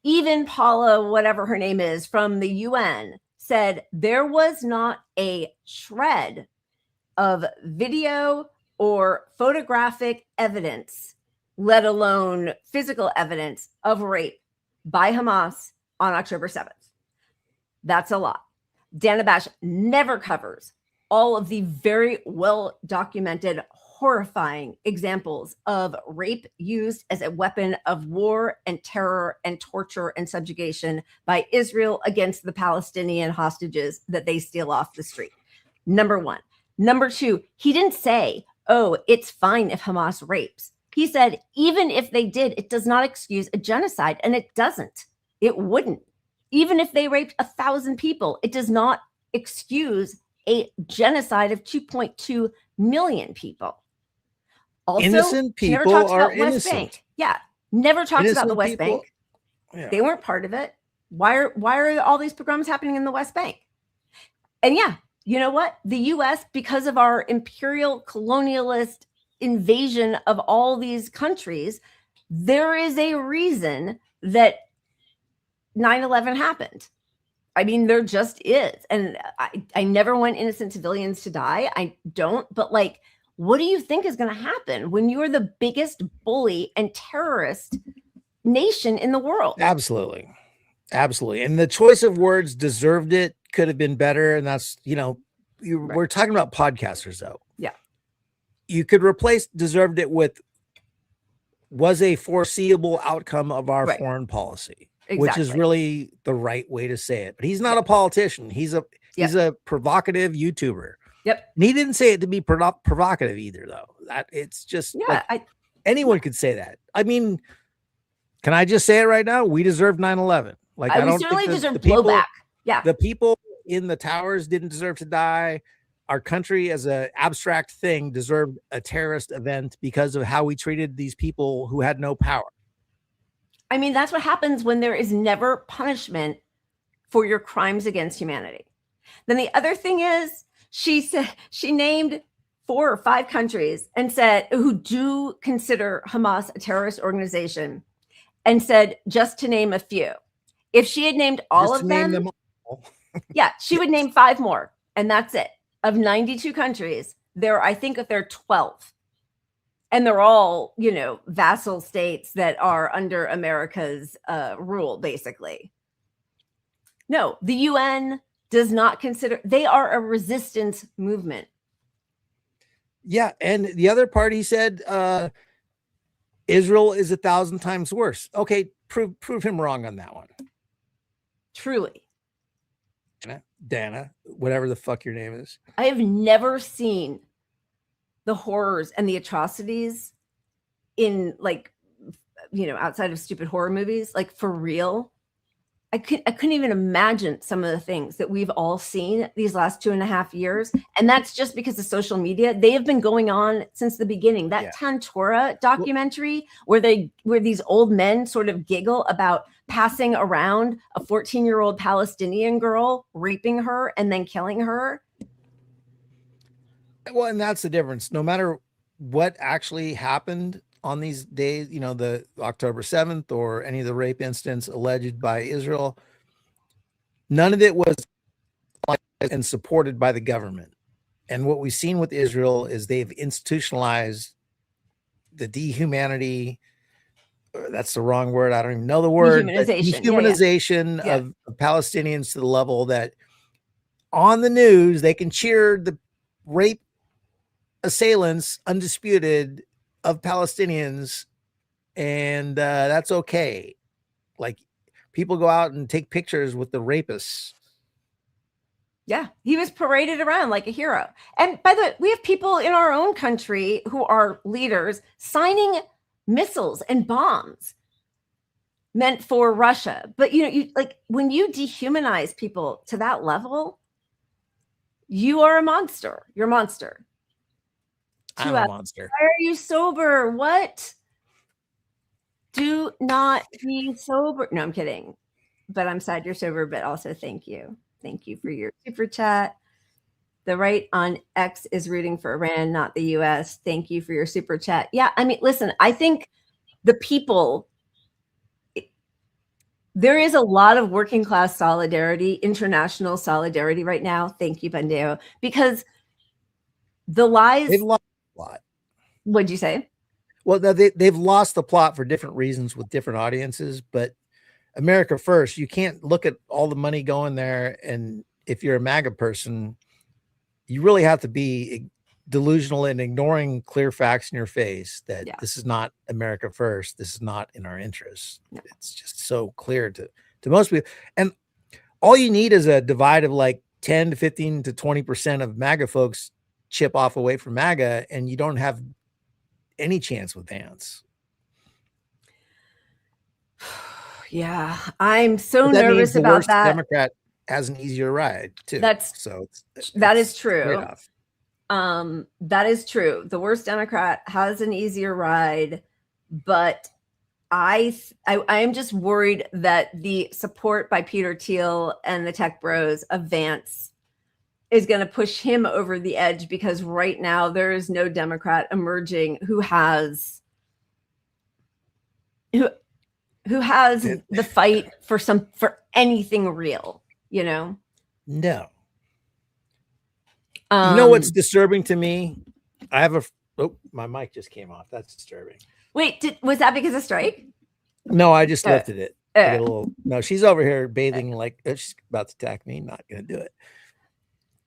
even Paula, whatever her name is, from the UN said there was not a shred of video or photographic evidence, let alone physical evidence of rape by Hamas on October 7th. That's a lot. Dana Bash never covers all of the very well documented, horrifying examples of rape used as a weapon of war and terror and torture and subjugation by Israel against the Palestinian hostages that they steal off the street. Number one. Number two, he didn't say, oh, it's fine if Hamas rapes. He said, even if they did, it does not excuse a genocide. And it doesn't. It wouldn't. Even if they raped 1,000 people, it does not excuse a genocide of 2.2 million people. Also, innocent people never talks are about West innocent. Bank. Yeah, never talks Innocent about the West people- Bank. Yeah. They weren't part of it. Why are all these pogroms happening in the West Bank? And yeah, you know what? The US, because of our imperial colonialist invasion of all these countries, there is a reason that 9/11 happened. I mean, there just is. And I never want innocent civilians to die. I don't. But like, what do you think is going to happen when you're the biggest bully and terrorist nation in the world? Absolutely. Absolutely. And the choice of words deserved it, could have been better. And that's, we're talking about podcasters though. Yeah. You could replace deserved it with was a foreseeable outcome of our foreign policy, which is really the right way to say it. But he's not a politician. He's a provocative YouTuber. Yep. And he didn't say it to be provocative either, though. That it's just anyone could say that. I mean, can I just say it right now? We deserve 9/11. Like I don't certainly think deserve blowback. Yeah. The people in the towers didn't deserve to die. Our country as an abstract thing deserved a terrorist event because of how we treated these people who had no power. I mean, that's what happens when there is never punishment for your crimes against humanity. Then the other thing is, she said she named 4 or 5 countries and said who do consider Hamas a terrorist organization, and said just to name a few. If she had named all Just of to name them, all. yeah, she would name 5 more, and that's it. Of 92 countries, I think there are 12. And they're all, vassal states that are under America's rule, basically. No, the UN does not consider, they are a resistance movement. Yeah. And the other part, he said, Israel is 1,000 times worse. Okay. Prove him wrong on that one. Truly. Dana, whatever the fuck your name is. I have never seen the horrors and the atrocities in outside of stupid horror movies, like for real. I couldn't even imagine some of the things that we've all seen these last 2.5 years. And that's just because of social media. They have been going on since the beginning. That Tantora documentary where these old men sort of giggle about passing around a 14-year-old Palestinian girl, raping her and then killing her. Well, and that's the difference. No matter what actually happened on these days, the October 7th or any of the rape incidents alleged by Israel, none of it was and supported by the government. And what we've seen with Israel is they've institutionalized the dehumanity. That's the wrong word. I don't even know the word. Dehumanization of Palestinians to the level that on the news, they can cheer the rape assailants undisputed of Palestinians, and that's okay. Like, people go out and take pictures with the rapists. Yeah, he was paraded around like a hero. And by the way, we have people in our own country who are leaders signing missiles and bombs meant for Russia. But you when you dehumanize people to that level, you are a monster. You're a monster. I'm a monster. Why are you sober? What? Do not be sober. No, I'm kidding. But I'm sad you're sober, but also thank you. Thank you for your super chat. The right on X is rooting for Iran, not the US. Thank you for your super chat. Yeah, I mean, listen, I think the people, there is a lot of working class solidarity, international solidarity right now. Thank you, Bandeo, because the lies. They've lost a lot. What'd you say? Well, they've lost the plot for different reasons with different audiences, but America first, you can't look at all the money going there. And if you're a MAGA person, you really have to be delusional and ignoring clear facts in your face that this is not America first. This is not in our interests. No. It's just so clear to most people. And all you need is a divide of like 10 to 15 to 20% of MAGA folks chip off away from MAGA, and you don't have any chance with Vance. Yeah, I'm so nervous about that. Democrat has an easier ride too. That is true. That is true. The worst Democrat has an easier ride, but I am just worried that the support by Peter Thiel and the tech bros of Vance is going to push him over the edge, because right now there is no Democrat emerging who has the fight for anything real, you know? No. You know what's disturbing to me? I have my mic just came off. That's disturbing. Wait, was that because of strike? No, I just lifted it. No, she's over here bathing like she's about to attack me. Not going to do it.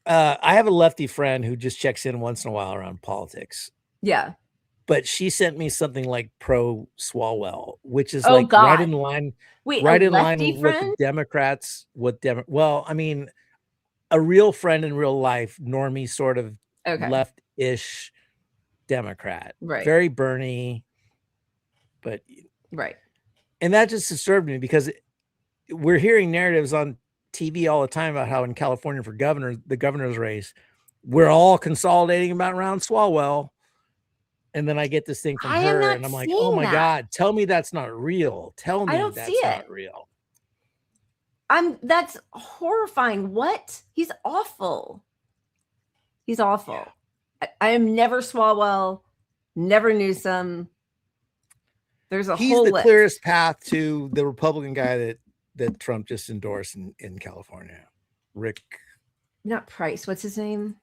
I have a lefty friend who just checks in once in a while around politics. Yeah. But she sent me something like pro Swalwell, which is right in line. Wait, right in line with the Democrats. Well, I mean, a real friend in real life, normie sort of left-ish Democrat, right? Very Bernie, but right. And that just disturbed me, because we're hearing narratives on TV all the time about how in California for the governor's race, we're all consolidating around Swalwell. And then I get this thing from her and I'm like, oh my God, tell me that's not real. Tell me that's not real. That's horrifying. What? He's awful. He's awful. I am never Swalwell, never Newsom. There's He's whole the list. clearest path to the Republican guy that Trump just endorsed in California. Rick. Not Price. What's his name?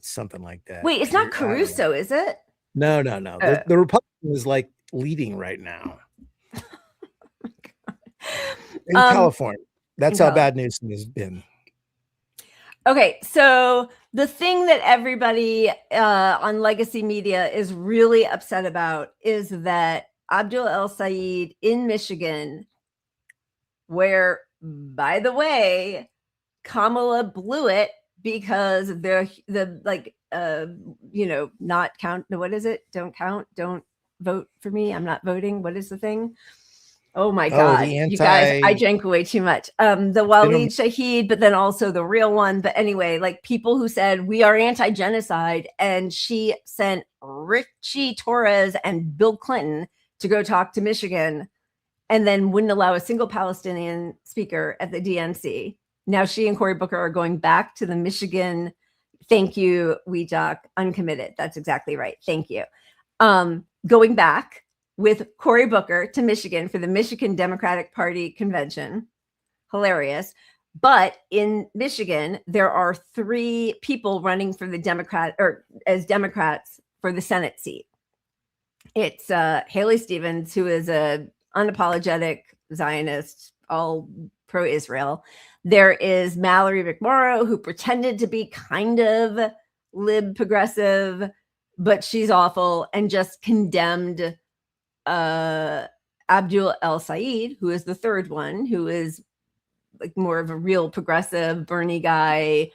Something like that. Wait, it's not Caruso, is it? No. The Republican is like leading right now. In California. That's how bad Newsom has been. Okay, so the thing that everybody on legacy media is really upset about is that Abdul El Sayed in Michigan, where, by the way, Kamala blew it because not count. What is it? Don't count. Don't vote for me. I'm not voting. What is the thing? Oh my God, you guys, I drank way too much. The Waleed Shahid, but then also the real one. But anyway, like people who said we are anti-genocide, and she sent Richie Torres and Bill Clinton to go talk to Michigan, and then wouldn't allow a single Palestinian speaker at the DNC. Now she and Cory Booker are going back to the Michigan. Thank you, Weejock, uncommitted. That's exactly right. Thank you. Going back with Cory Booker to Michigan for the Michigan Democratic Party convention. Hilarious. But in Michigan, there are 3 people running for the as Democrats for the Senate seat. It's Haley Stevens, who is a unapologetic Zionist, all pro-Israel. There is Mallory McMorrow, who pretended to be kind of lib progressive, but she's awful and just condemned Abdul El Sayed, who is the third one, who is like more of a real progressive Bernie guy,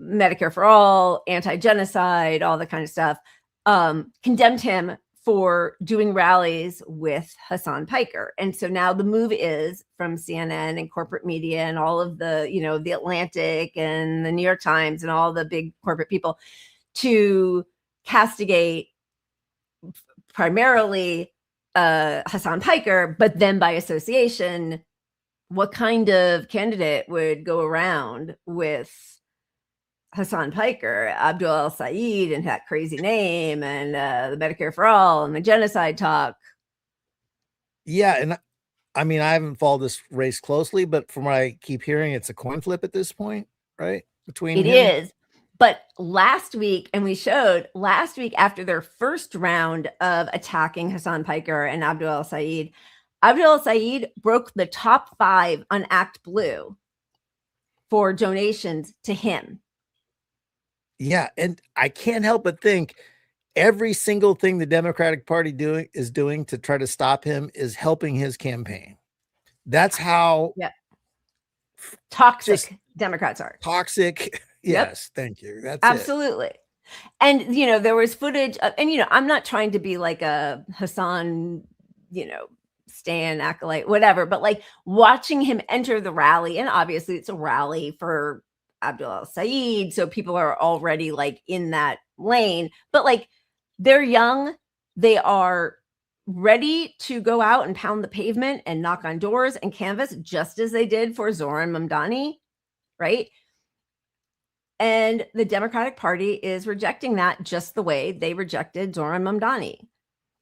Medicare for all, anti-genocide, all the kind of stuff, condemned him for doing rallies with Hassan Piker. And so now the move is from CNN and corporate media and all of the, the Atlantic and the New York Times and all the big corporate people to castigate primarily Hassan Piker, but then by association, what kind of candidate would go around with Hassan Piker, Abdul El-Sayed, and that crazy name, and the Medicare for All, and the genocide talk. Yeah, and I mean, I haven't followed this race closely, but from what I keep hearing, it's a coin flip at this point, right? Between it him. is. But last week, and we showed last week after their first round of attacking Hassan Piker and Abdul El-Sayed broke the top 5 on Act Blue for donations to him. Yeah, and I can't help but think every single thing the Democratic Party is doing to try to stop him is helping his campaign. That's how toxic Democrats are. Toxic. Yes, thank you. That's absolutely. It. And there was footage of, and I'm not trying to be like a Hassan, stan acolyte, whatever, but like watching him enter the rally, and obviously it's a rally for Abdul El-Sayed, so people are already like in that lane, but like they're young, they are ready to go out and pound the pavement and knock on doors and canvass, just as they did for Zoran Mamdani, right? And the Democratic Party is rejecting that just the way they rejected Zoran Mamdani,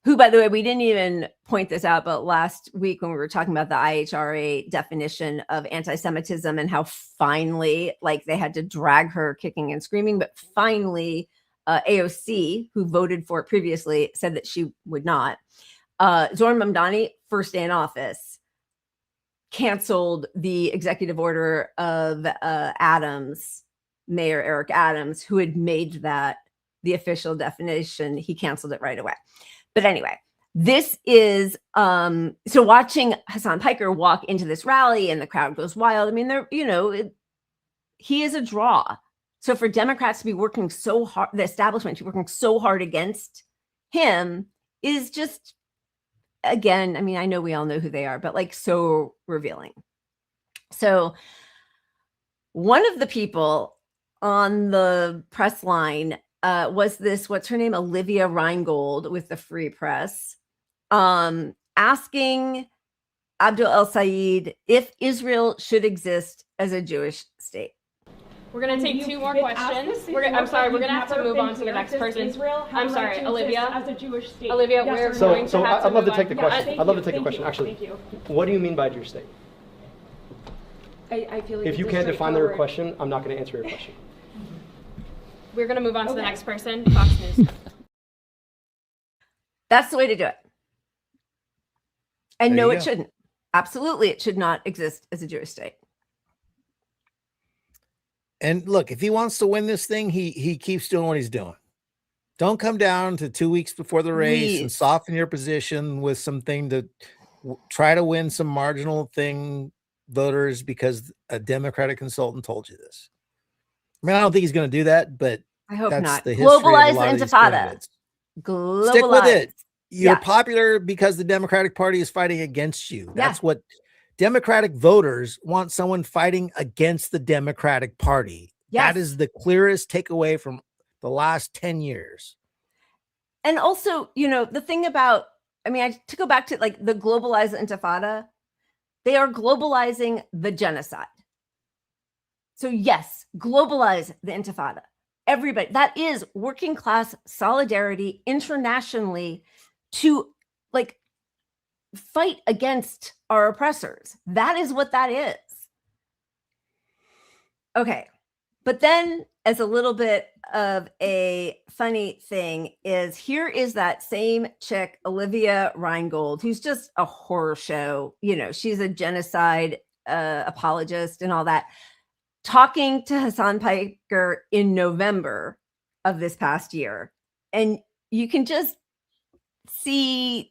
who, by the way, we didn't even point this out, but last week when we were talking about the IHRA definition of anti-Semitism and how finally, like, they had to drag her kicking and screaming, but finally AOC, who voted for it previously, said that she would not. Zoran Mamdani, first day in office, canceled the executive order of Mayor Eric Adams, who had made that the official definition. He canceled it right away. But anyway, this is so watching Hassan Piker walk into this rally and the crowd goes wild. I mean, he is a draw. So for Democrats to be working so hard, the establishment to be working so hard against him is just, again, I mean, I know we all know who they are, but like so revealing. So one of the people on the press line was this, what's her name? Olivia Reingold with the Free Press, asking Abdul El-Sayed if Israel should exist as a Jewish state. We're going to take 2 more questions. I'm sorry, we're going to have to move on to the next person. I'm sorry, Olivia. As a Jewish state. Olivia, we're going to have to I'd love to move take the on. question. I'd love to take the question. Actually, what do you mean by Jewish state? I feel like if you can't define the question, I'm not going to answer your question. We're going to move on to the next person. Fox News. That's the way to do it. And There no, you it go. shouldn't. Absolutely, it should not exist as a Jewish state. And look, if he wants to win this thing, he keeps doing what he's doing. Don't come down to 2 weeks before the race and soften your position with something to try to win some marginal thing voters because a Democratic consultant told you this. I mean, I don't think he's going to do that, but I hope that's not. the history of a Globalize lot of the these intifada. candidates. Globalize. Stick with it. You're Yeah. popular because the Democratic Party is fighting against you. That's what Democratic voters want, someone fighting against the Democratic Party. Yes. That is the clearest takeaway from the last 10 years. And also, the thing about, I mean, to go back to like the globalized intifada, they are globalizing the genocide. So yes, globalize the intifada. Everybody, that is working class solidarity internationally to like fight against our oppressors. That is what that is. Okay. But then as a little bit of a funny thing is here is that same chick, Olivia Reingold, who's just a horror show. She's a genocide apologist and all that, talking to Hassan Piker in November of this past year. And you can just see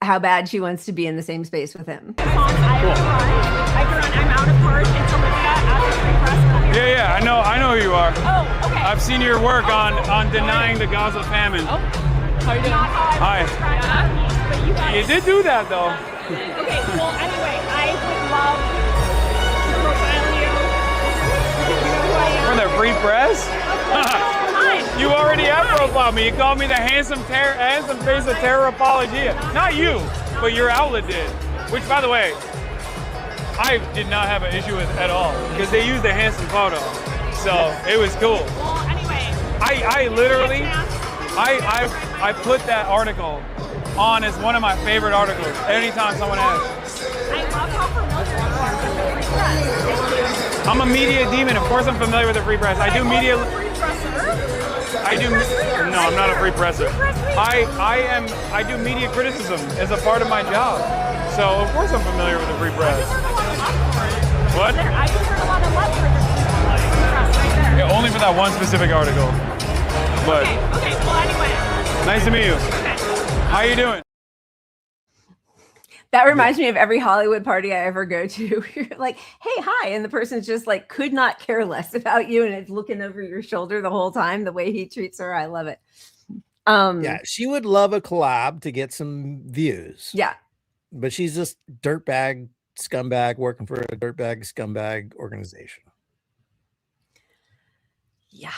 how bad she wants to be in the same space with him. I'm out of court. It's Olivia at the Free Press. Yeah, I know who you are. Oh, okay. I've seen your work on denying the Gaza famine. Oh, how are you doing? Hi. Yeah, but you guys. You did do that though. Okay, well, anyway, I would love to profile you. You know who I am? For the Free Press? You already have profiled me. You called me the handsome face of terror apologia. Not you, but your outlet did. Which, by the way, I did not have an issue with at all because they used a handsome photo. So it was cool. Well, anyway. I literally, I put that article on as one of my favorite articles anytime someone asks. I love how familiar you are with the free press. I'm a media demon. Of course I'm familiar with the free press. I do media. No, I'm not a free presser. I do media criticism as a part of my job. So of course I'm familiar with the free press. What? I just heard a lot of love for the free press right there. Yeah, only for that one specific article. But Okay, well anyway. Nice to meet you. How you doing? That reminds me of every Hollywood party I ever go to. You're like, hey, hi. And the person's just like, could not care less about you. And it's looking over your shoulder the whole time, the way he treats her. I love it. Yeah, she would love a collab to get some views. Yeah. But she's just dirtbag scumbag working for a dirtbag scumbag organization. Yeah.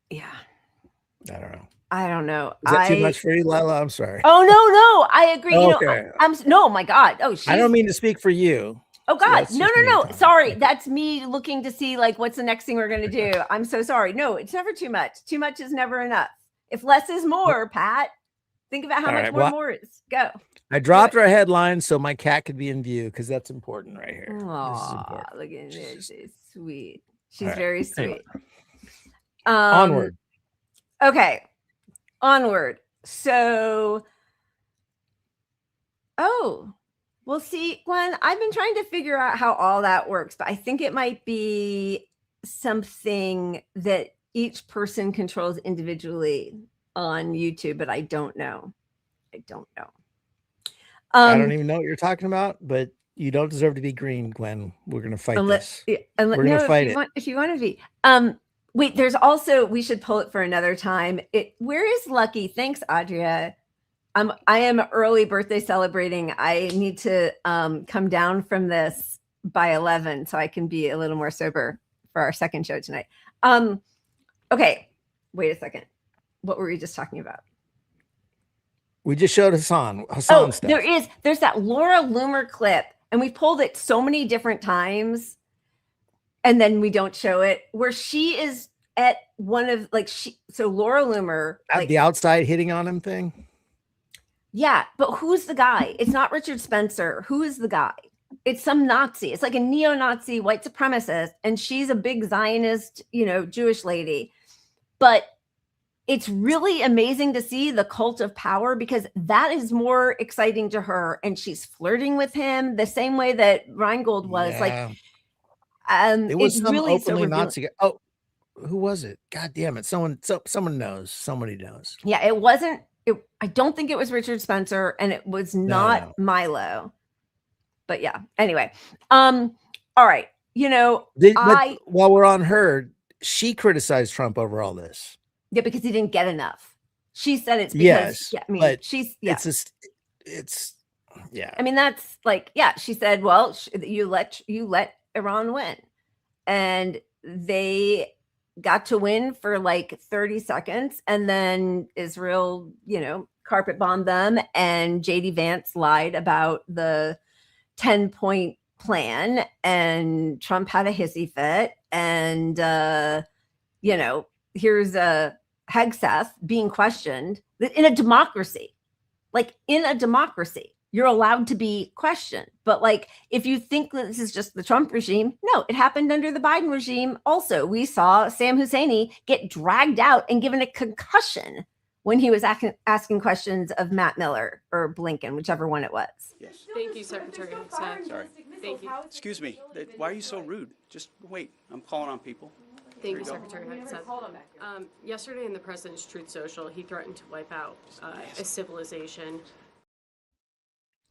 Yeah. I don't know. I don't know. Is that too much for you, Lila? I'm sorry. Oh, no. I agree. Okay. You know, no, my God. Oh, I don't mean to speak for you. Oh God, That's no. just me. Sorry. That's me looking to see like, what's the next thing we're going to do? I'm so sorry. No, it's never too much. Too much is never enough. If less is more, Pat, think about how All much right, more well, more is. Go. I dropped our headline so my cat could be in view because that's important right here. Aw, look at this. It's sweet. She's right. very sweet. Anyway. Onward. Okay. Onward. So, well, see, Gwen, I've been trying to figure out how all that works, but I think it might be something that each person controls individually on YouTube, but I don't know. I don't even know what you're talking about, but you don't deserve to be green, Gwen. We're going to fight this. We're going to fight it. If you want to be. Wait, there's also, we should pull it for another time. Where is Lucky? Thanks, Adria. I am early birthday celebrating. I need to come down from this by 11 so I can be a little more sober for our second show tonight. Okay, wait a second. What were we just talking about? We just showed Hassan stuff. There's that Laura Loomer clip, and we pulled it so many different times, and then we don't show it, where she is at one of so Laura Loomer at the outside hitting on him thing. Yeah, but who's the guy? It's not Richard Spencer. Who is the guy? It's some Nazi. It's like a neo-Nazi white supremacist, and she's a big Zionist, Jewish lady. But it's really amazing to see the cult of power because that is more exciting to her, and she's flirting with him the same way that Reingold was. Yeah. It was some really openly Nazi guy. Oh, who was it? God damn it! Someone knows. Somebody knows. Yeah, it wasn't. I don't think it was Richard Spencer, and it was not Milo. But yeah. Anyway, all right. While we're on her, she criticized Trump over all this. Yeah, because he didn't get enough. She said it's because I mean, that's like, she said, well, you let Iran win, and they got to win for like 30 seconds, and then Israel, carpet bombed them, and JD Vance lied about the 10-point plan, and Trump had a hissy fit, and here's a Hegseth being questioned in a democracy. Like, in a democracy, you're allowed to be questioned. But like, if you think that this is just the Trump regime, no, it happened under the Biden regime. Also, we saw Sam Husseini get dragged out and given a concussion when he was asking questions of Matt Miller or Blinken, whichever one it was. Yes. Thank you, Secretary Hegseth. Sorry. Thank you. Excuse me. Why are you so rude? Just wait. I'm calling on people. Thank you, Secretary Hegseth. Yesterday in the President's Truth Social, he threatened to wipe out a civilization.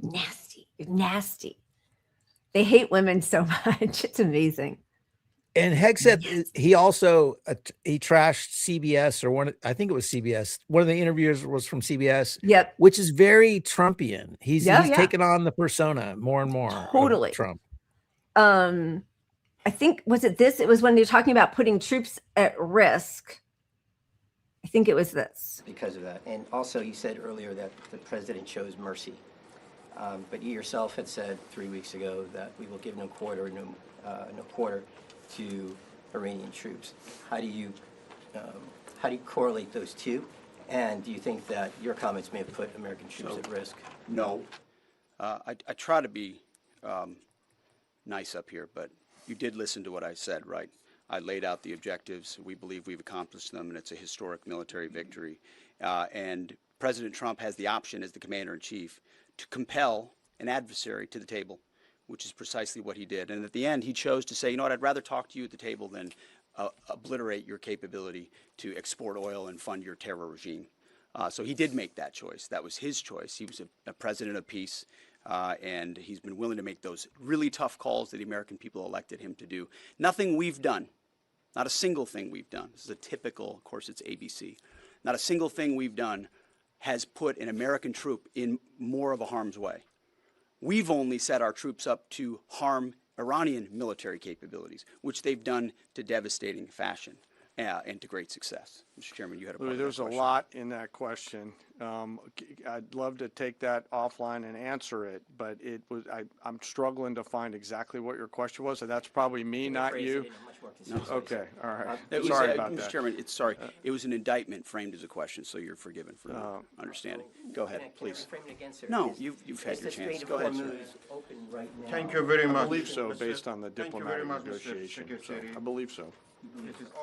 Nasty. They hate women so much. It's amazing. And Hegseth, he also he trashed CBS or I think it was CBS. One of the interviewers was from CBS. Yep. Which is very Trumpian. He's taken on the persona more and more. Totally. Of Trump. I think, it was when they were talking about putting troops at risk. I think it was this. Because of that. And also, you said earlier that the president chose mercy. But you yourself had said 3 weeks ago that we will give no quarter to Iranian troops. How do you correlate those two? And do you think that your comments may have put American troops at risk? No. I try to be nice up here, but you did listen to what I said, right? I laid out the objectives. We believe we've accomplished them, and it's a historic military victory. And President Trump has the option as the commander-in-chief to compel an adversary to the table, which is precisely what he did. And at the end, he chose to say, you know what, I'd rather talk to you at the table than obliterate your capability to export oil and fund your terror regime. So he did make that choice. That was his choice. He was a president of peace, and he's been willing to make those really tough calls that the American people elected him to do. Nothing we've done, not a single thing we've done. This is a typical, of course, it's ABC. Not a single thing we've done has put an American troop in more of a harm's way. We've only set our troops up to harm Iranian military capabilities, which they've done to devastating fashion and to great success. Mr. Chairman, you had a part of that There's a lot in that question. I'd love to take that offline and answer it, but I'm struggling to find exactly what your question was, and that's probably me, not you. Okay, all right. Sorry about that. Mr. Chairman, it was an indictment framed as a question, so you're forgiven for not understanding. Go ahead, please. No, you've had your chance. Go ahead, sir. Thank you very much. I believe so, based on the diplomatic negotiation. I believe so.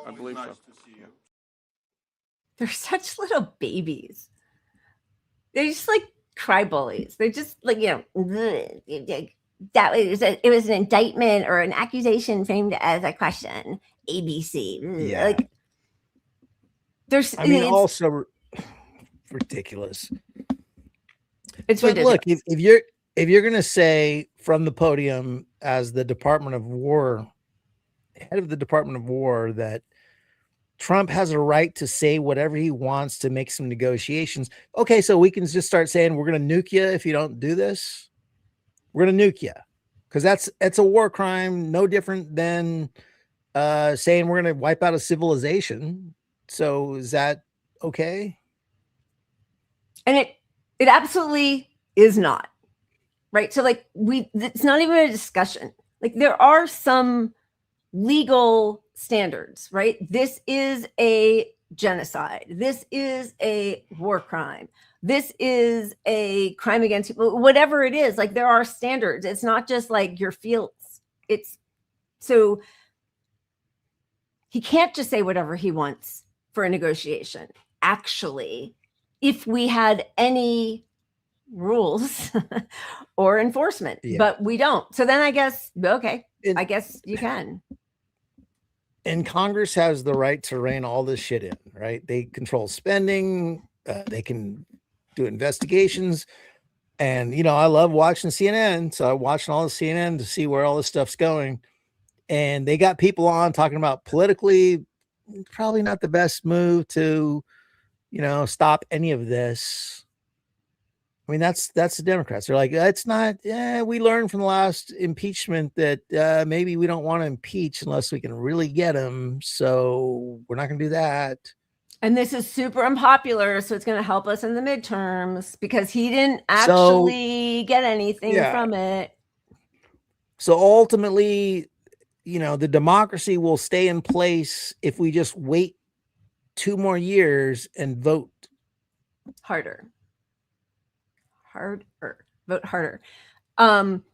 I believe so. Yeah. They're such little babies. They're just like cry bullies. They're just like, that it was an indictment or an accusation framed as a question. ABC. Yeah. Like there's also ridiculous. It's but ridiculous. Look, if you're gonna say from the podium as the Department of War, head of the Department of War, that Trump has a right to say whatever he wants to make some negotiations. Okay, so we can just start saying we're going to nuke you if you don't do this. We're going to nuke you because that's a war crime, no different than saying we're going to wipe out a civilization. So is that okay? And it absolutely is not, right? So like it's not even a discussion. Like there are some legal standards, right? This is a genocide. This is a war crime. This is a crime against people, whatever it is. Like there are standards. It's not just like your feels. It's so he can't just say whatever he wants for a negotiation. Actually, if we had any rules or enforcement, but we don't. So then I guess, okay, I guess you can. And Congress has the right to rein all this shit in, right? They control spending. They can do investigations. And, I love watching CNN. So I'm watching all the CNN to see where all this stuff's going. And they got people on talking about politically, probably not the best move to, stop any of this. I mean, that's the Democrats. They're like, it's not, we learned from the last impeachment that maybe we don't want to impeach unless we can really get them. So we're not going to do that. And this is super unpopular. So it's going to help us in the midterms because he didn't actually get anything from it. So ultimately, the democracy will stay in place if we just wait 2 more years and vote harder. Vote harder.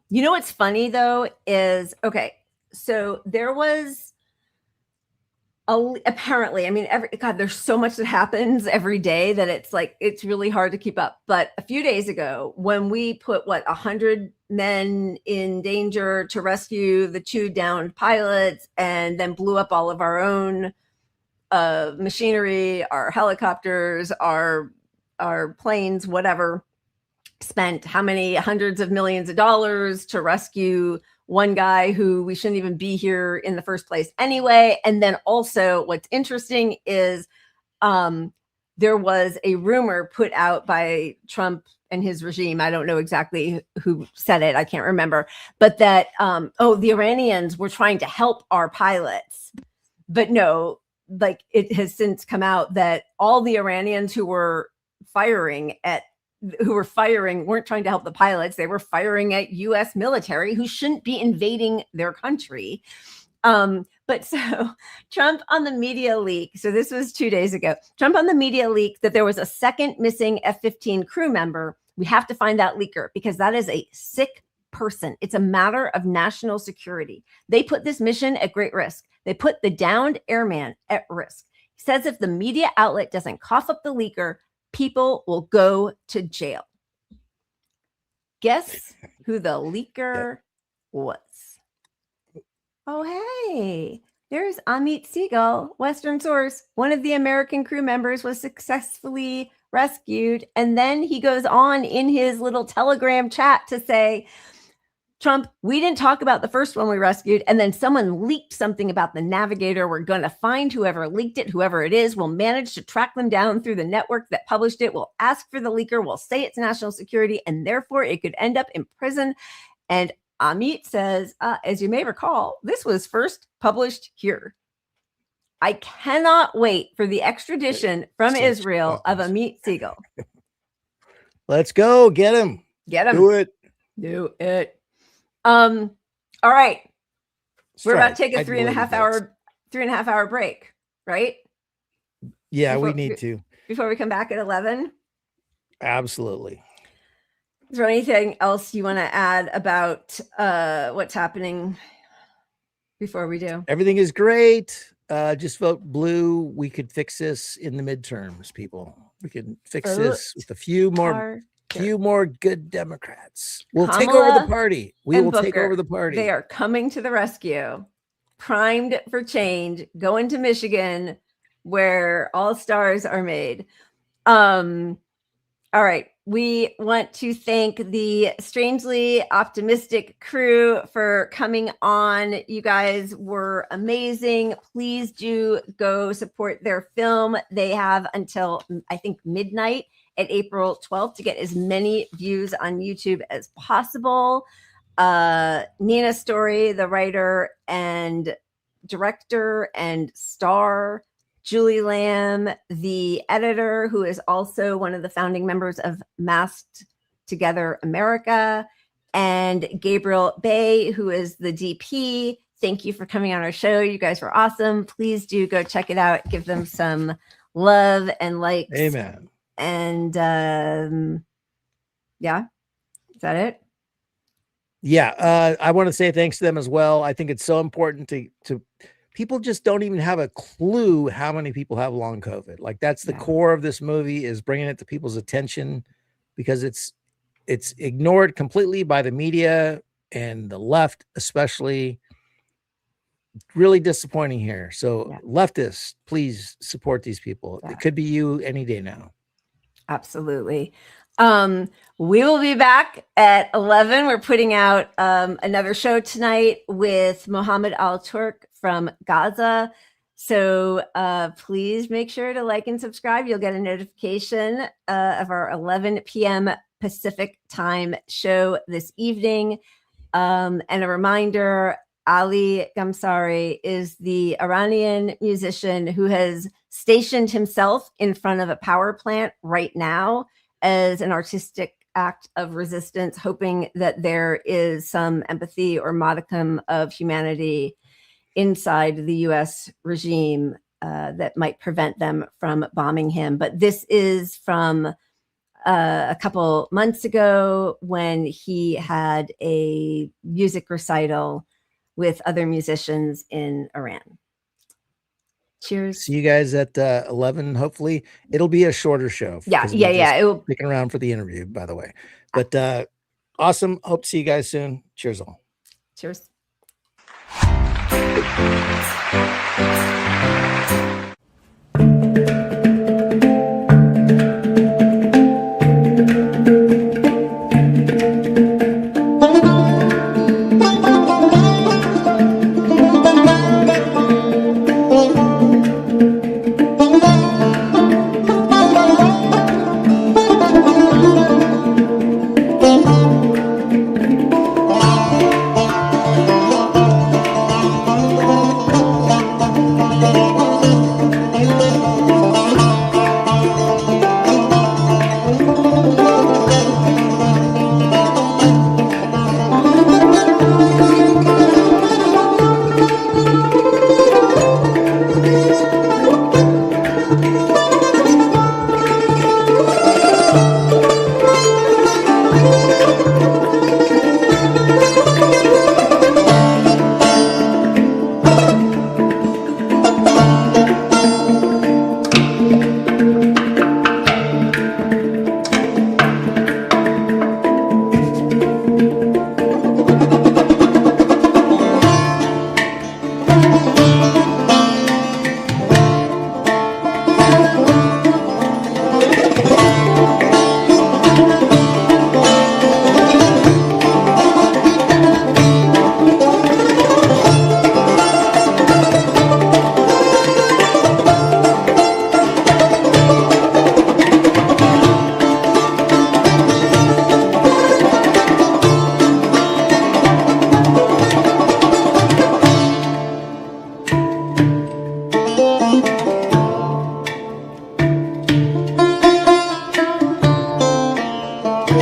What's funny though is, okay, so there was apparently, I mean, there's so much that happens every day that it's really hard to keep up. But a few days ago, when we put 100 men in danger to rescue the 2 downed pilots and then blew up all of our own machinery, our helicopters, our planes, whatever, spent how many hundreds of millions of dollars to rescue one guy who we shouldn't even be here in the first place anyway. And then also what's interesting is there was a rumor put out by Trump and his regime. I don't know exactly who said it. I can't remember, but that, the Iranians were trying to help our pilots, but no, like it has since come out that all the Iranians who were firing at who were firing weren't trying to help the pilots. They were firing at U.S. military who shouldn't be invading their country. But so Trump on the media leak. So this was 2 days ago. Trump on the media leak that there was a second missing F-15 crew member. We have to find that leaker because that is a sick person. It's a matter of national security. They put this mission at great risk. They put the downed airman at risk. He says if the media outlet doesn't cough up the leaker, people will go to jail. Guess who the leaker was? Oh, hey, there's Amit Siegel, Western Source. One of the American crew members was successfully rescued. And then he goes on in his little Telegram chat to say, Trump, we didn't talk about the first one we rescued. And then someone leaked something about the navigator. We're going to find whoever leaked it, whoever it is. We'll manage to track them down through the network that published it. We'll ask for the leaker. We'll say it's national security, and therefore it could end up in prison. And Amit says, as you may recall, this was first published here. I cannot wait for the extradition from Israel of Amit Siegel. Let's go. Get him. Get him. Do it. Do it. All right. We're about to take a 3.5 hour break, right? Yeah, we need to. Before we come back at 11. Absolutely. Is there anything else you want to add about what's happening before we do? Everything is great. Just vote blue. We could fix this in the midterms, people. We can fix this with a few more good Democrats. We'll take over the party. We will take over the party. They are coming to the rescue, primed for change, going to Michigan, where all stars are made. All right. We want to thank the Strangely Optimistic crew for coming on. You guys were amazing. Please do go support their film. They have until, I think, midnight at April 12th to get as many views on YouTube as possible. Nina Storey, the writer and director and star, Julie Lam, the editor, who is also one of the founding members of Masked Together America, and Gabrael Bey, who is the DP. Thank you for coming on our show. You guys were awesome. Please do go check it out. Give them some love and likes. Amen. And yeah, is that it? Yeah, I want to say thanks to them as well. I think it's so important to people just don't even have a clue how many people have long COVID. Like that's the core of this movie, is bringing it to people's attention, because it's ignored completely by the media and the left, especially. Really disappointing here. So leftists, please support these people. It could be you any day now. Absolutely. We will be back at 11. We're putting out another show tonight with Mohammed Al-Turk from Gaza. So please make sure to like and subscribe. You'll get a notification of our 11 p.m. Pacific time show this evening. And a reminder, Ali Gamsari is the Iranian musician who has stationed himself in front of a power plant right now as an artistic act of resistance, hoping that there is some empathy or modicum of humanity inside the U.S. regime that might prevent them from bombing him. But this is from a couple months ago when he had a music recital with other musicians in Iran. Cheers. See you guys at 11. Hopefully it'll be a shorter show. Yeah. It will sticking around for the interview, by the way. But awesome. Hope to see you guys soon. Cheers all. Cheers.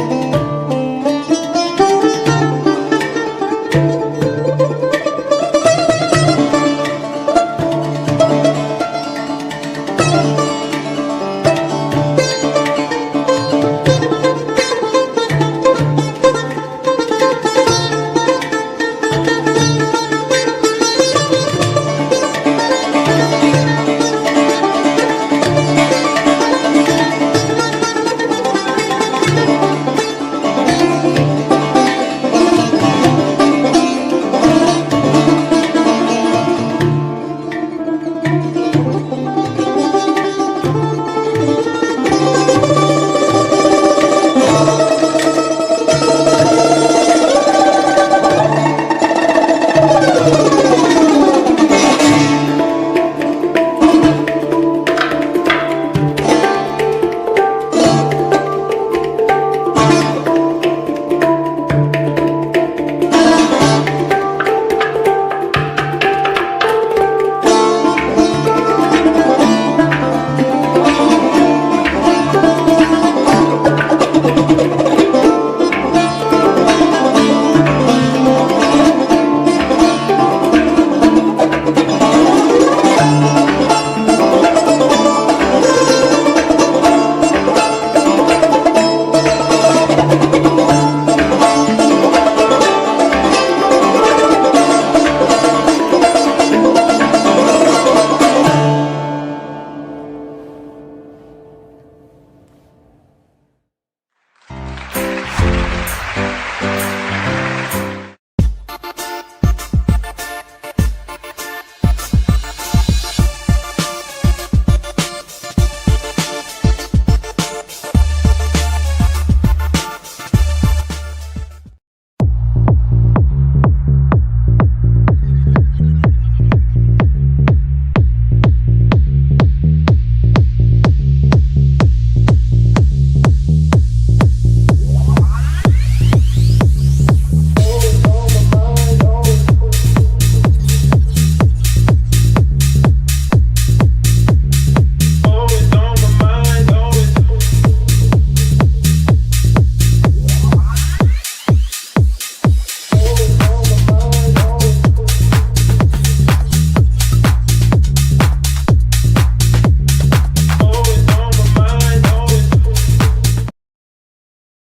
Thank you.